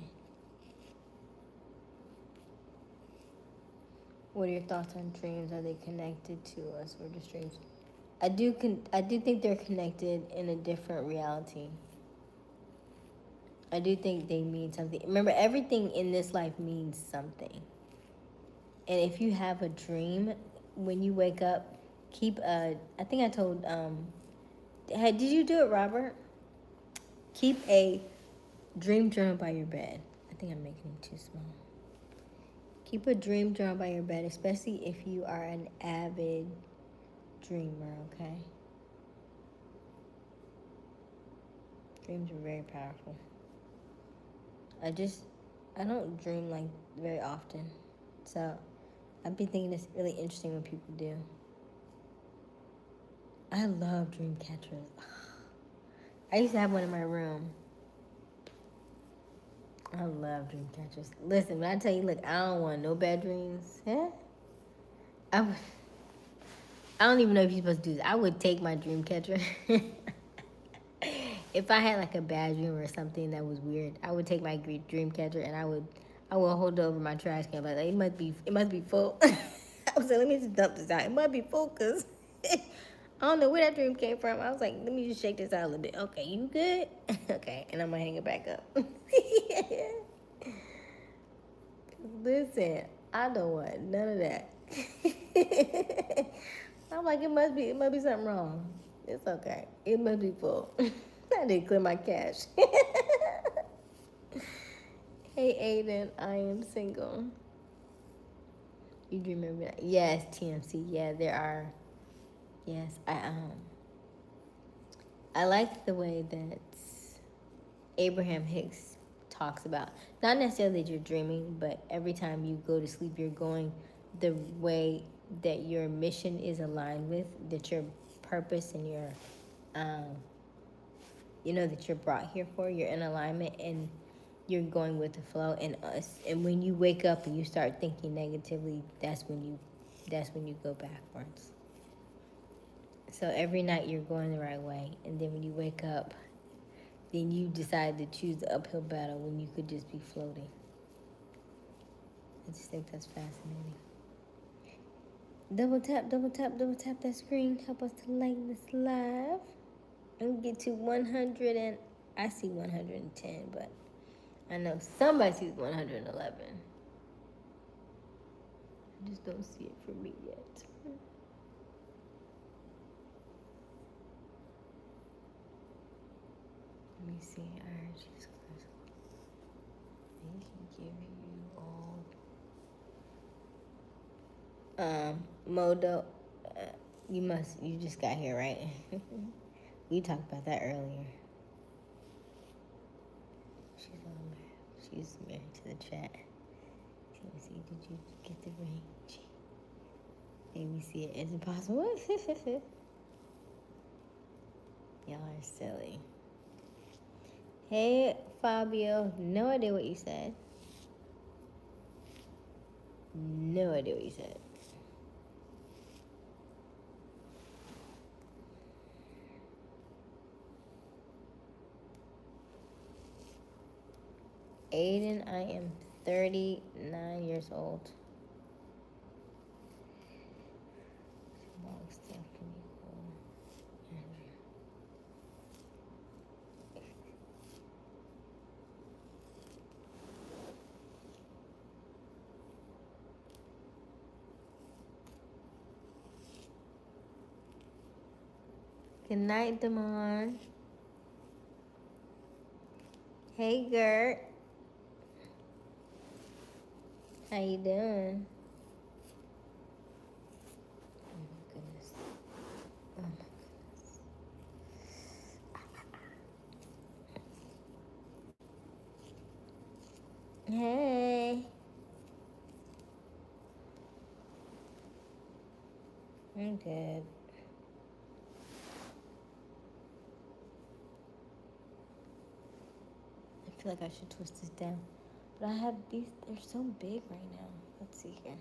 What are your thoughts on dreams? Are they connected to us or just dreams? I do think they're connected in a different reality. I do think they mean something. Remember, everything in this life means something. And if you have a dream, when you wake up, keep a. I think I told. Hey, did you do it, Robert? Keep a dream journal by your bed. I think I'm making it too small. Keep a dream journal by your bed, especially if you are an avid dreamer. Okay. Dreams are very powerful. I don't dream like very often. So I've been thinking it's really interesting when people do. I love dream catchers. I used to have one in my room. I love dream catchers. Listen, when I tell you, look, I don't want no bad dreams. Yeah? I don't even know if you're supposed to do this. I would take my dream catcher. If I had like a bad dream or something that was weird, I would take my dream catcher and I would hold it over my trash can. Like it must be full. I was like, let me just dump this out. It must be full because I don't know where that dream came from. I was like, let me just shake this out a little bit. Okay, you good? Okay, and I'm gonna hang it back up. Listen, I don't want none of that. I'm like, it must be something wrong. It's okay. It must be full. I didn't clear my cash. Hey Aiden, I am single. You do remember that? Yes, TMC. Yeah, there are. Yes, I like the way that Abraham Hicks talks about, not necessarily that you're dreaming, but every time you go to sleep, you're going the way that your mission is aligned with, that your purpose and your, that you're brought here for, you're in alignment and you're going with the flow and us. And when you wake up and you start thinking negatively, that's when you go backwards. So every night you're going the right way, and then when you wake up, then you decide to choose the uphill battle when you could just be floating. I just think that's fascinating. Double tap that screen. Help us to like this live. And get to 100 and I see 110, but I know somebody sees 111. I just don't see it for me yet. Let me see. I heard Jesus Christ. Thank you, give you all. Modo, you just got here, right? We talked about that earlier. She's married to the chat. Let me see, did you get the ring? Maybe see it. Is it possible? Y'all are silly. Hey, Fabio. No idea what you said. No idea what you said. Aiden, I am 39 years old. Good night, Damon. Hey, Gert. How you doing? Oh my goodness. Oh my goodness. Hey. I'm good. feel like I should twist this down. But I have these, they're so big right now. Let's see here.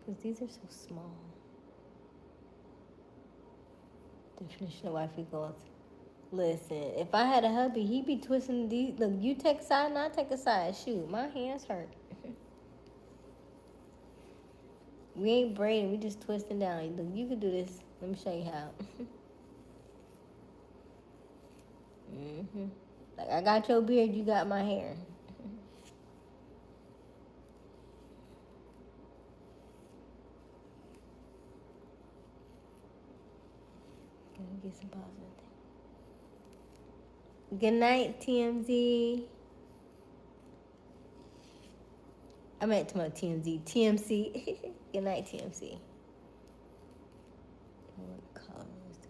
Because these are so small. Definition of wifey goals. Listen, if I had a hubby, he'd be twisting these. Look, you take a side and I take a side. Shoot, my hands hurt. We ain't braiding, we just twisting down. Look, you can do this. Let me show you how. Like, I got your beard, you got my hair. Gonna get some positive things. Good night, TMZ. I meant to my TMZ. TMC. Good night, TMC. What color is this?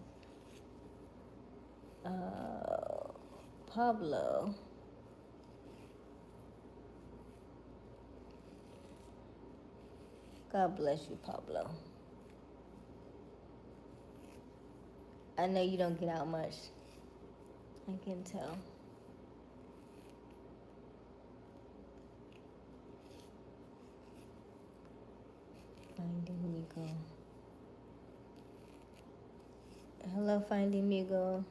Pablo. God bless you, Pablo. I know you don't get out much. I can tell. Finding Migo. Hello, Finding Migo.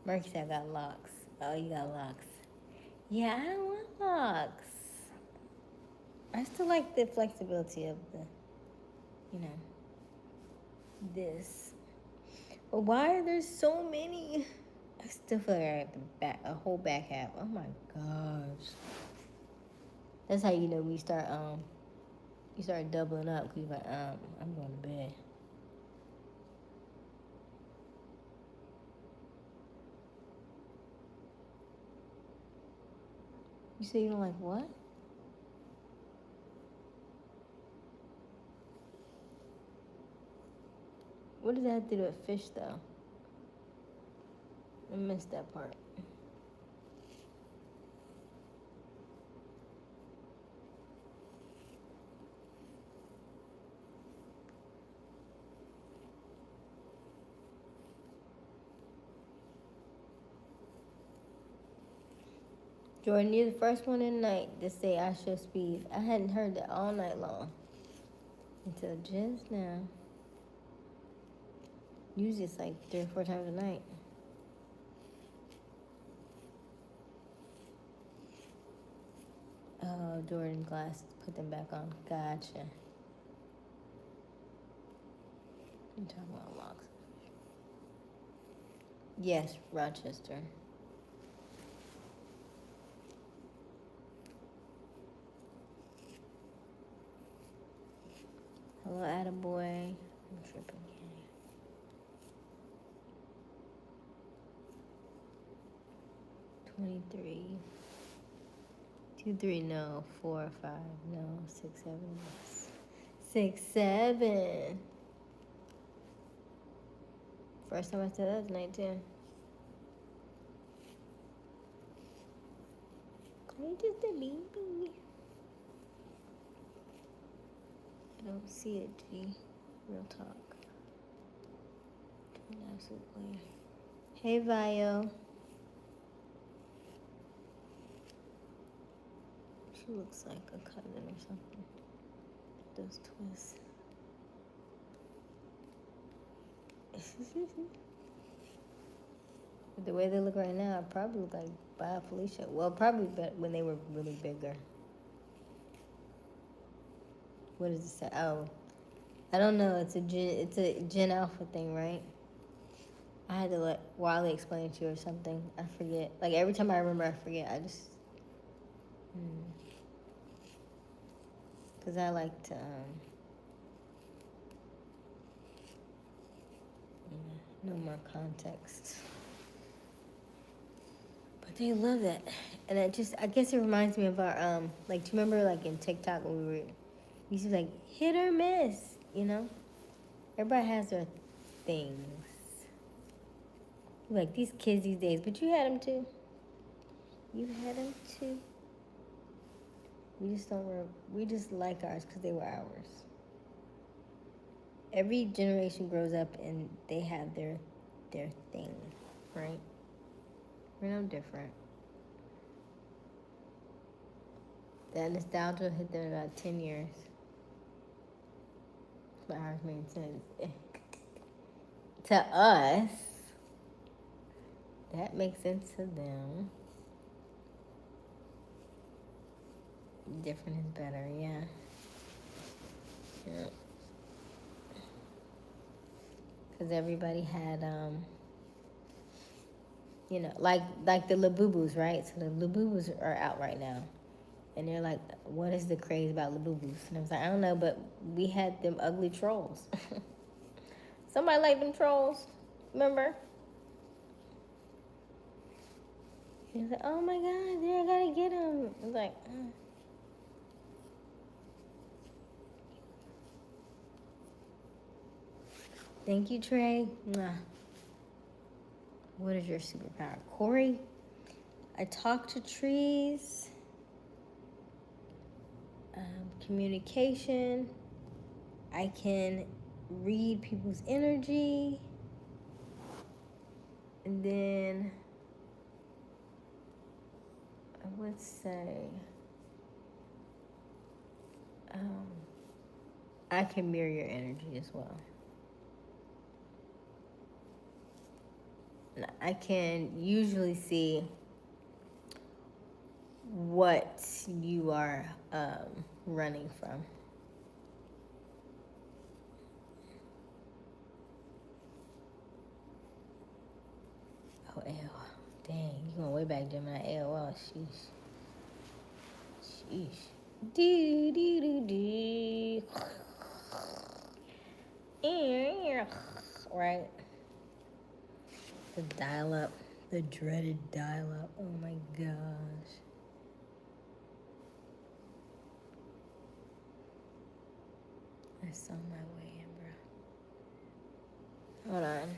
Mercy said I got locks. Oh, you got locks. Yeah, I don't want locks. I still like the flexibility of the, this. But why are there so many? I still feel like I have a whole back half. Oh my gosh. That's how you know we start doubling up because you're like, I'm going to bed. You say you don't like what? What does that have to do with fish, though? I missed that part. Jordan, you're the first one in the night to say I show speed. I hadn't heard that all night long. Until just now. Usually it's like 3 or 4 times a night. Oh, Jordan glasses. Put them back on. Gotcha. I'm talking about locks. Yes, Rochester. Hello, attaboy. I'm tripping again. 23. 2, 3, no. 4, 5, no. 6, 7, yes. 6, 7. First time I said that was 19. I'm just a baby. I don't see it, G. Real talk. Absolutely. Hey, Vio. She looks like a cousin or something. Those twists. The way they look right now, I probably look like Bia Felicia. Well, probably when they were really bigger. What does it say? Oh, I don't know. It's a Gen Alpha thing, right? I had to let Wiley explain it to you or something. I forget. Like every time I remember, I forget. I just because I like to know more context. But they love that, and I guess it reminds me of our like, do you remember like in TikTok when we used to be like hit or miss, Everybody has their things. Like these kids these days, but you had them too. You had them too. We just like ours because they were ours. Every generation grows up and they have their their thing, right? We're no different. That nostalgia hit them in about 10 years. But ours made sense. To us, that makes sense to them. Different is better, yeah. Yeah. Because everybody had, you know, like the Labubus, right? So the Labubus are out right now. And they're like, what is the craze about Labubus? And I was like, I don't know, but we had them ugly trolls. Somebody liked them trolls, remember? He was like, oh my God, yeah, I gotta get them. I was like, Thank you, Trey. Mwah. What is your superpower? Corey, I talk to trees. Communication. I can read people's energy. And then I would say I can mirror your energy as well. I can usually see what you are running from. Oh, AOL. Dang, you going way back, Gemini. AOL, sheesh. Sheesh. Do, do, do, do. Right? The dial-up. The dreaded dial-up. Oh, my gosh. I saw my way in, bro. Hold on.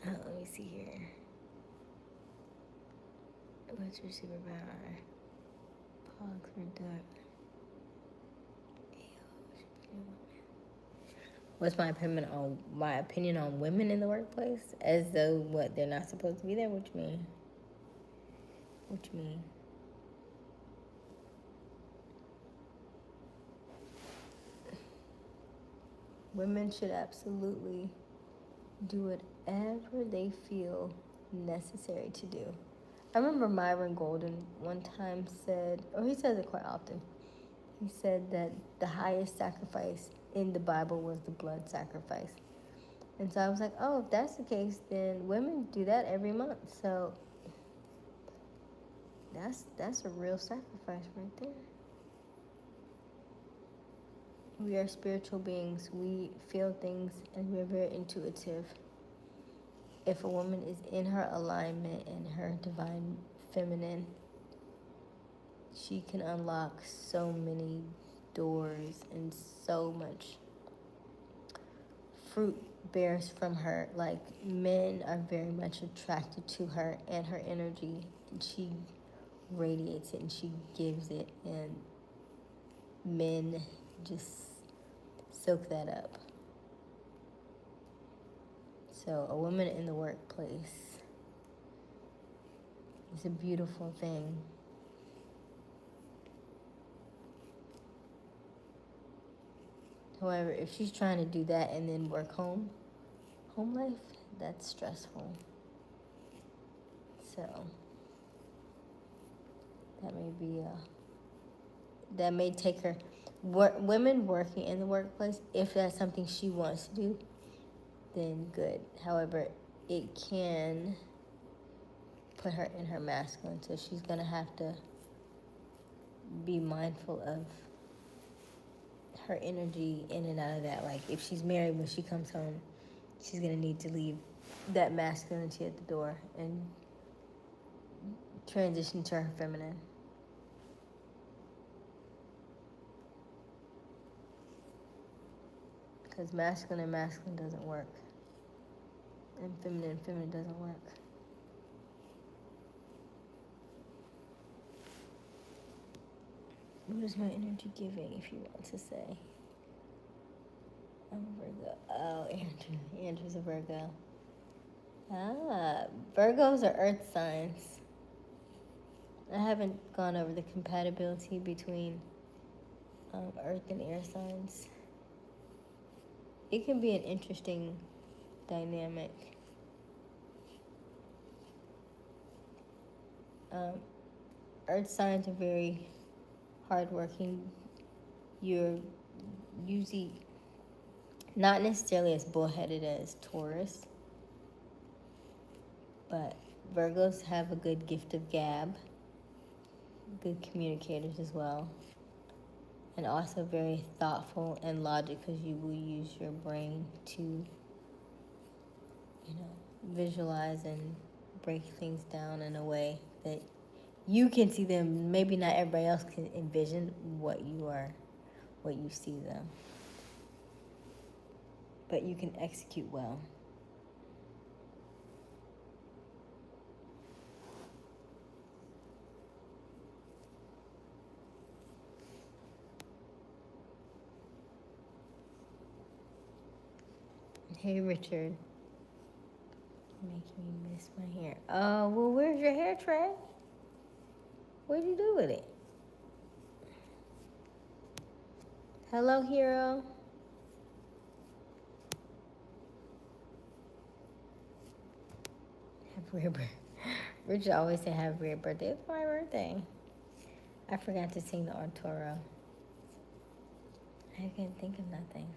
Let me see here. What's your superpower? Pogs or duck? What's my opinion on women in the workplace? As though what, they're not supposed to be there? What you mean? What you mean? Women should absolutely do whatever they feel necessary to do. I remember Myron Golden one time said, or he says it quite often, he said that the highest sacrifice in the Bible was the blood sacrifice. And so I was like, oh, if that's the case, then women do that every month. So that's a real sacrifice right there. We are spiritual beings. We feel things and we're very intuitive. If a woman is in her alignment and her divine feminine, she can unlock so many doors and so much fruit bears from her. Like, men are very much attracted to her and her energy, and she radiates it and she gives it, and men just soak that up. So a woman in the workplace is a beautiful thing. However, if she's trying to do that and then work home life, that's stressful. So that may take her, women working in the workplace, if that's something she wants to do, then good. However, it can put her in her masculine, so she's going to have to be mindful of her energy in and out of that. Like, if she's married, when she comes home, she's going to need to leave that masculinity at the door and transition to her feminine. Because masculine and masculine doesn't work. And feminine doesn't work. What is my energy giving, if you want to say? I'm a Virgo. Oh, Andrew. Andrew's a Virgo. Virgos are earth signs. I haven't gone over the compatibility between earth and air signs. It can be an interesting dynamic. Earth signs are very hardworking. You're usually not necessarily as bullheaded as Taurus, but Virgos have a good gift of gab, good communicators as well, and also very thoughtful and logic, because you will use your brain to, visualize and break things down in a way that you can see them. Maybe not everybody else can envision what you see them, but you can execute well. Hey, Richard. Making me miss my hair. Oh, well, where's your hair tray? What'd you do with it? Hello, hero. Have a weird birthday. Richard always say have a weird birthday. It's my birthday. I forgot to sing the Arturo. I can't think of nothing.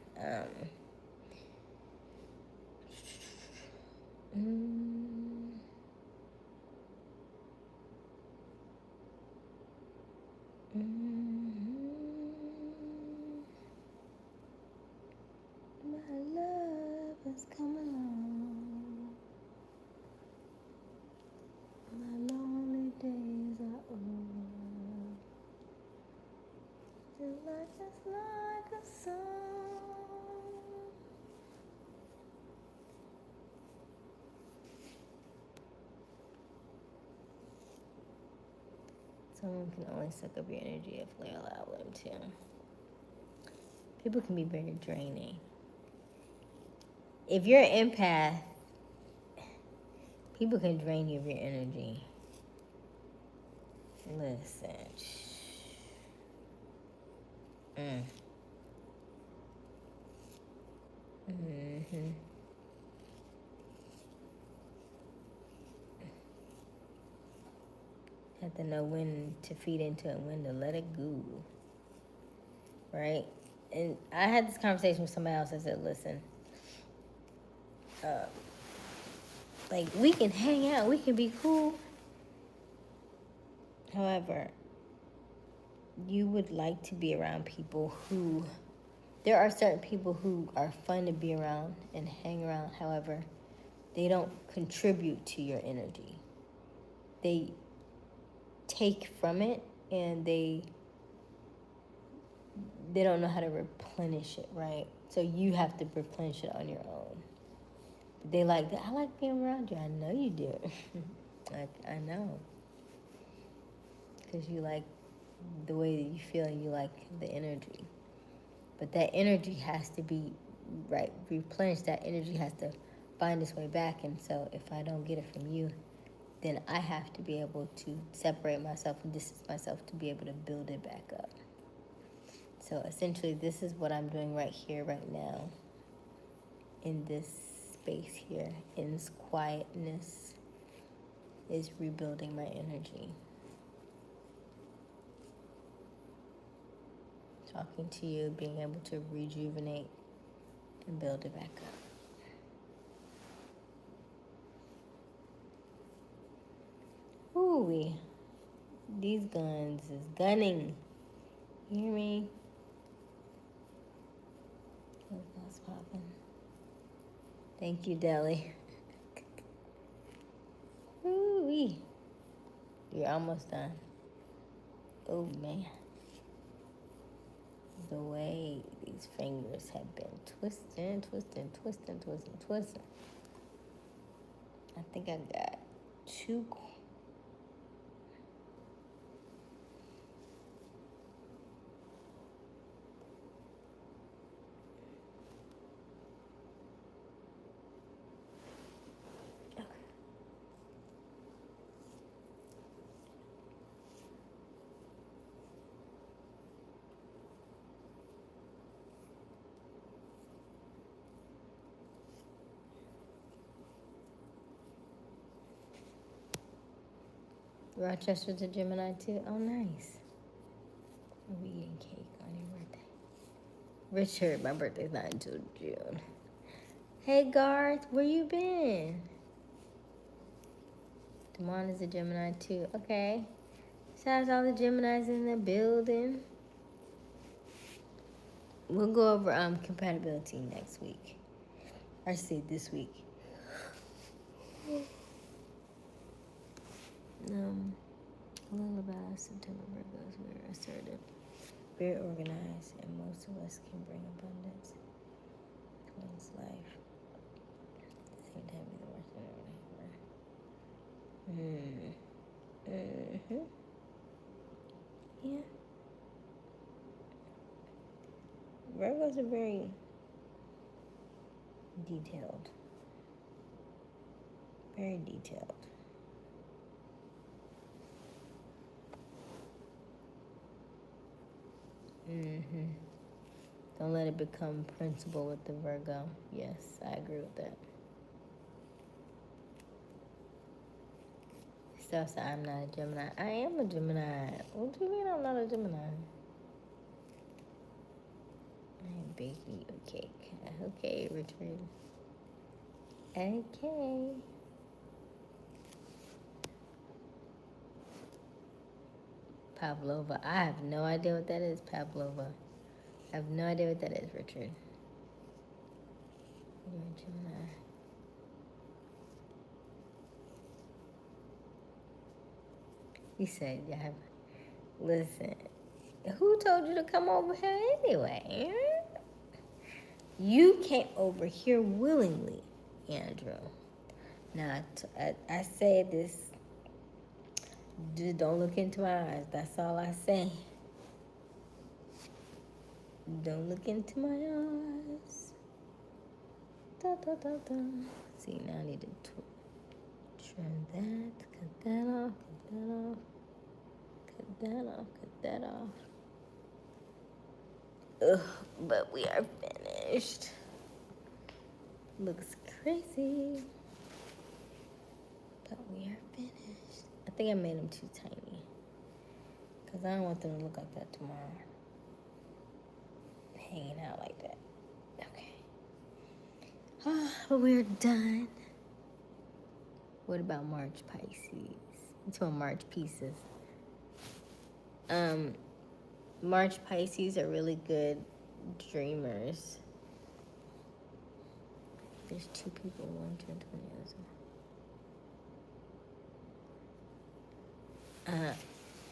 My love has come along. My lonely days are over. Just like a song. Someone can only suck up your energy if they allow them to. People can be very draining. If you're an empath, people can drain you of your energy. Listen. Have to know when to feed into it and when to let it go. Right? And I had this conversation with somebody else. I said, listen, like, we can hang out, we can be cool. However, you would like to be around people who, there are certain people who are fun to be around and hang around. However, they don't contribute to your energy. They take from it, and they don't know how to replenish it, right? So you have to replenish it on your own. But they like that. I like being around you. I know you do. I know. Because you like the way that you feel, and you like the energy. But that energy has to be, right, replenished. That energy has to find its way back. And so if I don't get it from you, then I have to be able to separate myself and distance myself to be able to build it back up. So essentially, this is what I'm doing right here, right now, in this space here, in this quietness, is rebuilding my energy. Talking to you, being able to rejuvenate and build it back up. Ooh, these guns is gunning. You hear me? That's popping. Thank you, Deli. Ooh-wee. You're almost done. Oh, man. The way these fingers have been twisting. I think I got 2. Rochester's a Gemini too. Oh, nice. We'll be eating cake on your birthday. Richard, my birthday's not until June. Hey, Garth, where you been? Damon is a Gemini too. Okay. Shout out to all the Geminis in the building. We'll go over compatibility next week. Or say this week. A little about us, September Virgos. We're assertive, very organized, and most of us can bring abundance to one's life. At the same time, be the worst thing ever. Yeah. Virgos are very detailed. Very detailed. Don't let it become principle with the Virgo. Yes, I agree with that. Steph said, I'm not a Gemini. I am a Gemini. What do you mean I'm not a Gemini? I am baking you a cake. Okay, Richard. Okay. Pavlova. I have no idea what that is, Pavlova. I have no idea what that is, Richard. You're a Gemini. He said, "Yeah, listen, who told you to come over here anyway? You came over here willingly, Andrew. Now, I say this, just don't look into my eyes. That's all I say. Don't look into my eyes. Da, da, da, da. See, now I need to trim that, cut that off, cut that off, cut that off, cut that off. Ugh, but we are finished. Looks crazy, but we are finished. I think I made them too tiny because I don't want them to look like that tomorrow. Hanging out like that. Okay. But we're done. What about March Pisces? It's on March pieces. March Pisces are really good dreamers. There's two people, 1, 10, 20 others.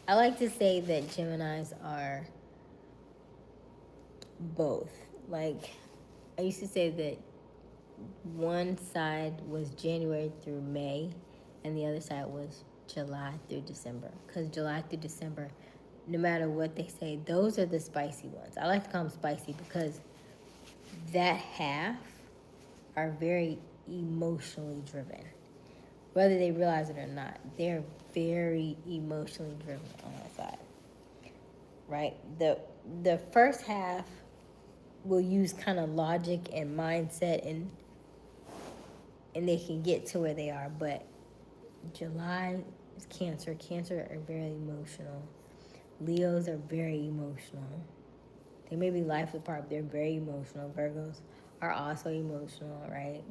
I like to say that Geminis are both. Like, I used to say that one side was January through May, and the other side was July through December. Because July through December, no matter what they say, those are the spicy ones. I like to call them spicy because that half are very emotionally driven. Whether they realize it or not, they're very emotionally driven on that side. Right? The first half will use kind of logic and mindset and they can get to where they are, but July is Cancer. Cancer are very emotional. Leos are very emotional. They may be life apart, but they're very emotional. Virgos are also emotional, right?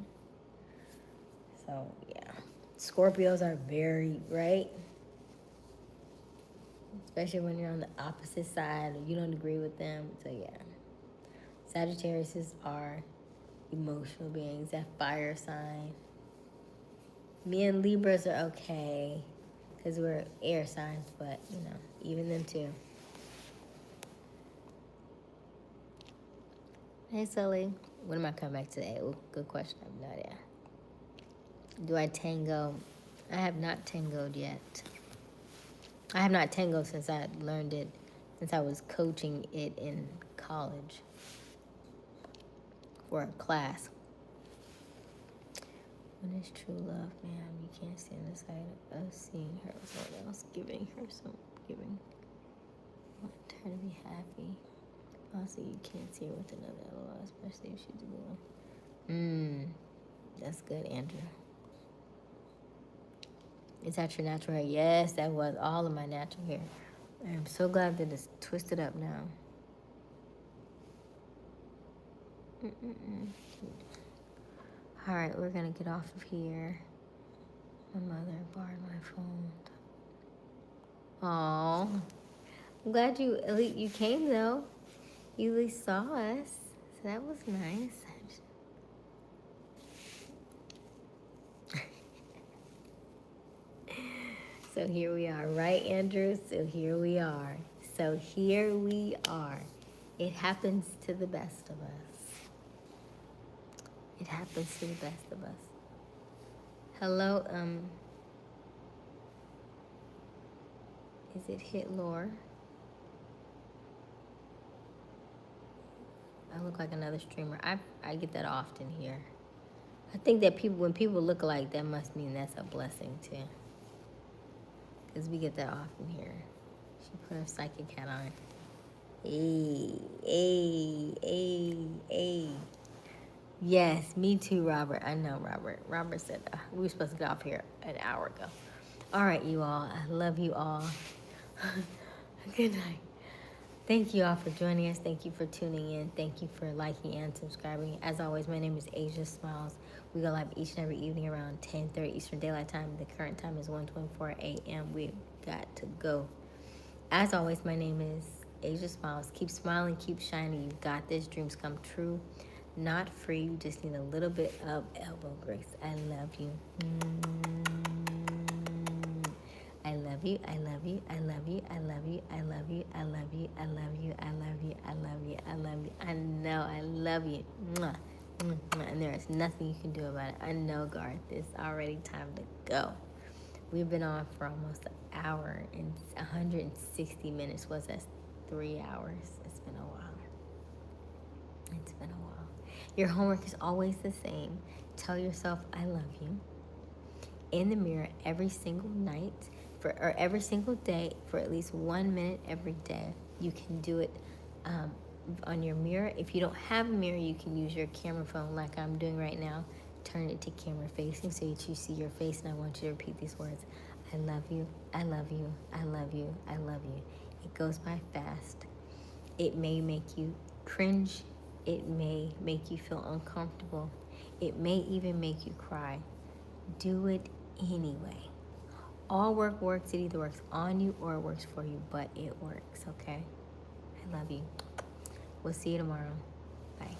So, yeah. Scorpios are very, right? Especially when you're on the opposite side or you don't agree with them. So, yeah. Sagittariuses are emotional beings, that fire sign. Me and Libras are okay because we're air signs, but, you know, even them too. Hey, Sully. When am I coming back today? Ooh, good question. I have no idea. Do I tango? I have not tangoed yet. I have not tangoed since I learned it, since I was coaching it in college for a class. When it's true love, man, you can't stand the sight of seeing her with someone else, giving her some, giving. I want her to be happy. Also, you can't see her with another LOL, especially if she's a good one. That's good, Andrew. Is that your natural hair? Yes, that was all of my natural hair. I'm so glad that it's twisted up now. All right, we're gonna get off of here. My mother borrowed my phone. Aw, I'm glad you came though. You at least saw us, so that was nice. So here we are, right, Andrew? So here we are. So here we are. It happens to the best of us. It happens to the best of us. Hello, is it Hit Lore? I look like another streamer. I get that often here. I think that when people look alike, that must mean that's a blessing too. Because we get that often here. She put her psychic hat on. Hey, hey, hey, hey. Yes, me too, Robert. I know, Robert. Robert said we were supposed to get off here an hour ago. All right, you all. I love you all. Good night. Thank you all for joining us. Thank you for tuning in. Thank you for liking and subscribing. As always, my name is Aysia Smiles. We go live each and every evening around 10:30 Eastern Daylight Time. The current time is 1:24 a.m. We've got to go. As always, my name is Aysia Smiles. Keep smiling, keep shining. You've got this. Dreams come true. Not free. You just need a little bit of elbow grace. I love you. I love you. I love you. I love you. I love you. I love you. I love you. I love you. I love you. I love you. I love you. I know I love you. Mwah. And there is nothing you can do about it. I know, Garth. It's already time to go. We've been on for almost an hour and 160 minutes. Was that 3 hours? It's been a while. It's been a while. Your homework is always the same. Tell yourself, I love you. In the mirror every single night, or every single day for at least 1 minute every day. You can do it on your mirror. If you don't have a mirror, you can use your camera phone like I'm doing right now. Turn it to camera facing so that you see your face, and I want you to repeat these words. I love you, I love you, I love you, I love you. It goes by fast. It may make you cringe. It may make you feel uncomfortable. It may even make you cry. Do it anyway. All work works. It either works on you or it works for you, but it works, okay? I love you. We'll see you tomorrow. Bye.